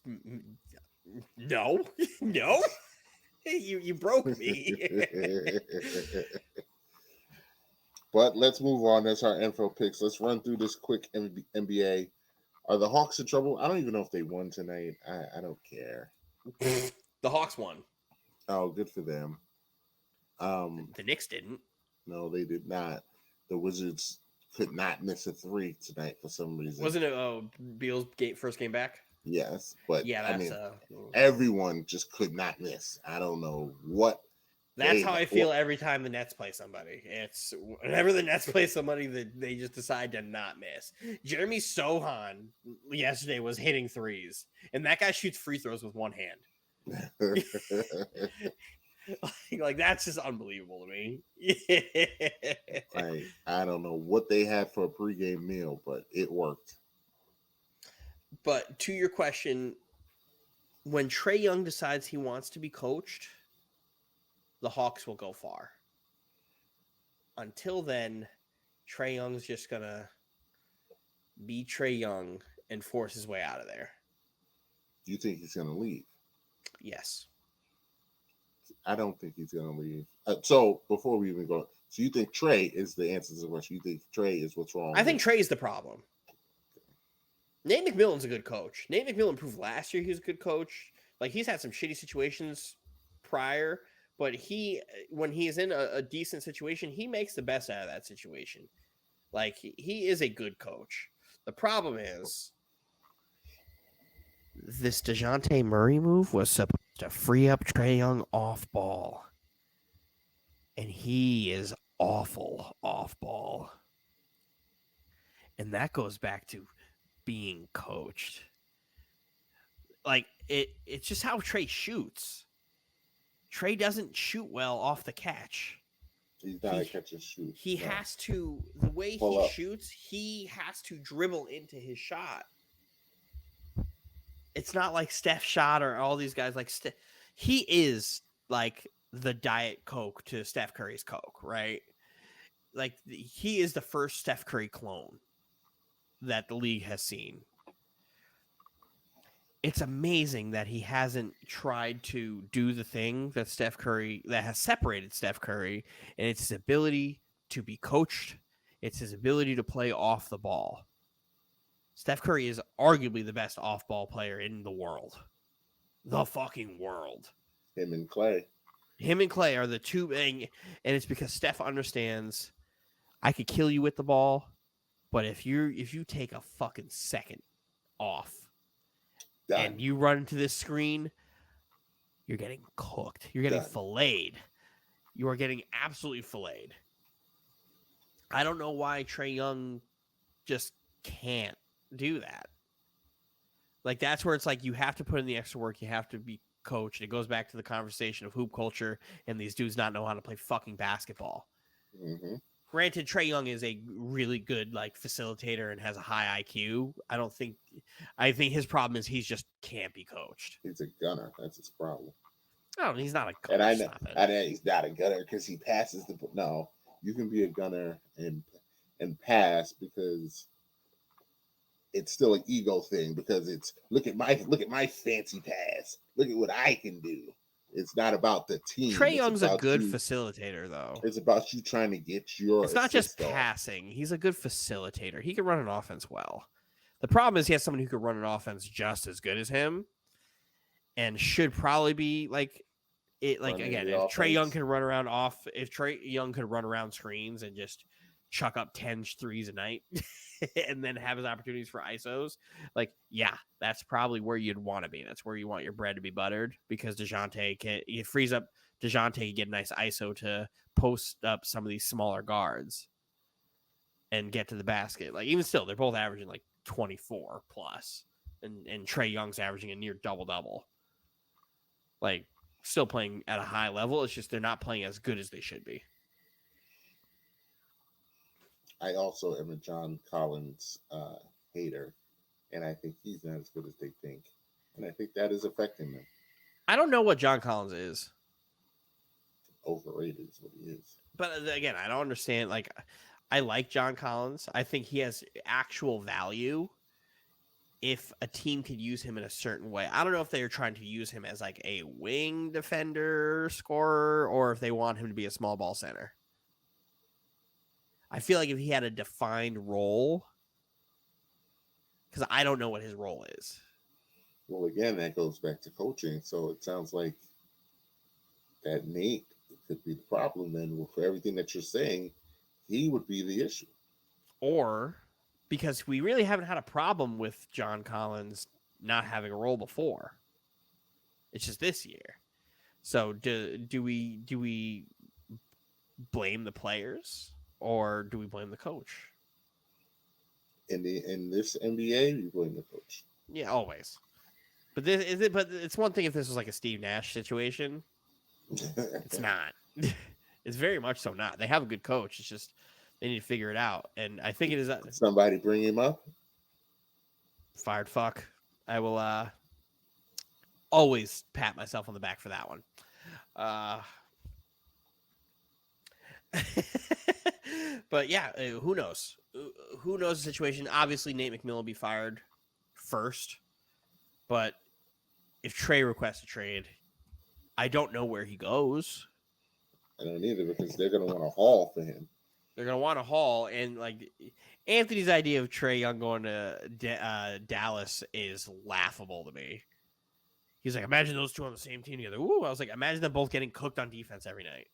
no, no. You broke me.
But let's move on. That's our NFL picks. Let's run through this quick NBA. Are the Hawks in trouble? I don't even know if they won tonight. I don't care.
The Hawks won.
Oh, good for them.
The Knicks didn't.
No, they did not. The Wizards could not miss a three tonight for some reason.
Wasn't it Beal's first game back?
Yes, but
yeah, that's
everyone just could not miss. I don't know what.
That's how I feel every time the Nets play somebody. It's whenever the Nets play somebody that they just decide to not miss. Jeremy Sohan yesterday was hitting threes, and that guy shoots free throws with one hand. like that's just unbelievable to me.
I don't know what they had for a pregame meal, but it worked.
But to your question, when Trae Young decides he wants to be coached, the Hawks will go far. Until then, Trae Young's just going to be Trae Young and force his way out of there.
Do you think he's going to leave?
Yes.
I don't think he's going to leave. So before we even go, so you think Trae is the answer to the question? You think Trae is what's wrong?
I think Trae is the problem. Nate McMillan's a good coach. Nate McMillan proved last year he was a good coach. Like, he's had some shitty situations prior, but when he is in a decent situation, he makes the best out of that situation. Like, he is a good coach. The problem is this DeJounte Murray move was supposed to free up Trae Young off ball. And he is awful off ball. And that goes back to being coached. Like, it's just how Trae shoots. Trae doesn't shoot well off the catch.
He's not a catch and shoot.
He has to, the way he shoots, he has to dribble into his shot. It's not like Steph shot or all these guys. Like, he is like the Diet Coke to Steph Curry's Coke, right? Like, he is the first Steph Curry clone that the league has seen. It's amazing that he hasn't tried to do the thing that that has separated Steph Curry, and it's his ability to be coached. It's his ability to play off the ball. Steph Curry is arguably the best off-ball player in the world. The fucking world.
Him and Clay.
Him and Clay are the two, and it's because Steph understands I could kill you with the ball, but if you take a fucking second off, and you run into this screen, you're getting cooked. You're getting filleted. You are getting absolutely filleted. I don't know why Trae Young just can't do that. Like, that's where it's like you have to put in the extra work. You have to be coached. And it goes back to the conversation of hoop culture and these dudes not know how to play fucking basketball.
Mm-hmm.
Granted, Trae Young is a really good facilitator and has a high IQ. I think his problem is he's just can't be coached.
He's a gunner. That's his problem.
No, he's not a coach.
And I know he's not a gunner because he passes the. No, you can be a gunner and pass because it's still an ego thing. Because it's look at my fancy pass. Look at what I can do. It's not about the team.
Trae Young's a good facilitator, though.
It's about you trying to get your.
It's not just passing. He's a good facilitator. He can run an offense well. The problem is he has someone who could run an offense just as good as him, and should probably be like it. Like, again, if Trae Young can run around if Trae Young could run around screens and just chuck up 10 threes a night, and then have his opportunities for ISOs, like, yeah, that's probably where you'd want to be. That's where you want your bread to be buttered, because it frees up DeJounte to get a nice ISO to post up some of these smaller guards and get to the basket. Like, even still, they're both averaging like 24 plus, and Trae Young's averaging a near double-double. like still playing at a high level. It's just they're not playing as good as they should be.
I also am a John Collins hater, and I think he's not as good as they think, and I think that is affecting them.
I don't know what John Collins is.
Overrated is what he is.
But again, I don't understand. Like, I like John Collins. I think he has actual value if a team could use him in a certain way. I don't know if they are trying to use him as like a wing defender scorer or if they want him to be a small ball center. I feel like if he had a defined role, because I don't know what his role is.
Well, again, that goes back to coaching. So it sounds like that Nate could be the problem. Then, for everything that you're saying, he would be the issue.
Or because we really haven't had a problem with John Collins not having a role before. It's just this year. So do we blame the players or do we blame the coach?
In this NBA, you blame the coach.
Yeah, always. But this is it. But it's one thing if this was like a Steve Nash situation. It's not. It's very much so not. They have a good coach. It's just they need to figure it out. And I think it is.
Somebody bring him up.
Fired fuck. I will always pat myself on the back for that one. But yeah, who knows? Who knows the situation? Obviously, Nate McMillan will be fired first. But if Trey requests a trade, I don't know where he goes.
I don't either because they're going to want a haul for him.
They're going to want a haul. And like Anthony's idea of Trey Young going to Dallas is laughable to me. He's like, imagine those two on the same team together. Ooh, I was like, imagine them both getting cooked on defense every night.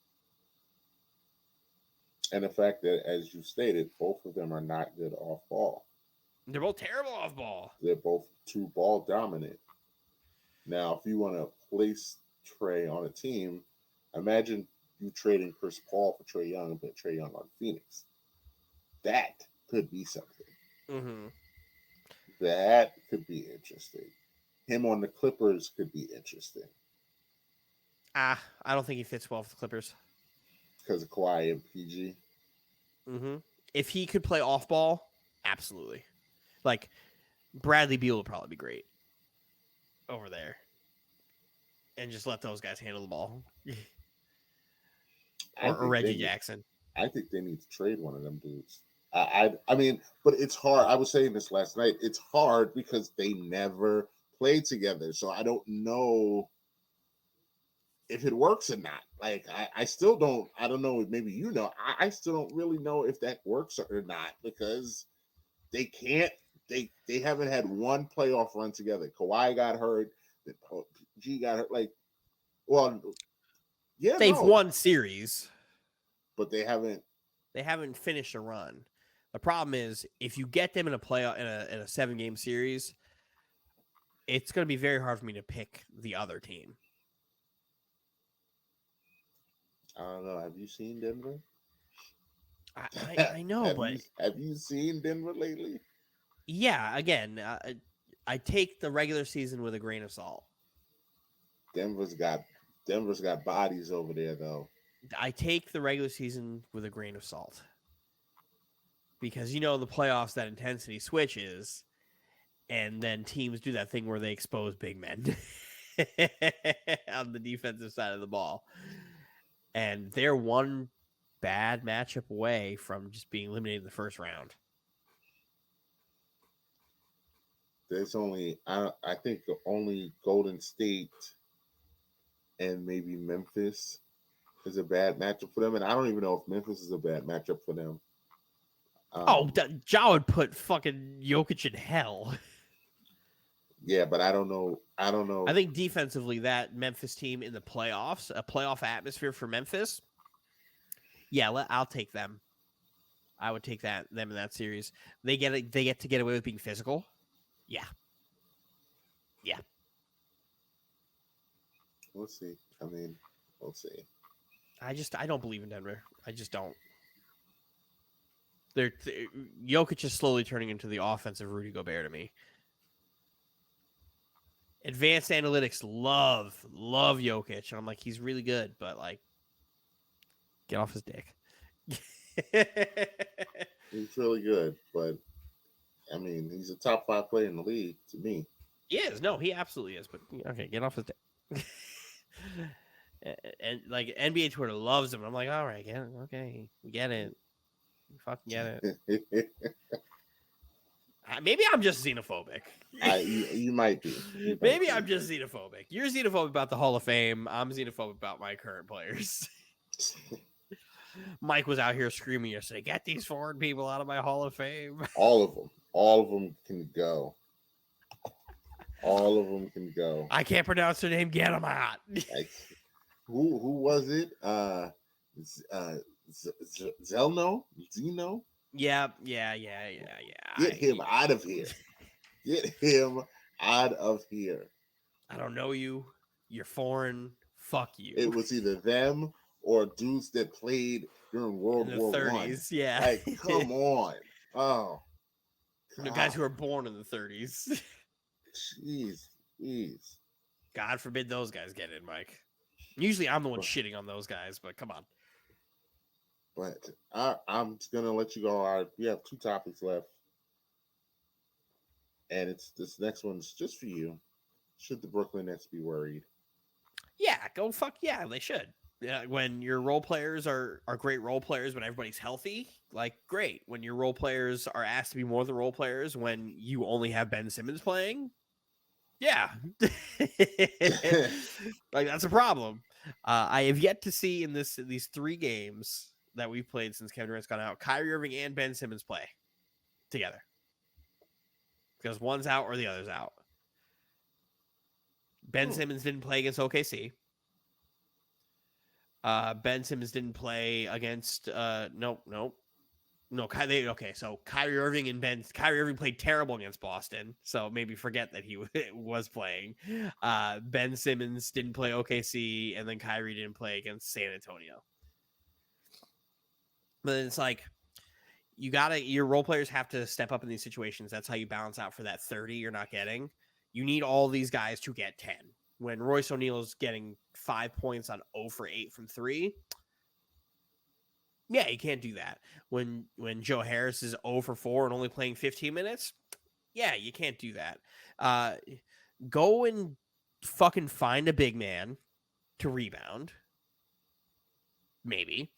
And the fact that, as you stated, both of them are not good off ball.
They're both terrible off ball.
They're both too ball dominant. Now, if you want to place Trey on a team, imagine you trading Chris Paul for Trey Young and put Trey Young on Phoenix. That could be something.
Mm-hmm.
That could be interesting. Him on the Clippers could be interesting.
I don't think he fits well for the Clippers.
Because of Kawhi and PG.
Mm-hmm. If he could play off ball, absolutely. Like, Bradley Beal would probably be great over there. And just let those guys handle the ball. or Reggie Jackson.
I think they need to trade one of them dudes. I mean, but it's hard. I was saying this last night. It's hard because they never played together. So I don't know if it works or not. Like, I still don't. I don't know. Maybe you know. I still don't really know if that works or not because they can't. They haven't had one playoff run together. Kawhi got hurt. G got hurt. Like, well, yeah,
they've won series,
but they haven't.
They haven't finished a run. The problem is if you get them in a playoff in a 7-game series, it's going to be very hard for me to pick the other team.
I don't know. Have you seen Denver?
I know,
have you seen Denver lately?
Yeah. Again, I take the regular season with a grain of salt.
Denver's got bodies over there, though.
I take the regular season with a grain of salt because the playoffs that intensity switches, and then teams do that thing where they expose big men on the defensive side of the ball. And they're one bad matchup away from just being eliminated in the first round.
There's only, I think, only Golden State and maybe Memphis is a bad matchup for them. And I don't even know if Memphis is a bad matchup for them.
Ja would put fucking Jokic in hell.
Yeah, but I don't know. I
think defensively, that Memphis team in the playoffs, a playoff atmosphere for Memphis. Yeah, I'll take them. I would take them in that series. They get to get away with being physical. Yeah.
We'll see. I mean, we'll see.
I don't believe in Denver. I just don't. Jokic is slowly turning into the offensive Rudy Gobert to me. Advanced analytics love Jokic. And I'm like, he's really good, but like, get off his dick.
He's really good, but I mean, he's a top 5 player in the league to me.
He is. No, he absolutely is. But okay, get off his dick. and like NBA Twitter loves him. I'm like, all right, get it. Okay, we get it. We fucking get it. Maybe I'm just xenophobic.
You might be.
Maybe I'm just xenophobic. You're xenophobic about the Hall of Fame. I'm xenophobic about my current players. Mike was out here screaming yesterday, get these foreign people out of my Hall of Fame.
All of them can go. All of them can go.
I can't pronounce their name. Get them out.
Like, who was it? Zeno?
Yeah.
Get him out of here. Get him out of here.
I don't know you. You're foreign. Fuck you.
It was either them or dudes that played during World War
30s, I. Yeah.
Like, come on. Oh.
The guys who were born in the 30s.
Jeez.
God forbid those guys get in, Mike. Usually I'm the one shitting on those guys, but come on.
But I'm just going to let you go. All right, we have 2 topics left. And this next one's just for you. Should the Brooklyn Nets be worried?
Yeah, go fuck yeah, they should. When your role players are great role players when everybody's healthy, like great. When your role players are asked to be more than role players when you only have Ben Simmons playing, yeah. Like that's a problem. I have yet to see in these 3 games that we've played since Kevin Durant's gone out, Kyrie Irving and Ben Simmons play together. Because one's out or the other's out. Ben Simmons didn't play against OKC. Ben Simmons didn't play against no. So Kyrie Irving played terrible against Boston, so maybe forget that he was playing. Ben Simmons didn't play OKC, and then Kyrie didn't play against San Antonio. But it's like your role players have to step up in these situations. That's how you balance out for that 30 you're not getting. You need all these guys to get 10. When Royce O'Neal is getting 5 points on 0 for 8 from 3, yeah, you can't do that. When Joe Harris is 0 for 4 and only playing 15 minutes, yeah, you can't do that. Go and fucking find a big man to rebound, maybe,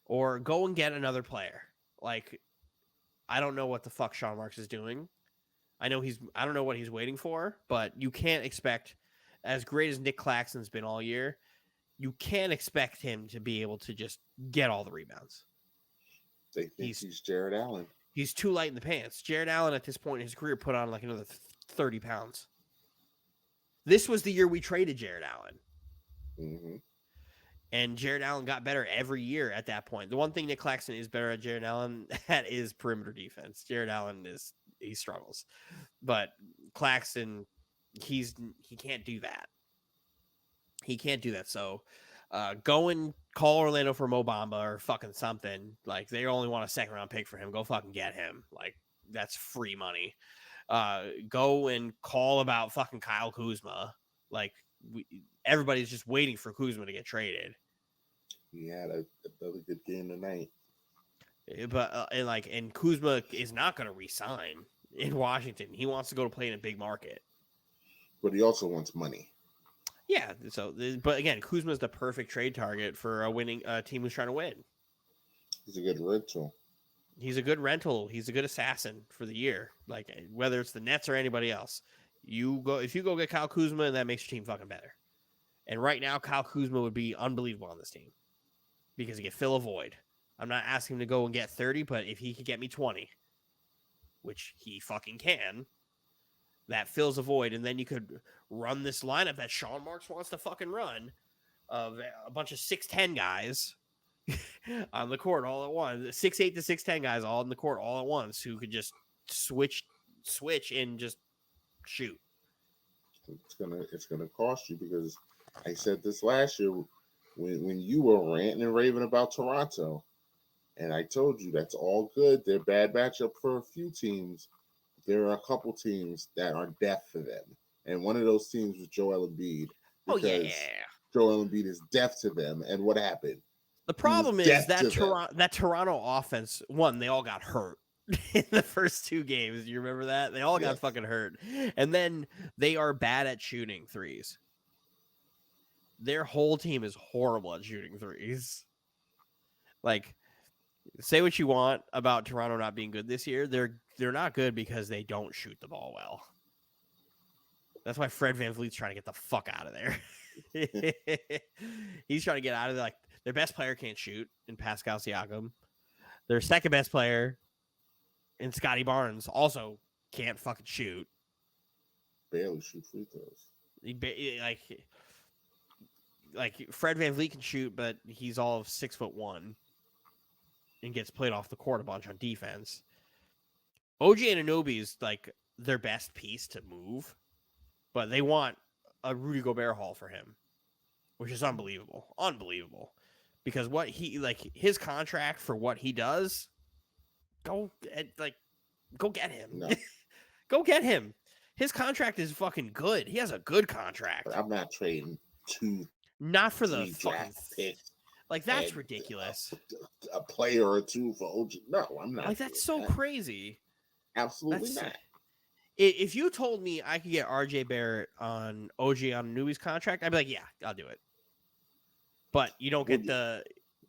or go and get another player. Like, I don't know what the fuck Sean Marks is doing. I don't know what he's waiting for, but you can't expect, as great as Nick Claxton's been all year, you can't expect him to be able to just get all the rebounds.
They think he's Jared Allen.
He's too light in the pants. Jared Allen at this point in his career put on like another 30 pounds. This was the year we traded Jared Allen.
Mm-hmm.
And Jared Allen got better every year at that point. The one thing Nick Claxton is better at Jared Allen at is perimeter defense. Jared Allen he struggles. But Claxton, he can't do that. He can't do that. So go and call Orlando for Mo Bamba or fucking something. Like, they only want a 2nd round pick for him. Go fucking get him. Like, that's free money. Go and call about fucking Kyle Kuzma. Like, everybody's just waiting for Kuzma to get traded.
He had another good game tonight.
But and Kuzma is not going to resign in Washington. He wants to go to play in a big market.
But he also wants money.
Yeah. So, but again, Kuzma is the perfect trade target for a winning team who's trying to win.
He's a good rental.
He's a good rental. He's a good assassin for the year. Like, whether it's the Nets or anybody else, if you go get Kyle Kuzma, and that makes your team fucking better. And right now, Kyle Kuzma would be unbelievable on this team because he could fill a void. I'm not asking him to go and get 30, but if he could get me 20, which he fucking can, that fills a void. And then you could run this lineup that Sean Marks wants to fucking run of a bunch of 6'10 guys on the court all at once. 6'8 to 6'10 guys all in the court all at once who could just switch and just shoot.
It's gonna cost you, because I said this last year when you were ranting and raving about Toronto, and I told you that's all good. They're a bad matchup for a few teams. There are a couple teams that are death for them. And one of those teams was Joel Embiid
Oh yeah,
because Joel Embiid is deaf to them. And what happened?
The problem is that Toronto offense, one, they all got hurt in the first 2 games. You remember that? They all got fucking hurt. And then they are bad at shooting threes. Their whole team is horrible at shooting threes. Like, say what you want about Toronto not being good this year. They're not good because they don't shoot the ball well. That's why Fred VanVleet's trying to get the fuck out of there. He's trying to get out of there. Like, their best player can't shoot in Pascal Siakam. Their second best player in Scotty Barnes also can't fucking shoot.
Barely shoot free throws.
Like Fred VanVleet can shoot, but he's all of 6'1" and gets played off the court a bunch on defense. OG Anunoby is like their best piece to move, but they want a Rudy Gobert haul for him, which is unbelievable. Because what he his contract for what he does, go get him.
No.
Go get him. His contract is fucking good. He has a good contract.
But I'm not trading 2
not for the
draft picks.
Like, that's ridiculous.
A player or 2 for OG. No, I'm not.
Like, that's so crazy.
Absolutely not.
If you told me I could get RJ Barrett on OG Anunoby's contract, I'd be like, yeah, I'll do it. But you don't get the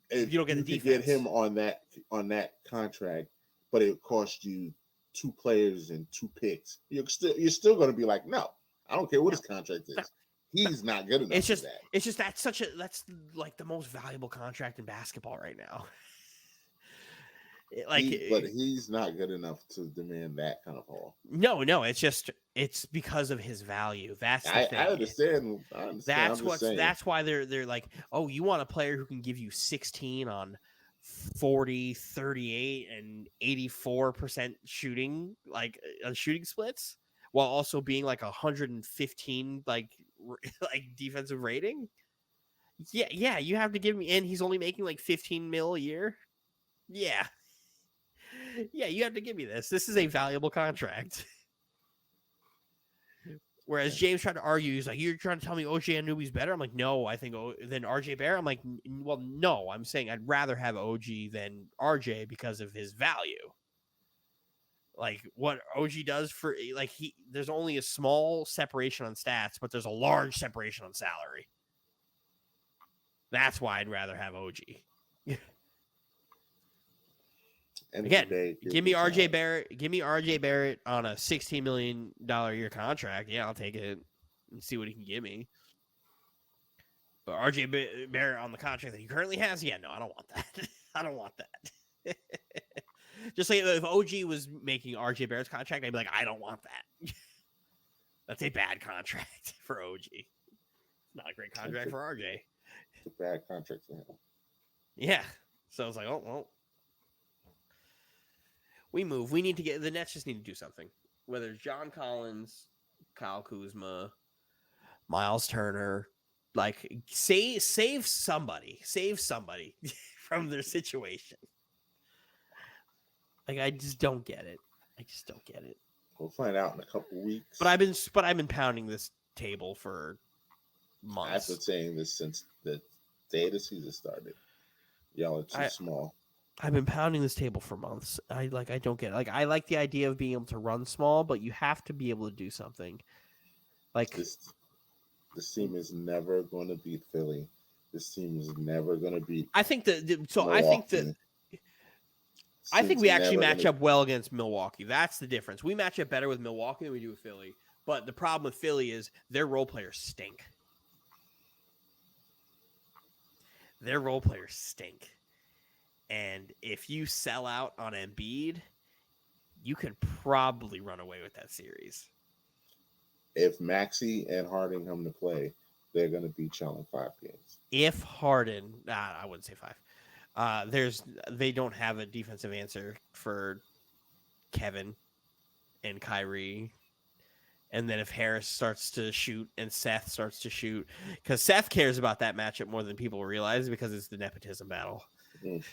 defense.
Get him on that contract, but it cost you 2 players and 2 picks. You're still going to be like, no, I don't care what his contract is. He's not good enough.
It's just that's like the most valuable contract in basketball right now.
But he's not good enough to demand that kind of haul.
No, it's because of his value. That's the thing.
I understand.
That's why they're like, oh, you want a player who can give you 16 on 40, 38, and 84% shooting, like shooting splits, while also being like 115 like defensive rating. Yeah, you have to give me, and he's only making like 15 mil a year. Yeah, you have to give me this. This is a valuable contract. Whereas James tried to argue, he's like, you're trying to tell me OG Anunoby's better? I'm like, no, I think than RJ Barrett. I'm like, well, no, I'm saying I'd rather have OG than RJ because of his value. Like, what OG does for, like, there's only a small separation on stats, but there's a large separation on salary. That's why I'd rather have OG. Again, give me RJ Barrett. Give me RJ Barrett on a $16 million a year contract. Yeah, I'll take it and see what he can give me. But RJ Barrett on the contract that he currently has, yeah, no, I don't want that. I don't want that. Just like if OG was making RJ Barrett's contract, I'd be like, I don't want that. That's a bad contract for OG. Not a great contract for RJ.
It's a bad contract for him.
Yeah. So I was like, oh, well. We move. We need to get the Nets. Just need to do something. Whether it's John Collins, Kyle Kuzma, Miles Turner, like save somebody from their situation. Like, I just don't get it.
We'll find out in a couple weeks.
But I've been pounding this table for months.
I've been saying this since the day the season started. Y'all are too small.
I've been pounding this table for months. I don't get it. Like, I like the idea of being able to run small, but you have to be able to do something. Like,
this team is never going to beat Philly. This team is never going to beat.
I think I think we actually match up well against Milwaukee. That's the difference. We match up better with Milwaukee than we do with Philly. But the problem with Philly is their role players stink. And if you sell out on Embiid, you could probably run away with that series.
If Maxey and Harden come to play, they're going to beat y'all in 5 games.
If Harden, I wouldn't say 5. They don't have a defensive answer for Kevin and Kyrie. And then if Harris starts to shoot and Seth starts to shoot, because Seth cares about that matchup more than people realize because it's the nepotism battle.
Mm.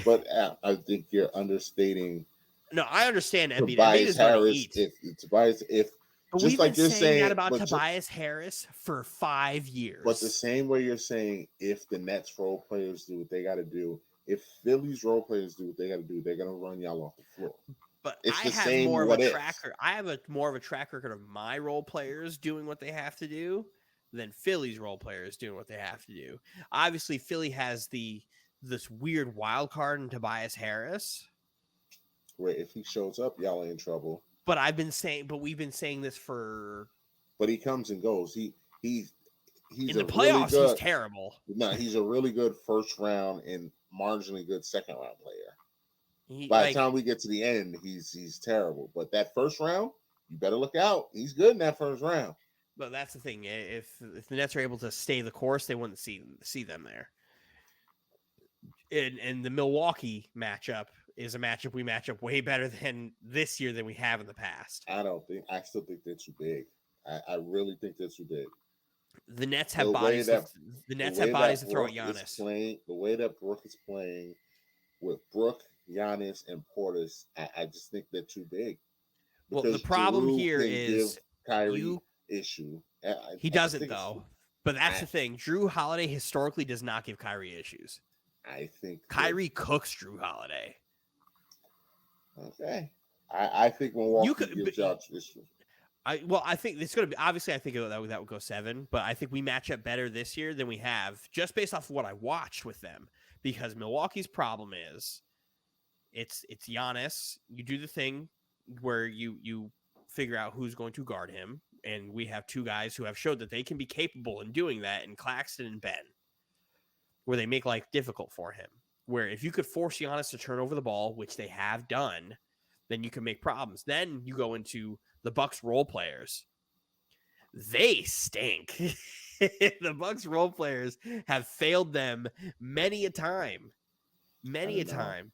But I think you're understating.
No, I understand.
Tobias Harris. If
But
just
we've been
like you're
saying that
saying,
about Tobias Harris for 5 years.
but the same way you're saying, if the Nets role players do what they got to do, if Philly's role players do what they got to do, they're gonna run y'all off the floor.
But
It's
I
the
have
same
more of
what
a
ifs.
track. I have a more of a track record of my role players doing what they have to do than Philly's role players doing what they have to do. Obviously, Philly has this weird wild card in Tobias Harris.
Where if he shows up, y'all are in trouble.
But we've been saying this for.
But he comes and goes. He's
in the playoffs.
Really good,
he's terrible.
No, he's a really good first round and marginally good second round player. By the time we get to the end, he's terrible. But that first round, you better look out. He's good in that first round.
But that's the thing. If the Nets are able to stay the course, they wouldn't see them there. And the Milwaukee matchup is a matchup we match up way better than this year than we have in the past.
I still think they're too big. I really think they're too big.
The Nets have bodies. The Nets have bodies to throw at Giannis.
The way that Brook is playing with Brook, Giannis, and Portis, I just think they're too big.
Well, the problem
Drew
here is
Kyrie issue.
He doesn't though. But that's the thing. Drew Holiday historically does not give Kyrie issues.
I think
Kyrie cooks Drew Holiday.
Okay. I think Milwaukee gives y'all issues.
I think it's going to be, obviously, I think that would go 7, but I think we match up better this year than we have just based off of what I watched with them, because Milwaukee's problem is it's Giannis. You do the thing where you figure out who's going to guard him, and we have 2 guys who have showed that they can be capable in doing that, in Claxton and Ben, where they make life difficult for him, where if you could force Giannis to turn over the ball, which they have done, then you can make problems. Then you go into the Bucks role players. They stink. The Bucks role players have failed them many a time. Many a time.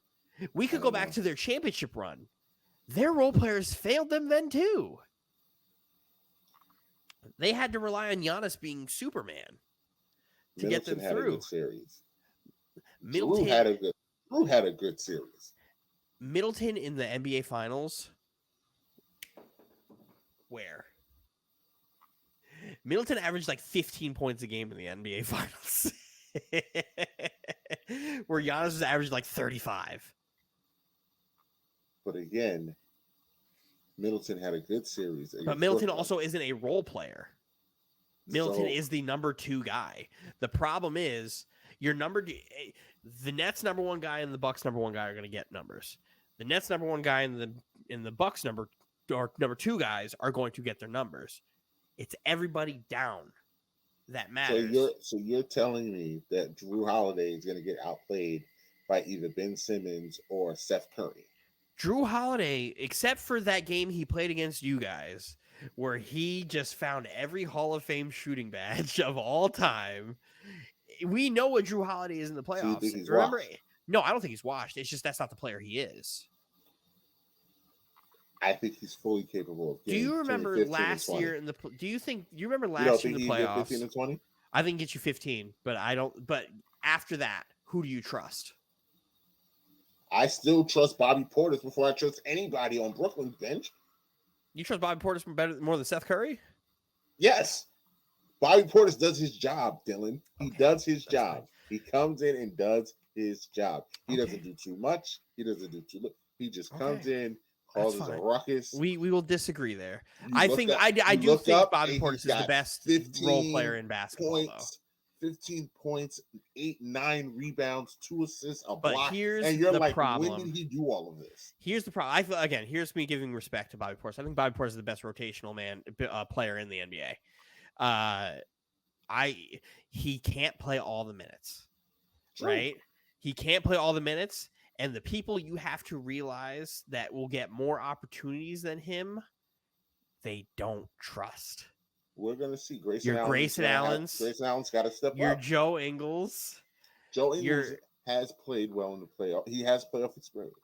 We could go back to their championship run. Their role players failed them then too. They had to rely on Giannis being Superman to get them through.
Had a good series. Drew had a good series.
Middleton in the NBA Finals. Where? Middleton averaged like 15 points a game in the NBA Finals. Where Giannis was averaged like 35.
But again, Middleton had a good series.
But Middleton also isn't a role player. Middleton is the number 2 guy. The problem is the Nets number 1 guy and the Bucks number 1 guy are going to get numbers. The Nets number 1 guy and the Bucks number 2 guys are going to get their numbers. It's everybody down that matters.
So you're telling me that Drew Holiday is going to get outplayed by either Ben Simmons or Seth Curry?
Drew Holiday, except for that game he played against you guys, where he just found every Hall of Fame shooting badge of all time. We know what Drew Holiday is in the playoffs. So you think he's washed? No, I don't think he's washed. It's just that's not the player he is.
I think he's fully capable of getting.
Do you remember last year in the? Do you remember last year in the playoffs?
15 and 20?
I think get you 15, but I don't. But after that, who do you trust?
I still trust Bobby Portis before I trust anybody on Brooklyn's bench.
You trust Bobby Portis more than Seth Curry?
Yes. Bobby Portis does his job, Dylan. He does his job. Fine. He comes in and does his job. He doesn't do too much. He doesn't do too little. He just comes in, causes a ruckus.
We will disagree there. I do think Bobby Portis is the best role player in basketball, though.
15 points, 8, 9 rebounds, 2 assists, a
but
block.
Here's
and you're
the
like,
problem.
When did he do all of this?
Here's the problem. Here's me giving respect to Bobby Portis. I think Bobby Portis is the best rotational player in the NBA. He can't play all the minutes, right? He can't play all the minutes, and the people you have to realize that will get more opportunities than him, they don't trust.
We're going to see
Grayson Allen's.
Grayson Allen's got to step up.
You're Joe Ingles.
Joe Ingles has played well in the playoff. He has playoff experience.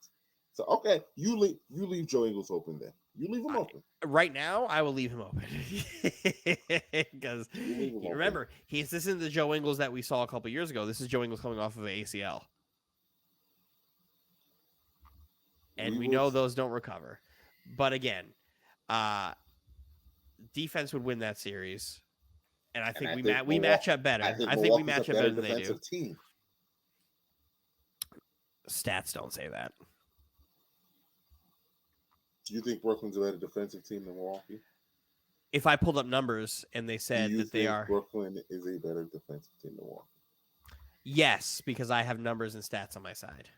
So, okay, you leave Joe Ingles open then. You leave him open.
Right now, I will leave him open. Because remember, this isn't the Joe Ingles that we saw a couple years ago. This is Joe Ingles coming off of an ACL. And we know those don't recover. But again, defense would win that series, and I think
we
match up better.
I think we match up better
than they do.
Team.
Stats don't say that.
Do you think Brooklyn's a better defensive team than Milwaukee?
If I pulled up numbers and they said that they are,
Brooklyn is a better defensive team than Milwaukee.
Yes, because I have numbers and stats on my side.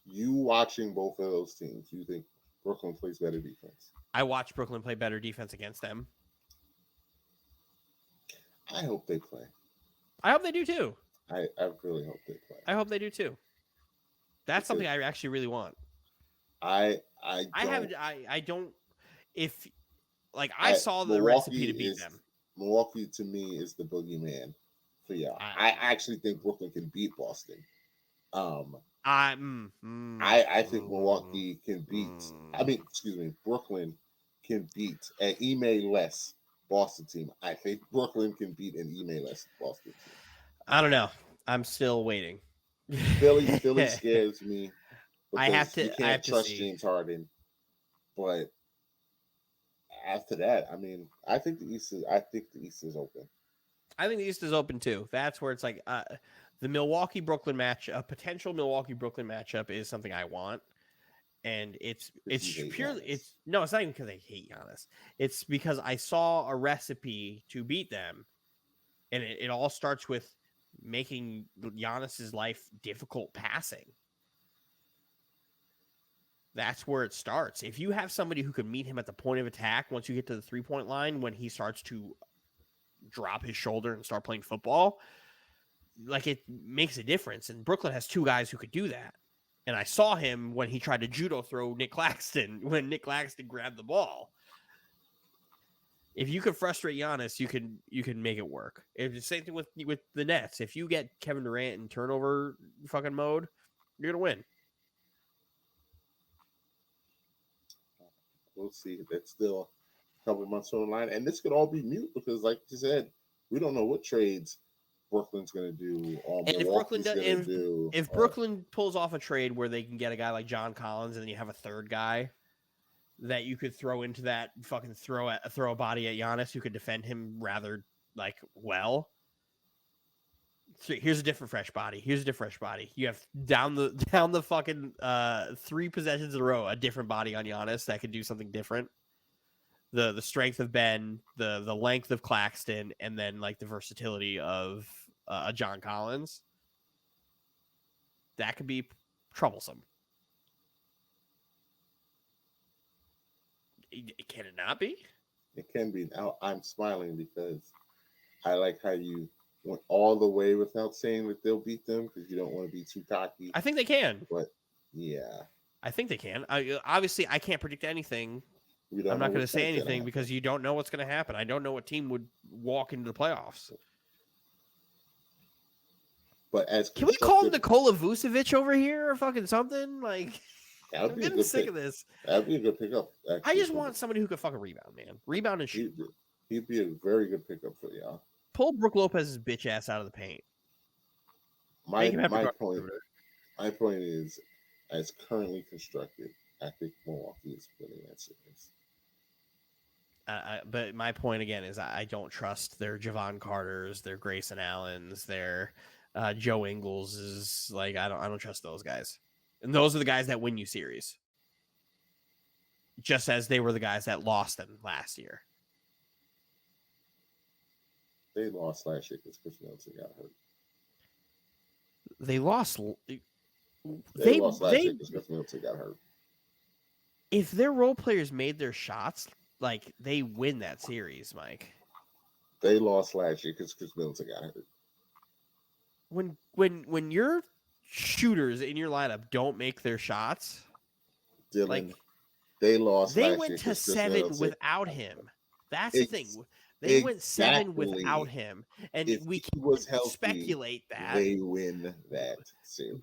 You watching both of those teams, you think Brooklyn plays better defense?
I watch Brooklyn play better defense against them.
I hope they play.
I hope they do too.
I really hope they play.
I hope they do too. That's something I actually really want.
I
saw the recipe to beat them.
Milwaukee to me is the boogeyman for y'all. I actually think Brooklyn can beat Boston. I think Milwaukee can beat. Brooklyn can beat an Ime-less Boston team. I think Brooklyn can beat an Ime-less Boston team.
I don't know. I'm still waiting.
Philly scares me.
I have to
trust
see.
James Harden, but after that, I think the East is open.
I think the East is open too. That's where it's like the Milwaukee-Brooklyn match, a potential Milwaukee-Brooklyn matchup is something I want. And it's purely it's not even because I hate Giannis. It's because I saw a recipe to beat them, and it all starts with making Giannis's life difficult passing. That's where it starts. If you have somebody who can meet him at the point of attack once you get to the 3-point line, when he starts to drop his shoulder and start playing football, like it makes a difference. And Brooklyn has two guys who could do that. And I saw him when he tried to judo throw Nick Claxton when Nick Claxton grabbed the ball. If you can frustrate Giannis, you can make it work. It's the same thing with the Nets. If you get Kevin Durant in turnover fucking mode, you're gonna win.
We'll see. That's still a couple months on the line, and this could all be mute because, like you said, we don't know what trades Brooklyn's going to do.
And if Brooklyn pulls off a trade where they can get a guy like John Collins, and then you have a third guy that you could throw into that fucking throw a body at Giannis who could defend him rather well. So here's a different fresh body. You have down the fucking 3 possessions in a row, a different body on Giannis that could do something different. The strength of Ben, the length of Claxton, and then the versatility of John Collins. That could be troublesome. Can it not be?
It can be. Now I'm smiling because I like how you went all the way without saying that they'll beat them because you don't want to be too cocky.
I think they can.
But yeah,
I think they can. Obviously, I can't predict anything. I'm not going to say anything because you don't know what's going to happen. I don't know what team would walk into the playoffs.
But
can we call Nikola Vucevic over here or fucking something? I'm getting sick of this.
That'd be a good pickup.
I just want somebody who could fucking rebound, man. Rebound and shoot.
He'd be a very good pickup for y'all.
Pull Brook Lopez's bitch ass out of the paint.
My point is, as currently constructed, I think Milwaukee is winning that series.
But my point again is I don't trust their Javon Carters, their Grayson Allens, their Joe Ingles is I don't trust those guys. And those are the guys that win you series. Just as they were the guys that lost them last year.
They lost last year because Chris Middleton got hurt.
They lost
last year because Chris Middleton got hurt.
If their role players made their shots, they win that series, Mike.
They lost last year because Chris Middleton got hurt.
When your shooters in your lineup don't make their shots,
Dylan, they lost.
They went to 7 without him. That's the thing. They went 7 without him, and
if
we can speculate that
they win that series.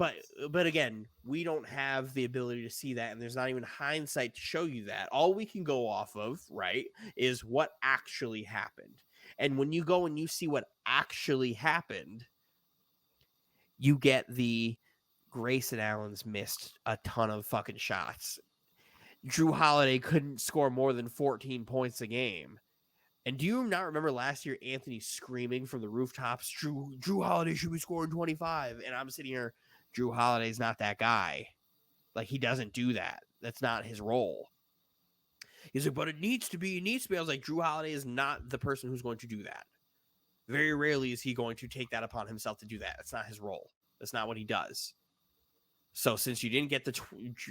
But again, we don't have the ability to see that, and there's not even hindsight to show you that. All we can go off of, right, is what actually happened. And when you go and you see what actually happened, you get the Grayson Allen's missed a ton of fucking shots. Drew Holiday couldn't score more than 14 points a game. And do you not remember last year Anthony screaming from the rooftops, Drew Holiday should be scoring 25? And I'm sitting here, Drew Holiday's not that guy. Like, he doesn't do that. That's not his role. He's like, but it needs to be. I was like, Drew Holiday is not the person who's going to do that. Very rarely is he going to take that upon himself to do that. That's not his role. That's not what he does. So since you didn't get the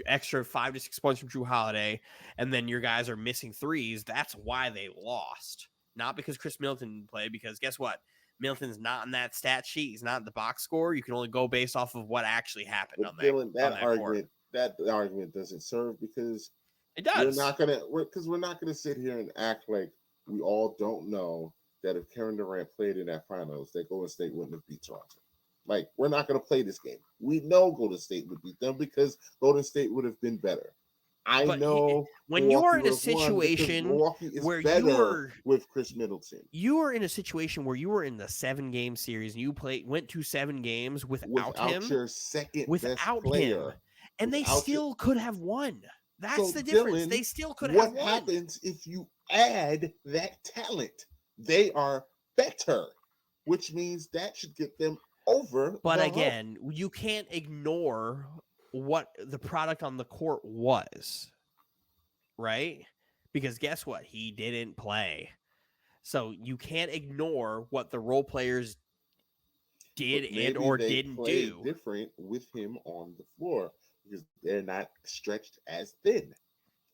extra 5 to 6 points from Drew Holiday, and then your guys are missing threes, that's why they lost. Not because Chris Middleton didn't play, because guess what? Middleton's not in that stat sheet. He's not in the box score. You can only go based off of what actually happened
but
on
Dylan,
that
argument. That argument doesn't serve because
it does.
We're not gonna sit here and act like we all don't know that if Kevin Durant played in that finals, that Golden State wouldn't have beat Toronto. Like, we're not going to play this game. We know Golden State would beat them because Golden State would have been better. I know
when you're in a situation where you're
with Chris Middleton,
you were in a situation where you were in the 7-game series and you went to 7 games without him,
your second best player,
and they still could have won. That's the difference.
Dylan,
they still could have won.
What happens if you add that talent? They are better, which means that should get them over.
But again, you can't ignore what the product on the court was, right? Because guess what? He didn't play. So you can't ignore what the role players did and or didn't do.
Different with him on the floor because they're not stretched as thin.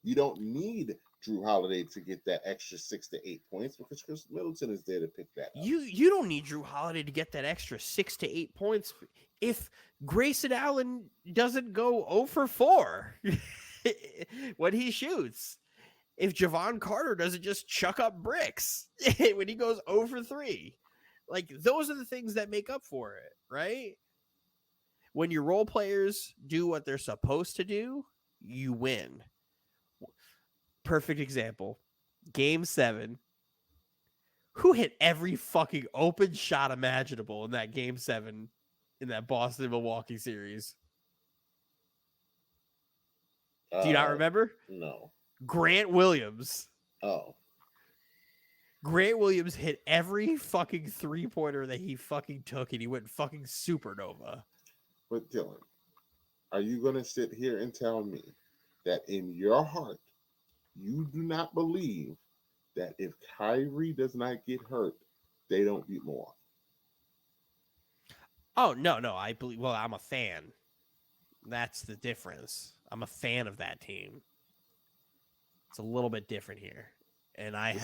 You don't need Drew Holiday to get that extra 6 to 8 points because Chris Middleton is there to pick that up.
You don't need Drew Holiday to get that extra 6 to 8 points if Grayson Allen doesn't go 0 for 4 when he shoots. If Javon Carter doesn't just chuck up bricks when he goes 0 for 3. Like, those are the things that make up for it, right? When your role players do what they're supposed to do, you win. Perfect example. Game 7. Who hit every fucking open shot imaginable in that Game 7 in that Boston-Milwaukee series? Do you not remember?
No.
Grant Williams.
Oh.
Grant Williams hit every fucking three-pointer that he fucking took, and he went fucking supernova.
But Dylan, are you going to sit here and tell me that in your heart, you do not believe that if Kyrie does not get hurt, they don't beat Milwaukee?
Oh, no. I believe. Well, I'm a fan. That's the difference. I'm a fan of that team. It's a little bit different here. And I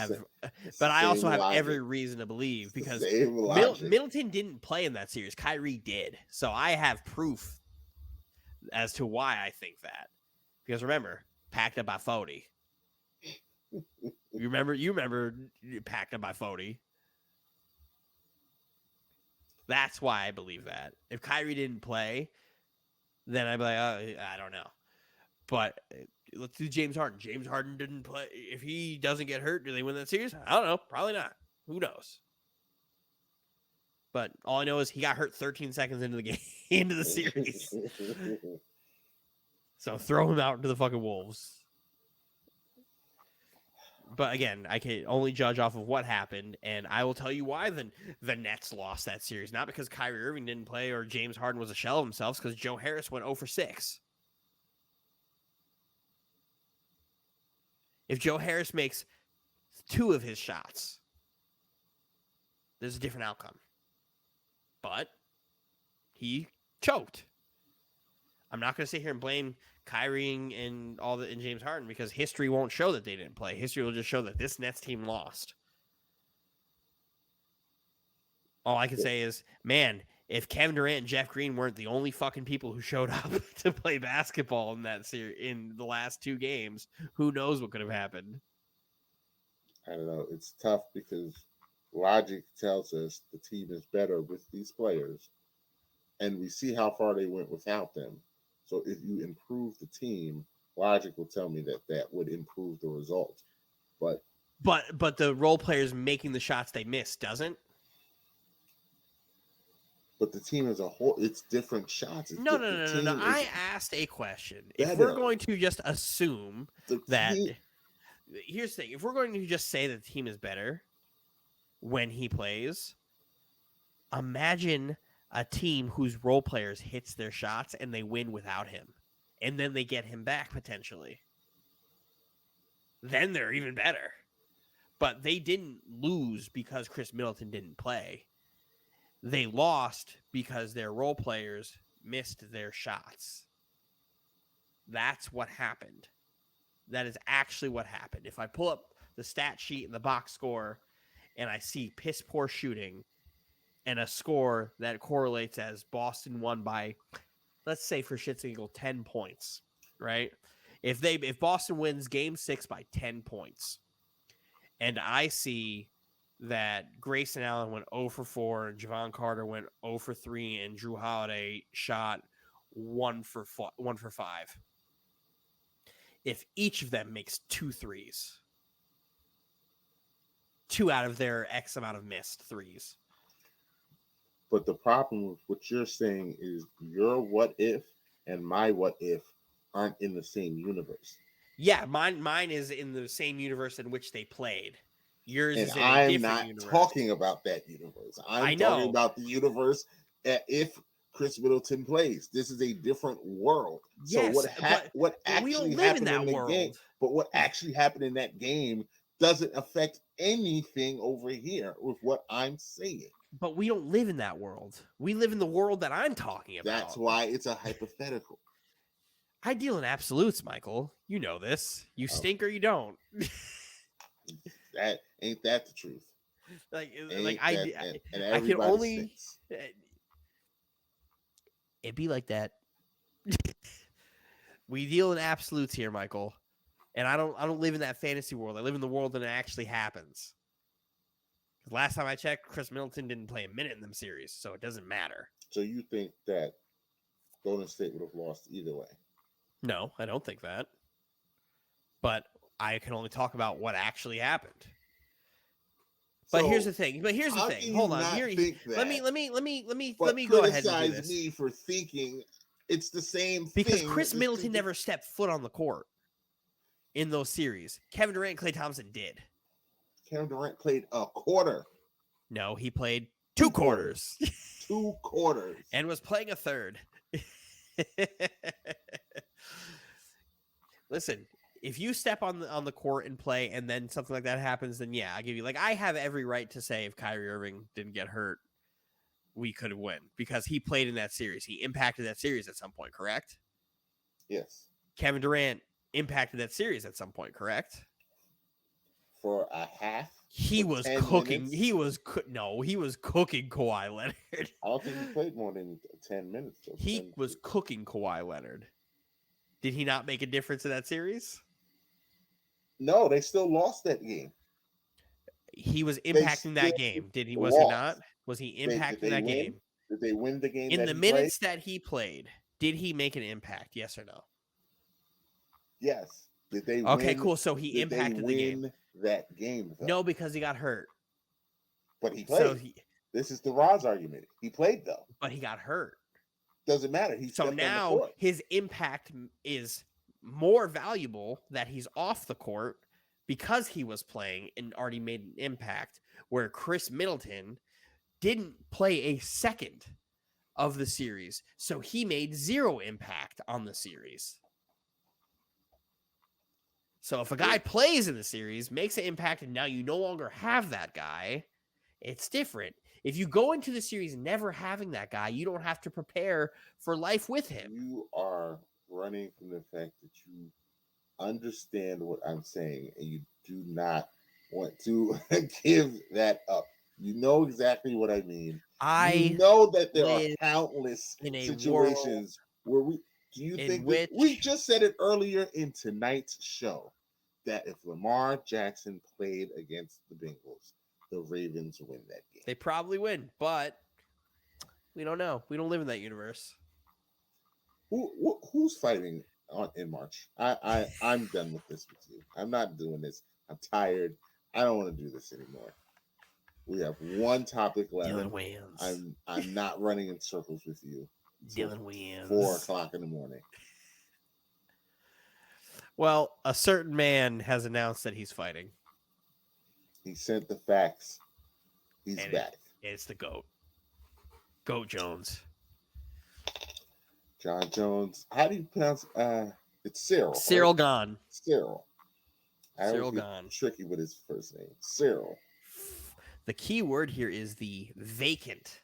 also have every reason to believe because Middleton didn't play in that series. Kyrie did. So I have proof as to why I think that. Because remember, packed up by 40. You remember packed up by 40. That's why I believe that. If Kyrie didn't play, then I'd be like, oh, I don't know. But let's do James Harden. James Harden didn't play. If he doesn't get hurt, do they win that series? I don't know. Probably not. Who knows? But all I know is he got hurt 13 seconds into the game, into the series. So throw him out into the fucking Wolves. But again, I can only judge off of what happened, and I will tell you why the Nets lost that series. Not because Kyrie Irving didn't play or James Harden was a shell of himself, because Joe Harris went 0 for 6. If Joe Harris makes 2 of his shots, there's a different outcome. But he choked. I'm not going to sit here and blame Kyrie and James Harden because history won't show that they didn't play. History will just show that this Nets team lost. All I can say is, man, if Kevin Durant and Jeff Green weren't the only fucking people who showed up to play basketball in that series in the last 2 games, who knows what could have happened?
I don't know. It's tough because logic tells us the team is better with these players, and we see how far they went without them. So if you improve the team, logic will tell me that would improve the result. But
the role players making the shots they missed doesn't.
But the team as a whole, it's different shots.
No. I asked a question. If we're going to just assume that, here's the thing: if we're going to just say that the team is better, when he plays. Imagine a team whose role players hits their shots and they win without him. And then they get him back potentially. Then they're even better. But they didn't lose because Chris Middleton didn't play. They lost because their role players missed their shots. That's what happened. That is actually what happened. If I pull up the stat sheet and the box score and I see piss poor shooting and a score that correlates as Boston won by, let's say for shits and giggles, 10 points, right? If Boston wins game 6 by 10 points, and I see that Grayson Allen went 0 for 4, and Javon Carter went 0 for 3, and Drew Holiday shot 1 for 5. If each of them makes 2 threes, 2 out of their X amount of missed threes.
But the problem with what you're saying is your what if and my what if aren't in the same universe.
Yeah, mine is in the same universe in which they played. Yours
and
is in a
I'm
different
not
universe.
talking about that universe. I'm talking about the universe if Chris Middleton plays. This is a different world.
Yes,
so what actually happened in the
world.
game? But what actually happened in that game doesn't affect anything over here with what I'm saying.
But we don't live in that world. We live in the world that I'm talking about.
That's why it's a hypothetical.
I deal in absolutes, Michael. You know this. You stink or you don't.
That ain't that the truth.
I can only.
Stinks.
It'd be like that. We deal in absolutes here, Michael, and I don't live in that fantasy world. I live in the world that it actually happens. Last time I checked, Chris Middleton didn't play a minute in them series, so it doesn't matter.
So you think that Golden State would have lost either way?
No, I don't think that. But I can only talk about what actually happened. But here's the thing. Hold on. Let me go ahead and do this.
Me for thinking it's the same thing.
Because Chris Middleton never stepped foot on the court in those series. Kevin Durant and Klay Thompson did.
Kevin Durant played a quarter.
No, he played 2 quarters.
2 quarters.
And was playing a third. Listen, if you step on the court and play and then something like that happens, then yeah, I'll give you, like, I have every right to say if Kyrie Irving didn't get hurt, we could have won because he played in that series. He impacted that series at some point, correct?
Yes.
Kevin Durant impacted that series at some point, correct?
For a half.
He was cooking. Minutes. He was cooking Kawhi Leonard.
I don't think he played more than 10 minutes. Though.
He was cooking Kawhi Leonard. Did he not make a difference in that series?
No, they still lost that game.
He was impacting that game. Did he? Was he not? Was he impacting that game?
Did they win the game?
In the minutes that he played, did he make an impact? Yes or no?
Yes. Did they?
Okay, cool. So he impacted the game.
That game, though?
No, because he got hurt.
But he played. So this is the Rod's argument. He played though.
But he got hurt.
Doesn't matter. So
now his impact is more valuable that he's off the court because he was playing and already made an impact, where Chris Middleton didn't play a second of the series. So he made 0 impact on the series. So if a guy plays in the series, makes an impact, and now you no longer have that guy, it's different. If you go into the series never having that guy, you don't have to prepare for life with him.
You are running from the fact that you understand what I'm saying, and you do not want to give that up. You know exactly what I mean. You know that there are countless situations where we... Do you think that we just said it earlier in tonight's show that if Lamar Jackson played against the Bengals, the Ravens win that game?
They probably win, but we don't know. We don't live in that universe.
Who's fighting in March? I'm done with this with you. I'm not doing this. I'm tired. I don't want to do this anymore. We have one topic left.
Dylan wins.
I'm not running in circles with you.
Dylan wins.
4:00 in the morning.
Well, a certain man has announced that he's fighting.
He sent the fax He's back.
It's the GOAT. GOAT Jones.
John Jones. How do you pronounce? It's Cyril.
Cyril
right?
Gahn.
Cyril.
Cyril Gahn.
Tricky with his first name. Cyril.
The key word here is the vacant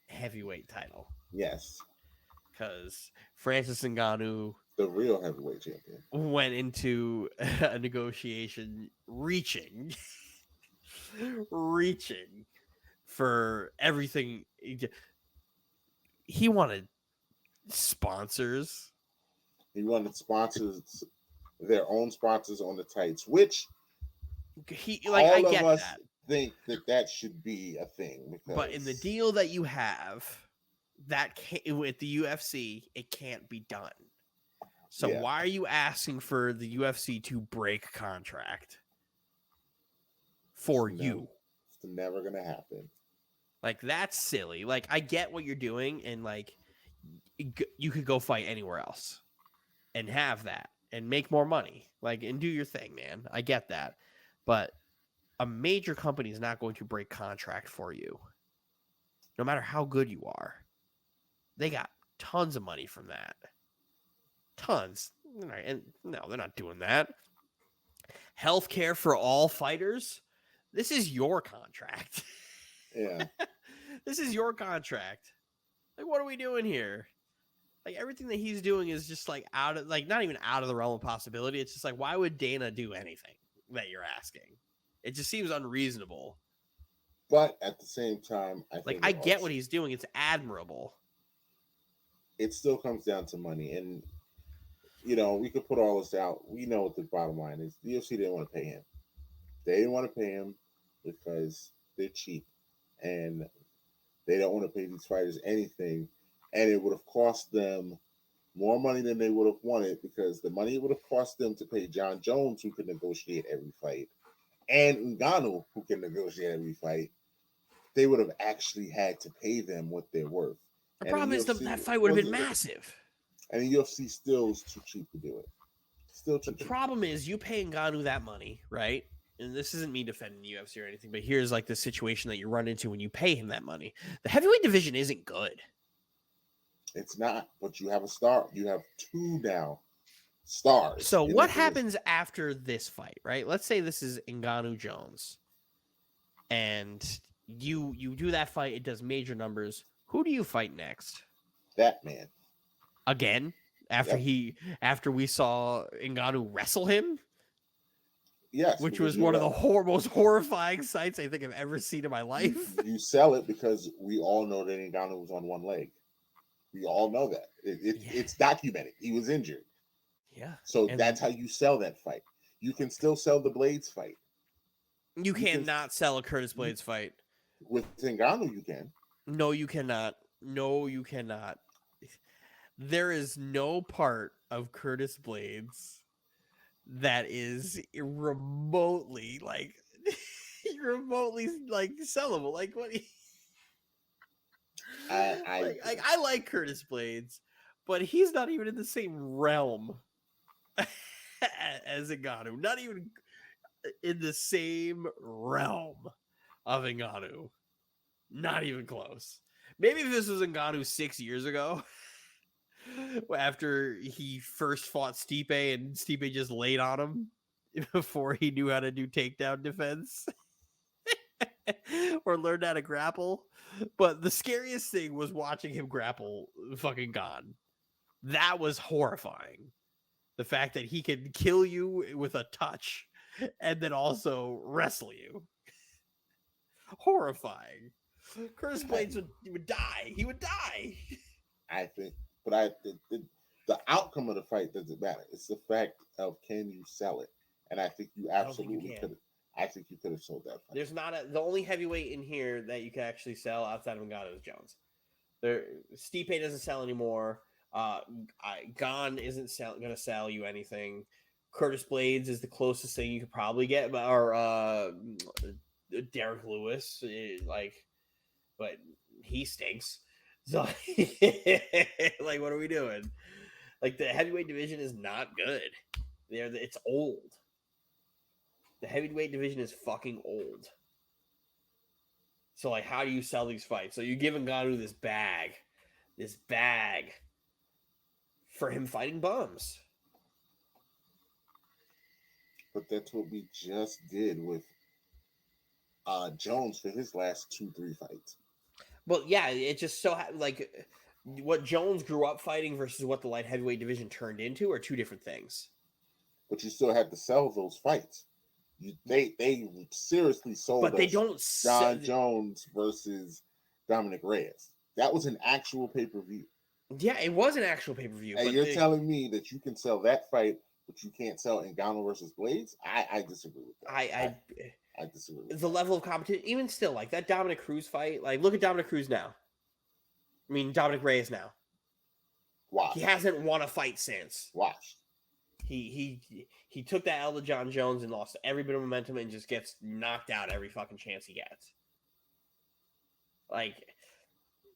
heavyweight title.
Yes.
Because Francis Ngannou,
the real heavyweight champion,
went into a negotiation reaching for everything. He wanted sponsors.
He wanted sponsors, their own sponsors on the tights, which
I get that.
Think that should be a thing.
But in the deal that you have, that can't, with the UFC, it can't be done. So why are you asking for the UFC to break contract for you?
It's never gonna happen.
Like, that's silly. Like, I get what you're doing, and like, you could go fight anywhere else and have that and make more money, like, and do your thing, man. I get that, but a major company is not going to break contract for you, no matter how good you are. They got tons of money from that. Tons. And no, they're not doing that. Healthcare for all fighters. This is your contract.
Yeah.
This is your contract. Like, what are we doing here? Like, everything that he's doing is just like not even out of the realm of possibility. It's just like, why would Dana do anything that you're asking? It just seems unreasonable.
But at the same time,
I get what he's doing. It's admirable.
It still comes down to money. And, you know, we could put all this out. We know what the bottom line is. The UFC didn't want to pay him. They didn't want to pay him because they're cheap. And they don't want to pay these fighters anything. And it would have cost them more money than they would have wanted, because the money it would have cost them to pay John Jones, who could negotiate every fight, and Ngannou, who can negotiate every fight, they would have actually had to pay them what they're worth.
The problem is that fight would have been massive.
And the UFC still is too cheap to do it. Still too cheap.
The problem is you pay Ngannou that money, right? And this isn't me defending the UFC or anything, but here's like the situation that you run into when you pay him that money. The heavyweight division isn't good.
It's not, but you have a star. You have two now stars.
So what happens after this fight, right? Let's say this is Ngannou Jones, and you do that fight. It does major numbers. Who do you fight next?
That man.
Again, after we saw Ngannou wrestle him.
Yes,
which was one of the most horrifying sights I think I've ever seen in my life.
You sell it because we all know that Ngannou was on one leg. We all know that. It's documented. He was injured.
Yeah.
So that's how you sell that fight. You can still sell the Blades fight.
You cannot sell a Curtis Blades fight.
With Ngannou, you can.
No, you cannot. No, you cannot. There is no part of Curtis Blades that is remotely sellable. Like, what? I like Curtis Blades, but he's not even in the same realm as Ngannou. Not even in the same realm of Ngannou. Not even close. Maybe if this was Ngannou 6 years ago, after he first fought Stipe and Stipe just laid on him before he knew how to do takedown defense or learned how to grapple. But the scariest thing was watching him grapple fucking Gahn. That was horrifying. The fact that he could kill you with a touch and then also wrestle you. Horrifying. Curtis Blades would die. He would die.
I think, but the outcome of the fight doesn't matter. It's the fact of, can you sell it? And I think you absolutely could. I think you could have sold that fight.
There's not the only heavyweight in here that you can actually sell outside of Ngannou is Jones. Stipe doesn't sell anymore. Gahn isn't going to sell you anything. Curtis Blades is the closest thing you could probably get, or Derek Lewis, but he stinks. So, like, what are we doing? Like, the heavyweight division is not good. It's old. The heavyweight division is fucking old. So like, how do you sell these fights? So you give Ngannou this bag for him fighting bums.
But that's what we just did with Jones for his last 2-3 fights.
Well, yeah, it just so like what Jones grew up fighting versus what the light heavyweight division turned into are two different things.
But you still have to sell those fights. They seriously sold
but they
us
don't
John Jones versus Dominic Reyes. That was an actual pay-per-view.
Yeah, it was an actual pay-per-view.
And you're telling me that you can sell that fight, but you can't sell Ngannou versus Blades? I disagree with that. I disagree with
the level of competition. Even still, like that Dominic Cruz fight, like look at Dominic Cruz now. I mean, Dominic Reyes now.
Watch.
He hasn't won a fight since.
Watch.
He took that L to John Jones and lost every bit of momentum and just gets knocked out every fucking chance he gets. Like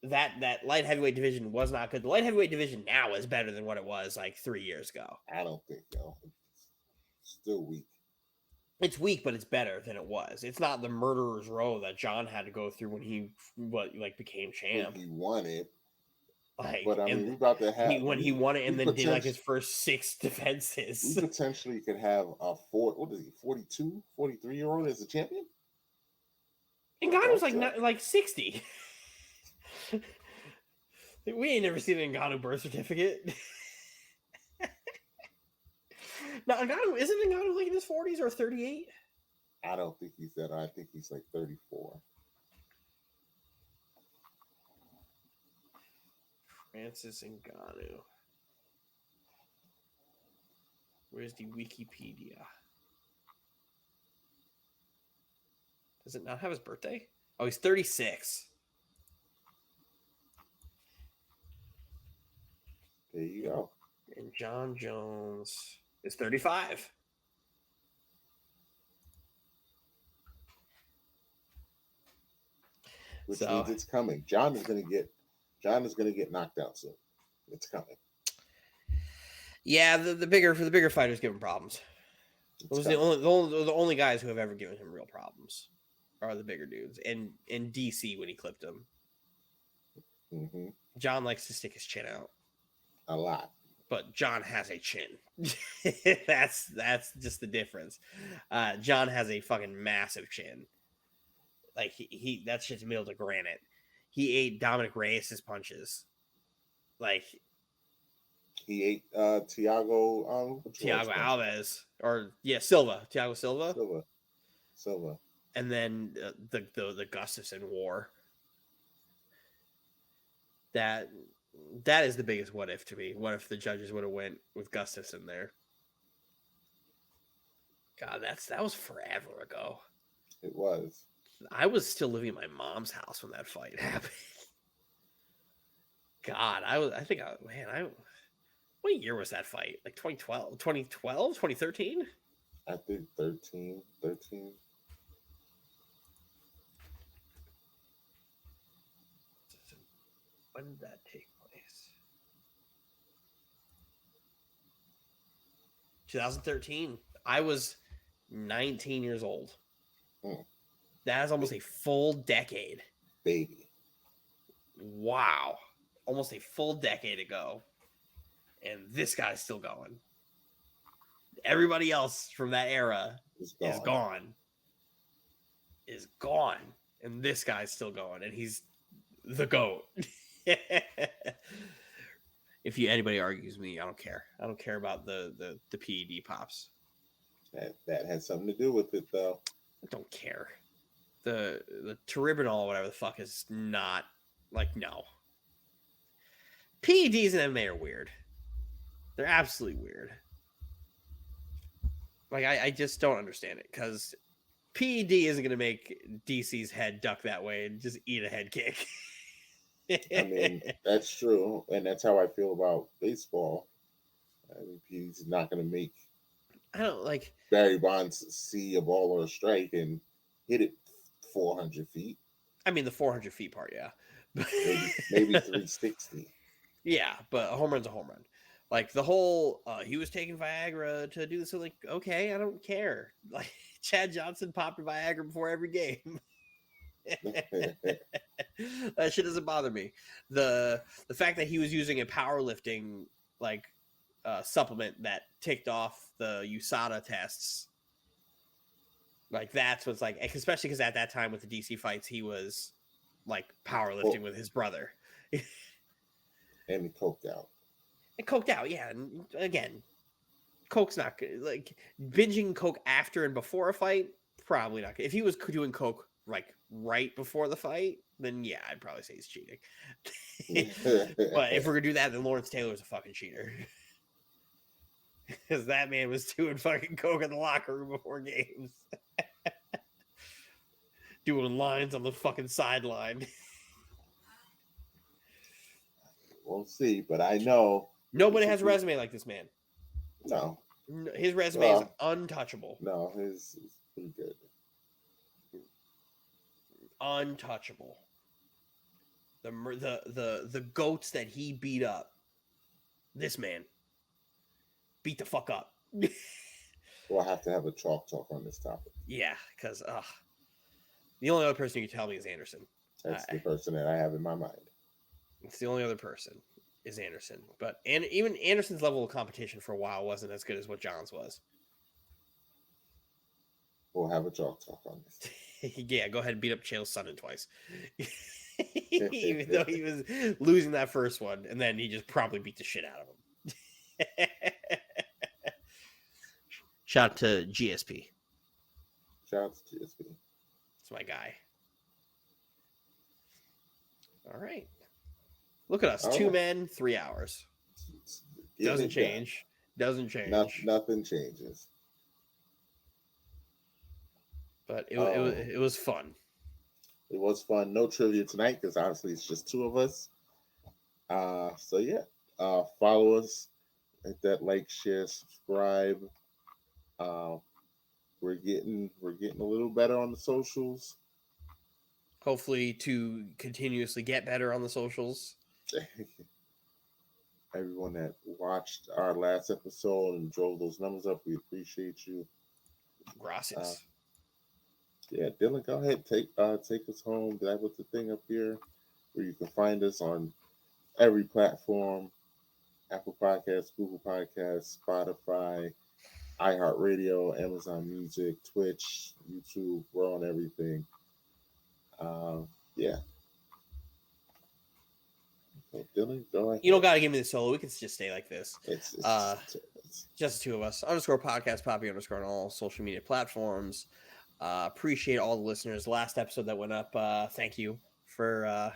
that light heavyweight division was not good. The light heavyweight division now is better than what it was like 3 years ago.
I don't think so. It's still weak.
It's weak, but it's better than it was. It's not the murderer's row that John had to go through when he became champ.
When he won it.
Like,
but I mean, we're about to have
he won it and then did like his first 6 defenses.
We potentially could have a 42, 43-year-old as a champion.
Ngannou's like 60. We ain't never seen an Ngannou birth certificate. Now, isn't Ngannou like in his 40s or 38?
I don't think he's that. I think he's like 34.
Francis Ngannou. Where's the Wikipedia? Does it not have his birthday? Oh, he's 36.
There you go.
And John Jones is 35.
Which means it's coming. John is going to get knocked out soon. It's coming.
Yeah, the bigger fighters give him problems. Those are the only guys who have ever given him real problems are the bigger dudes. And in DC when he clipped him.
Mm-hmm.
John likes to stick his chin out.
A lot.
But John has a chin. That's just the difference. John has a fucking massive chin. Like he that shit's made of granite. He ate Dominic Reyes' punches. Like
he ate Thiago
Alves Silva. Thiago
Silva.
And then the Gustafsson war. That is the biggest what if to me. What if the judges would have went with Gustafsson there? God, that was forever ago.
It was.
I was still living in my mom's house when that fight happened. God, what year was that fight? Like 2012, 2013?
I think 13.
When did that take place? 2013. I was 19 years old. That is almost a full decade.
Baby.
Wow. Almost a full decade ago. And this guy's still going. Everybody else from that era is gone. And this guy's still going. And he's the GOAT. If anybody argues me, I don't care. I don't care about the PED pops.
That has something to do with it, though.
I don't care. The Tiribinol, whatever the fuck, is not like no. PEDs and MMA are weird. They're absolutely weird. Like I just don't understand it because PED isn't going to make DC's head duck that way and just eat a head kick.
I mean, that's true, and that's how I feel about baseball. I mean, he's not going to make.
I don't like
Barry Bonds see a ball or a strike and hit it 400 feet.
I mean, the 400 feet part, yeah.
maybe 360.
Yeah, but a home run's a home run. Like the whole, he was taking Viagra to do this. So like, okay, I don't care. Like Chad Johnson popped a Viagra before every game. That shit doesn't bother me. The fact that he was using a powerlifting like supplement that ticked off the USADA tests, like that's what's like, especially because at that time with the DC fights, he was like powerlifting with his brother.
And he coked out.
And coked out, yeah. And again, coke's not good. Like binging coke after and before a fight, probably not good. If he was doing coke like right before the fight, then yeah, I'd probably say he's cheating. But if we're gonna do that, then Lawrence Taylor's a fucking cheater. Because that man was doing fucking coke in the locker room before games. Doing lines on the fucking sideline.
We'll see, but I know
nobody has a resume like this man.
No.
His resume is untouchable.
No, his is pretty good.
Untouchable. The goats that he beat up. This man beat the fuck up.
We'll have to have a chalk talk on this topic.
Yeah, because the only other person you can tell me is Anderson.
That's the person that I have in my mind.
It's the only other person is Anderson. But even Anderson's level of competition for a while wasn't as good as what John's was.
We'll have a chalk talk on this.
Yeah, go ahead and beat up Chael's son twice. Even though he was losing that first one, and then he just probably beat the shit out of him. Shout out to GSP.
Shout out to GSP.
It's my guy. All right. Look at us. 2 men, 3 hours. Doesn't change. Doesn't change.
Nothing changes.
But it was fun.
It was fun. No trivia tonight because honestly it's just 2 of us. So yeah. Follow us. Hit that like, share, subscribe. We're getting a little better on the socials.
Hopefully to continuously get better on the socials.
Everyone that watched our last episode and drove those numbers up, we appreciate you.
Gracias.
Yeah, Dylan, go ahead, take us home. That was the thing up here where you can find us on every platform: Apple Podcasts, Google Podcasts, Spotify, iHeartRadio, Amazon Music, Twitch, YouTube. We're on everything. Yeah. So Dylan, go ahead.
You don't got to give me the solo. We can just stay like this.
It's
just the 2 of us. _podcast Poppy _ on all social media platforms. Appreciate all the listeners. Last episode that went up. Thank you for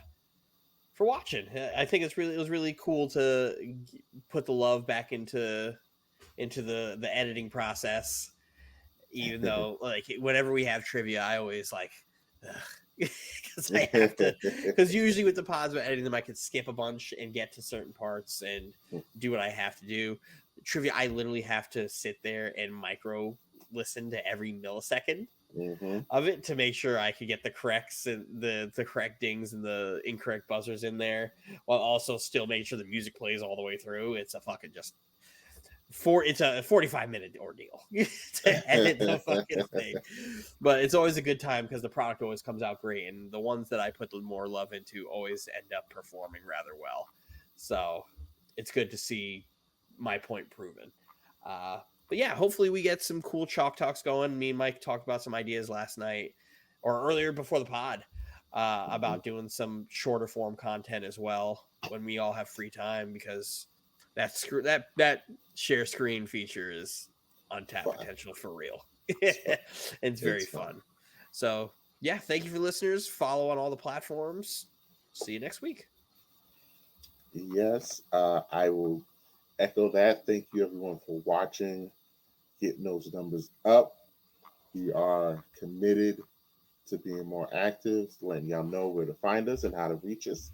watching. I think it was really cool to put the love back into the editing process. Even though like whenever we have trivia, I always like. Because I have to. Because usually with the pods, with editing them, I can skip a bunch and get to certain parts and do what I have to do. Trivia, I literally have to sit there and micro listen to every millisecond of it to make sure I could get the corrects and the correct dings and the incorrect buzzers in there, while also still making sure the music plays all the way through. It's a fucking it's a 45-minute ordeal to edit the fucking thing, but it's always a good time because the product always comes out great, and the ones that I put the more love into always end up performing rather well. So it's good to see my point proven. But yeah, hopefully we get some cool chalk talks going. Me and Mike talked about some ideas last night or earlier before the pod about doing some shorter form content as well when we all have free time, because that share screen feature is untapped potential for real. It's very fun. So yeah, thank you for listeners. Follow on all the platforms. See you next week.
Yes, I will echo that. Thank you everyone for watching, getting those numbers up. We are committed to being more active, letting y'all know where to find us and how to reach us.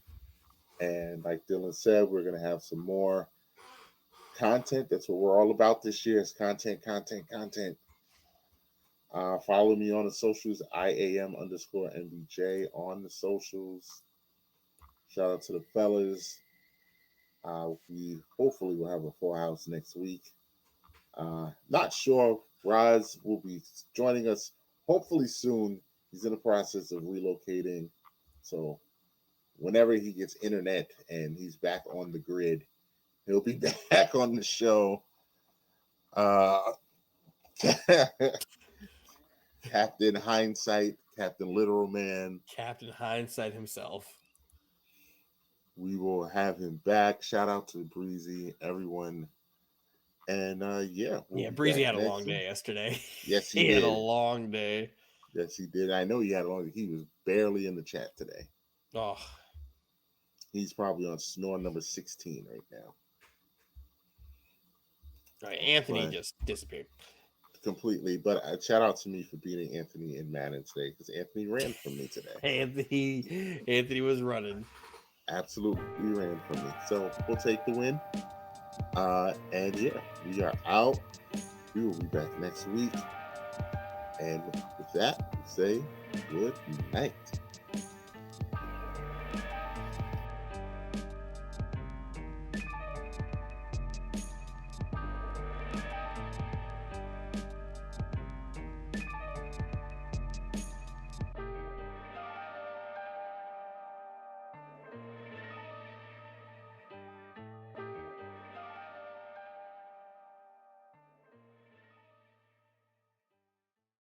And like Dylan said, we're going to have some more content. That's what we're all about this year, is content. Follow me on the socials, IAM_MBJ on the socials. Shout out to the fellas. We hopefully will have a full house next week. Not sure. Roz will be joining us hopefully soon. He's in the process of relocating. So whenever he gets internet and he's back on the grid, he'll be back on the show. Captain Hindsight, Captain Literal Man.
Captain Hindsight himself.
We will have him back. Shout out to Breezy, everyone. And we'll
Breezy had a long day yesterday.
Yes,
he
did.
had a long day.
Yes, he did. I know he had a long. He was barely in the chat today.
Oh,
he's probably on snore number 16 right now.
All right, Anthony just disappeared
completely. But shout out to me for beating Anthony in Madden today because Anthony ran from me today.
Anthony was running.
Absolutely ran from me. So we'll take the win. And we are out. We will be back next week. And with that, we say good night.